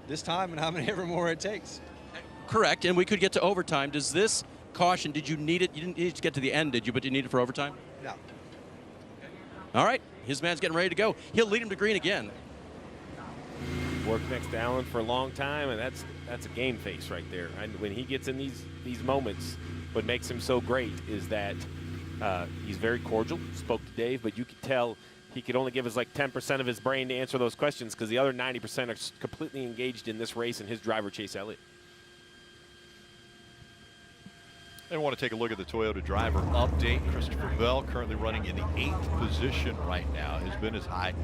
this time and how many ever more it takes. Correct, and we could get to overtime. Does this caution, did you need it? You didn't need it to get to the end, did you? But you need it for overtime? No. All right, his man's getting ready to go. He'll lead him to green again. Worked next to Alan for a long time, and that's a game face right there. And when he gets in these moments, what makes him so great is that he's very cordial. Spoke to Dave, but you could tell he could only give us like 10% of his brain to answer those questions because the other 90% are completely engaged in this race and his driver, Chase Elliott. I want to take a look at the Toyota driver update. Christopher Bell currently running in the 8th position right now. Has been as high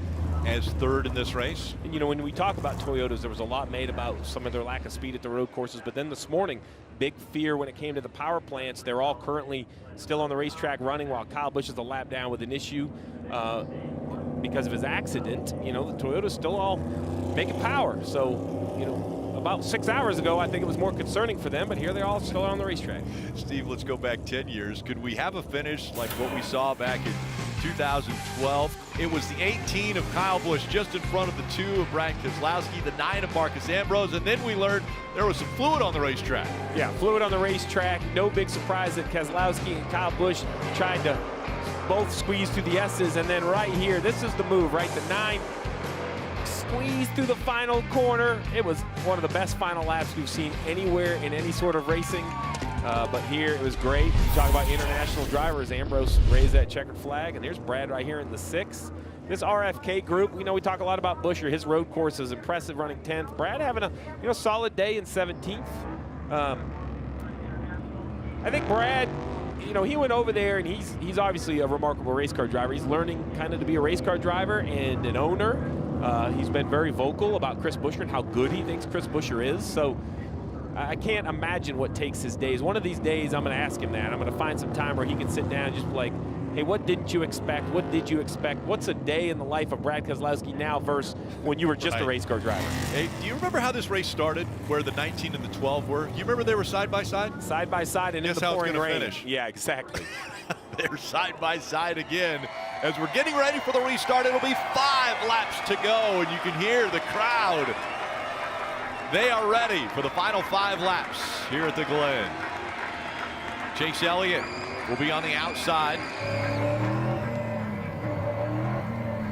as 3rd in this race. And you know, when we talk about Toyotas, there was a lot made about some of their lack of speed at the road courses, but then this morning, big fear when it came to the power plants. They're all currently still on the racetrack running while Kyle Busch is a lap down with an issue because of his accident. You know, the Toyota's still all making power. So, you know, about 6 hours ago, I think it was more concerning for them, but here they're all still on the racetrack. Steve, let's go back 10 years. Could we have a finish like what we saw back in 2012? It was the 18 of Kyle Busch just in front of the 2 of Brad Keselowski, the 9 of Marcus Ambrose, and then we learned there was some fluid on the racetrack. Yeah, fluid on the racetrack. No big surprise that Keselowski and Kyle Busch tried to both squeeze through the S's, and then right here, this is the move, right? The 9 squeezed through the final corner. It was one of the best final laps we've seen anywhere in any sort of racing. But here it was great. You talk about international drivers. Ambrose raised that checkered flag, and there's Brad right here in the 6th. This RFK group, we talk a lot about Buescher. His road course is impressive, running 10th. Brad having a solid day in 17th. I think Brad, he went over there, and he's obviously a remarkable race car driver. He's learning kind of to be a race car driver and an owner. He's been very vocal about Chris Buescher and how good he thinks Chris Buescher is. So I can't imagine what takes his days. One of these days, I'm going to ask him that. I'm going to find some time where he can sit down and just be like, hey, what didn't you expect? What did you expect? What's a day in the life of Brad Keselowski now versus when you were just a race car driver? Hey, do you remember how this race started, where the 19 and the 12 were? You remember they were side by side? Side by side and in the pouring rain. Finish. Yeah, exactly. They're side by side again. As we're getting ready for the restart, it'll be 5 laps to go, and you can hear the crowd. They are ready for the final 5 laps here at the Glen. Chase Elliott will be on the outside.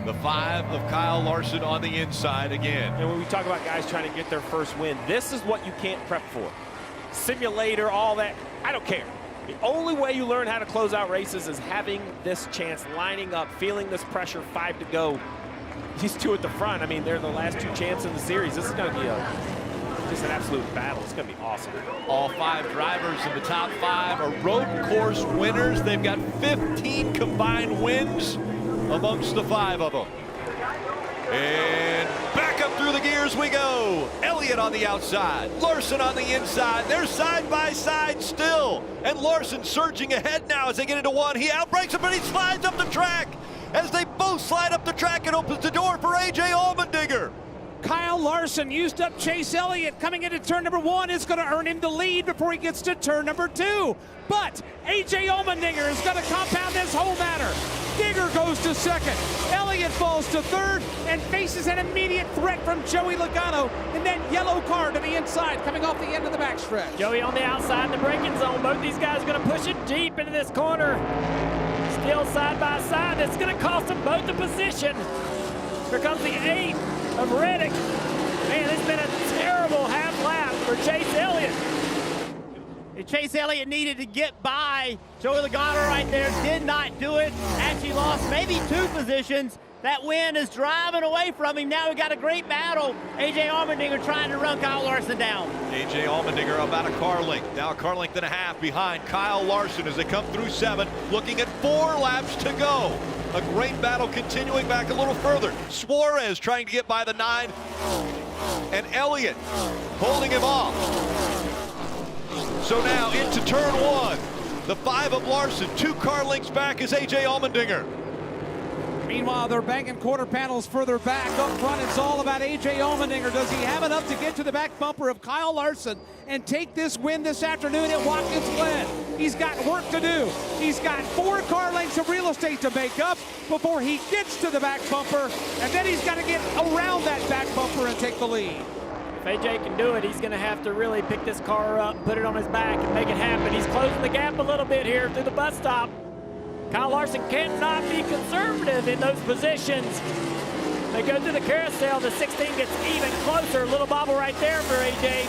The 5 of Kyle Larson on the inside again. And when we talk about guys trying to get their first win, this is what you can't prep for. Simulator, all that, I don't care. The only way you learn how to close out races is having this chance, lining up, feeling this pressure, 5 to go. These 2 at the front, I mean, they're the last 2 chances in the series. This is going to be just an absolute battle. It's going to be awesome. All 5 drivers in the top 5 are road course winners. They've got 15 combined wins amongst the 5 of them. And back up through the gears we go. Elliott on the outside, Larson on the inside. They're side by side still. And Larson surging ahead now as they get into 1. He outbrakes him, but he slides up the track. As they both slide up the track, it opens the door for A.J. Allmendinger. Kyle Larson used up Chase Elliott coming into turn number 1. Is going to earn him the lead before he gets to turn number 2. But A.J. Allmendinger is going to compound this whole matter. Digger goes to 2nd. Elliott falls to 3rd and faces an immediate threat from Joey Logano in that yellow car to the inside coming off the end of the backstretch. Joey on the outside in the braking zone. Both these guys are going to push it deep into this corner. Still side by side. That's going to cost them both the position. Here comes the 8 of Reddick. Man, it's been a terrible half lap for Chase Elliott. Chase Elliott needed to get by Joey Logano right there. Did not do it. Actually lost maybe 2 positions. That wind is driving away from him. Now we got a great battle. A.J. Allmendinger trying to run Kyle Larson down. A.J. Allmendinger about a car length. Now a car length and a half behind Kyle Larson as they come through 7, looking at 4 laps to go. A great battle continuing back a little further. Suarez trying to get by the 9, and Elliott holding him off. So now into turn 1. The 5 of Larson, 2 car lengths back is A.J. Allmendinger. Meanwhile, they're banging quarter panels further back. Up front, it's all about A.J. Allmendinger. Does he have enough to get to the back bumper of Kyle Larson and take this win this afternoon at Watkins Glen? He's got work to do. He's got 4 car lengths of real estate to make up before he gets to the back bumper, and then he's got to get around that back bumper and take the lead. If AJ can do it, he's going to have to really pick this car up, put it on his back, and make it happen. He's closing the gap a little bit here through the bus stop. Kyle Larson cannot be conservative in those positions. They go through the carousel. The 16 gets even closer. A little bobble right there for AJ.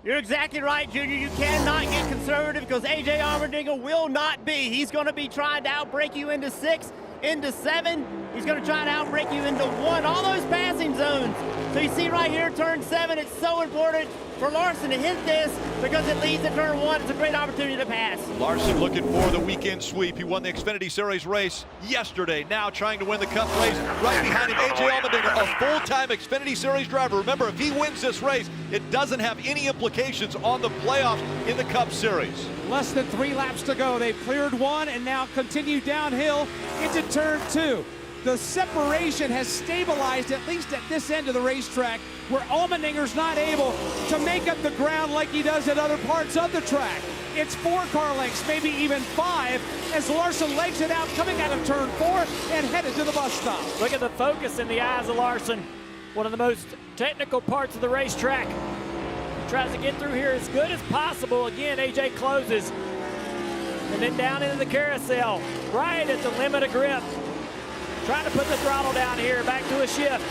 You're exactly right, Junior. You cannot get conservative because A.J. Allmendinger will not be. He's going to be trying to outbreak you into 6, into 7. He's going to try to outbreak you into 1. All those passing zones. So you see right here, turn 7, it's so important for Larson to hit this because it leads to turn 1. It's a great opportunity to pass. Larson looking for the weekend sweep. He won the Xfinity Series race yesterday. Now trying to win the Cup race. Right behind him, A.J. Allmendinger, a full-time Xfinity Series driver. Remember, if he wins this race, it doesn't have any implications on the playoffs in the Cup Series. Less than 3 laps to go. They've cleared 1 and now continue downhill into turn 2. The separation has stabilized, at least at this end of the racetrack, where Allmendinger's not able to make up the ground like he does at other parts of the track. It's 4 car lengths, maybe even 5, as Larson legs it out, coming out of turn 4 and headed to the bus stop. Look at the focus in the eyes of Larson. One of the most technical parts of the racetrack. Tries to get through here as good as possible. Again, AJ closes. And then down into the carousel, right at the limit of grip. Trying to put the throttle down here, back to a shift.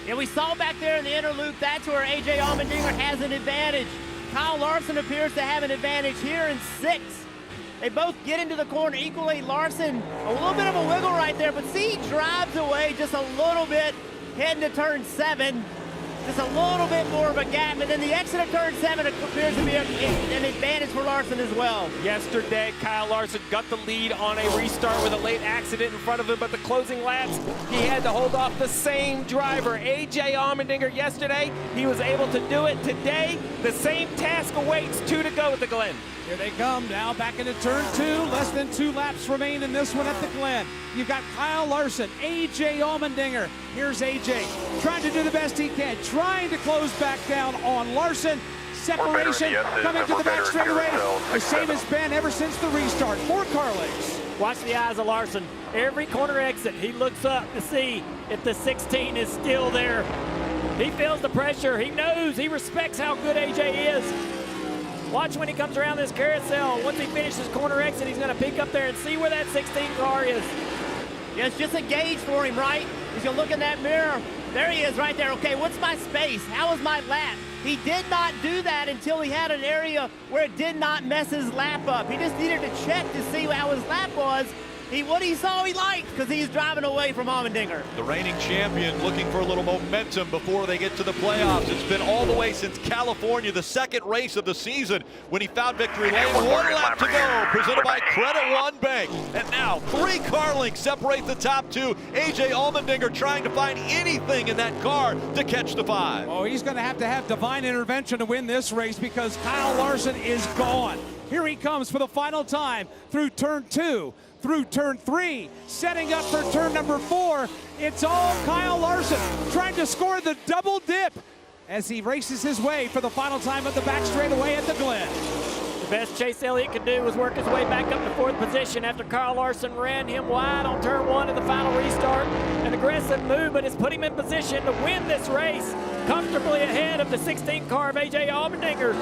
Yeah, we saw back there in the inner loop, that's where A.J. Allmendinger has an advantage. Kyle Larson appears to have an advantage here in 6. They both get into the corner equally. Larson, a little bit of a wiggle right there, but see, he drives away just a little bit, heading to turn 7. Just a little bit more of a gap, and then the exit of turn 7 appears to be an advantage for Larson as well. Yesterday, Kyle Larson got the lead on a restart with a late accident in front of him, but the closing laps, he had to hold off the same driver. A.J. Allmendinger yesterday, he was able to do it. Today, the same task awaits. 2 to go at the Glen. Here they come now back into turn 2. Less than 2 laps remain in this one at the Glen. You've got Kyle Larson, A.J. Allmendinger. Here's A.J. trying to do the best he can, trying to close back down on Larson. Separation coming to the back straightaway. The same has been ever since the restart for Carlix. Watch the eyes of Larson. Every corner exit, he looks up to see if the 16 is still there. He feels the pressure. He knows, he respects how good A.J. is. Watch when he comes around this carousel. Once he finishes corner exit, he's going to peek up there and see where that 16 car is. Yeah, it's just a gauge for him, right? He's going to look in that mirror. There he is right there. Okay, what's my space? How is my lap? He did not do that until he had an area where it did not mess his lap up. He just needed to check to see how his lap was. What he saw he liked, because he's driving away from Allmendinger. The reigning champion looking for a little momentum before they get to the playoffs. It's been all the way since California, the second race of the season, when he found victory lane. 1 lap to go, presented by Credit One Bank. And now 3 car lengths separate the top 2. A.J. Allmendinger trying to find anything in that car to catch the 5. Oh, he's going to have divine intervention to win this race because Kyle Larson is gone. Here he comes for the final time through turn 2. Through turn 3, setting up for turn number 4. It's all Kyle Larson trying to score the double dip as he races his way for the final time at the back straightaway at the Glen. The best Chase Elliott could do was work his way back up to 4th position after Kyle Larson ran him wide on turn 1 in the final restart. An aggressive move, but it's put him in position to win this race comfortably ahead of the 16 car of A.J. Allmendinger.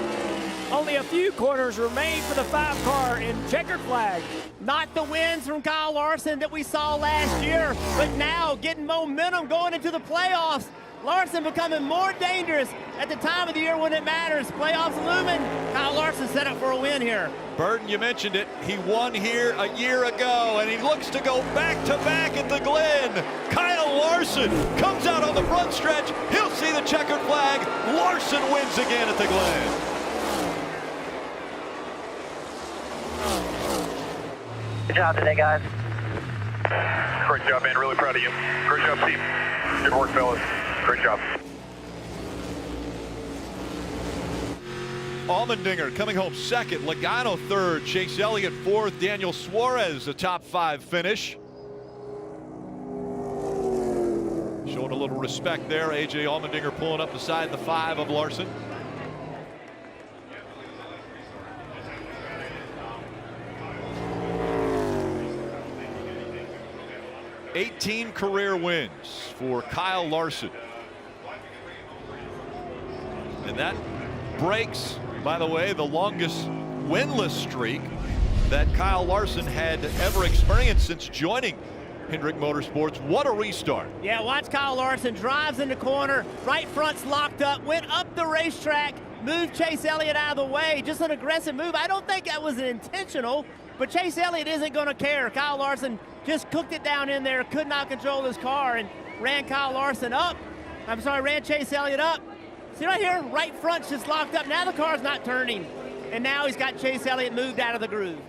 Only a few corners remain for the 5 car in checkered flag. Not the wins from Kyle Larson that we saw last year, but now getting momentum going into the playoffs. Larson becoming more dangerous at the time of the year when it matters. Playoffs looming. Kyle Larson set up for a win here. Burton, you mentioned it. He won here a year ago, and he looks to go back-to-back at the Glen. Kyle Larson comes out on the front stretch. He'll see the checkered flag. Larson wins again at the Glen. Good job today, guys. Great job, man. Really proud of you. Great job, Steve. Good work, fellas. Great job. Allmendinger coming home 2nd. Logano 3rd. Chase Elliott 4th. Daniel Suarez a top 5 finish. Showing a little respect there. A.J. Allmendinger pulling up beside the 5 of Larson. $18 career wins for Kyle Larson. And that breaks, by the way, the longest winless streak that Kyle Larson had ever experienced since joining Hendrick Motorsports. What a restart. Yeah, watch Kyle Larson drives in the corner, right front's locked up, went up the racetrack, moved Chase Elliott out of the way. Just an aggressive move. I don't think that was intentional, but Chase Elliott isn't going to care. Kyle Larson just cooked it down in there, could not control his car, and ran Chase Elliott up. See right here, right front's just locked up. Now the car's not turning, and now he's got Chase Elliott moved out of the groove.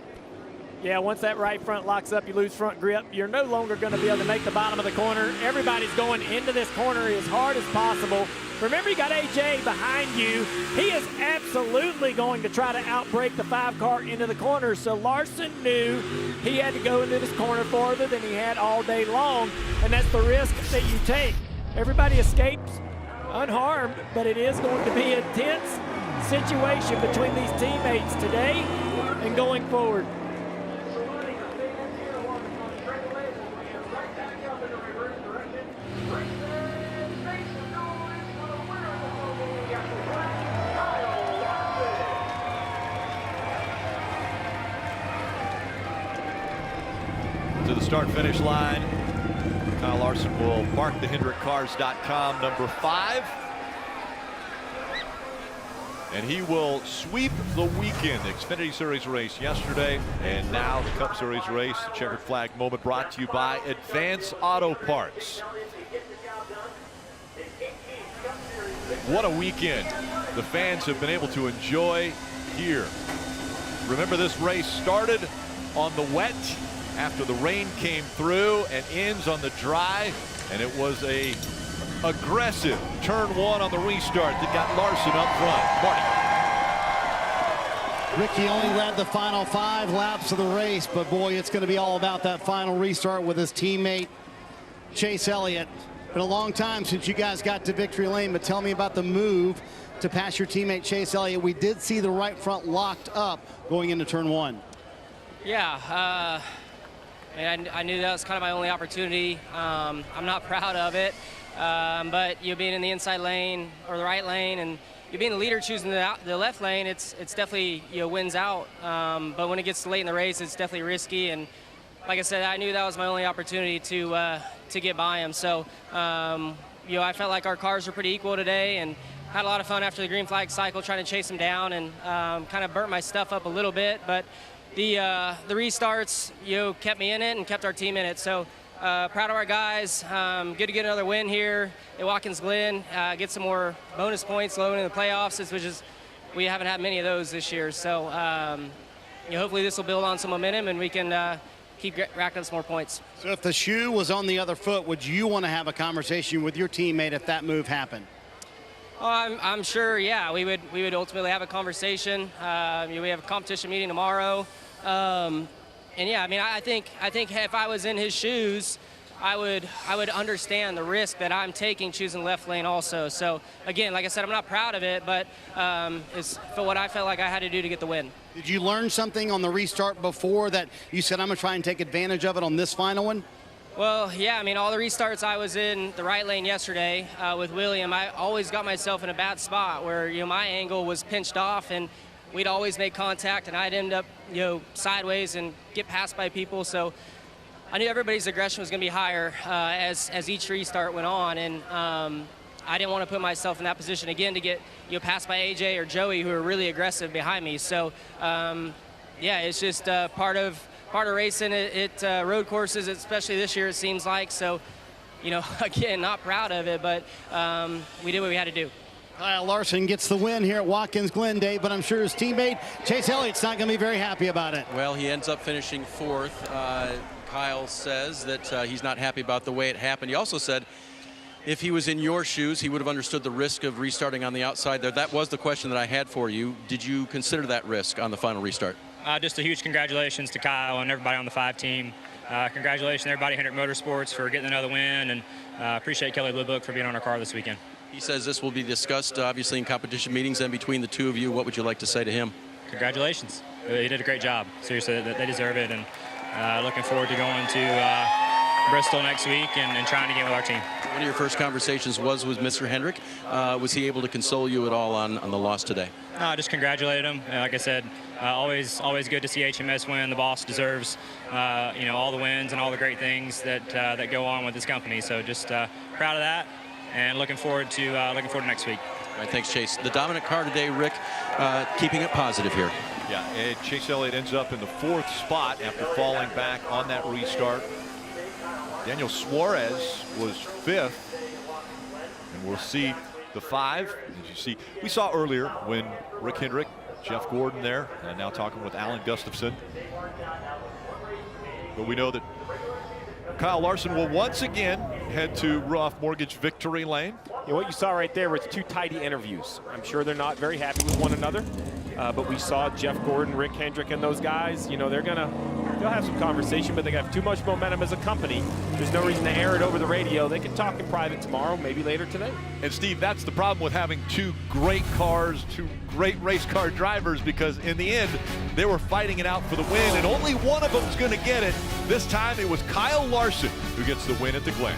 Yeah, once that right front locks up, you lose front grip. You're no longer going to be able to make the bottom of the corner. Everybody's going into this corner as hard as possible. Remember, you got A.J. behind you. He is absolutely going to try to outbrake the 5 car into the corner. So Larson knew he had to go into this corner farther than he had all day long, and that's the risk that you take. Everybody escapes unharmed, but it is going to be a tense situation between these teammates today and going forward. To the start-finish line Kyle Larson will mark the HendrickCars.com number 5. And he will sweep the weekend. Xfinity Series race yesterday, and now the Cup Series race. The checkered flag moment brought to you by Advance Auto Parts. What a weekend the fans have been able to enjoy here. Remember, this race started on the wet after the rain came through and ends on the dry, and it was a aggressive turn 1 on the restart that got Larson up front. Marty. Ricky only led the final 5 laps of the race, but boy, it's going to be all about that final restart with his teammate Chase Elliott. Been a long time since you guys got to victory lane, but tell me about the move to pass your teammate Chase Elliott. We did see the right front locked up going into turn 1. Yeah, and I knew that was kind of my only opportunity. I'm not proud of it, but being in the inside lane or the right lane, and you being the leader choosing the left lane, it's definitely wins out. But when it gets late in the race, it's definitely risky. And like I said, I knew that was my only opportunity to get by him. So I felt like our cars were pretty equal today, and had a lot of fun after the green flag cycle trying to chase him down, and kind of burnt my stuff up a little bit. But the restarts kept me in it and kept our team in it. So proud of our guys. Good to get another win here at Watkins Glen. Get some more bonus points low in the playoffs, which is we haven't had many of those this year. So hopefully this will build on some momentum and we can keep racking up some more points. So if the shoe was on the other foot, would you want to have a conversation with your teammate if that move happened? I'm sure, yeah, we would ultimately have a conversation. We have a competition meeting tomorrow. And yeah, I mean, I think if I was in his shoes, I would understand the risk that I'm taking choosing left lane also. So again, like I said, I'm not proud of it, but it's for what I felt like I had to do to get the win. Did you learn something on the restart before that you said, I'm going to try and take advantage of it on this final one? Well, yeah, I mean, all the restarts I was in the right lane yesterday with William, I always got myself in a bad spot where, my angle was pinched off and we'd always make contact and I'd end up, sideways and get passed by people. So I knew everybody's aggression was going to be higher as each restart went on. And I didn't want to put myself in that position again to get, passed by AJ or Joey, who are really aggressive behind me. So, yeah, it's just part of racing at road courses, especially this year, it seems like. So, again, not proud of it, but we did what we had to do. Kyle Larson gets the win here at Watkins Glen, Dave, but I'm sure his teammate Chase Elliott's not going to be very happy about it. Well, he ends up finishing 4th. Kyle says that he's not happy about the way it happened. He also said if he was in your shoes, he would have understood the risk of restarting on the outside there. That was the question that I had for you. Did you consider that risk on the final restart? Just a huge congratulations to Kyle and everybody on the 5 team. Congratulations to everybody at Hendrick Motorsports for getting another win, and appreciate Kelly Blue Book for being on our car this weekend. He says this will be discussed, obviously, in competition meetings and between the two of you. What would you like to say to him? Congratulations. He did a great job. Seriously, they deserve it, and looking forward to going to Bristol next week and trying to get with our team. One of your first conversations was with Mr. Hendrick. Was he able to console you at all on the loss today? No, I just congratulated him. Like I said, always good to see HMS win. The boss deserves, all the wins and all the great things that go on with this company. So just proud of that, and looking forward to next week. All right, thanks, Chase. The dominant car today, Rick, keeping it positive here. Yeah, and Chase Elliott ends up in the 4th spot after falling back on that restart. Daniel Suarez was 5th, and we'll see the 5. As you see, we saw earlier when Rick Hendrick, Jeff Gordon there, and now talking with Alan Gustafson. But we know that Kyle Larson will once again head to Ruoff Mortgage Victory Lane. What you saw right there was 2 tidy interviews. I'm sure they're not very happy with one another, but we saw Jeff Gordon, Rick Hendrick, and those guys. They'll have some conversation, but they have too much momentum as a company. There's no reason to air it over the radio. They can talk in private tomorrow, maybe later today. And Steve, that's the problem with having 2 great cars, 2 great race car drivers, because in the end, they were fighting it out for the win, and only one of them is going to get it. This time, it was Kyle Larson who gets the win at the Glen.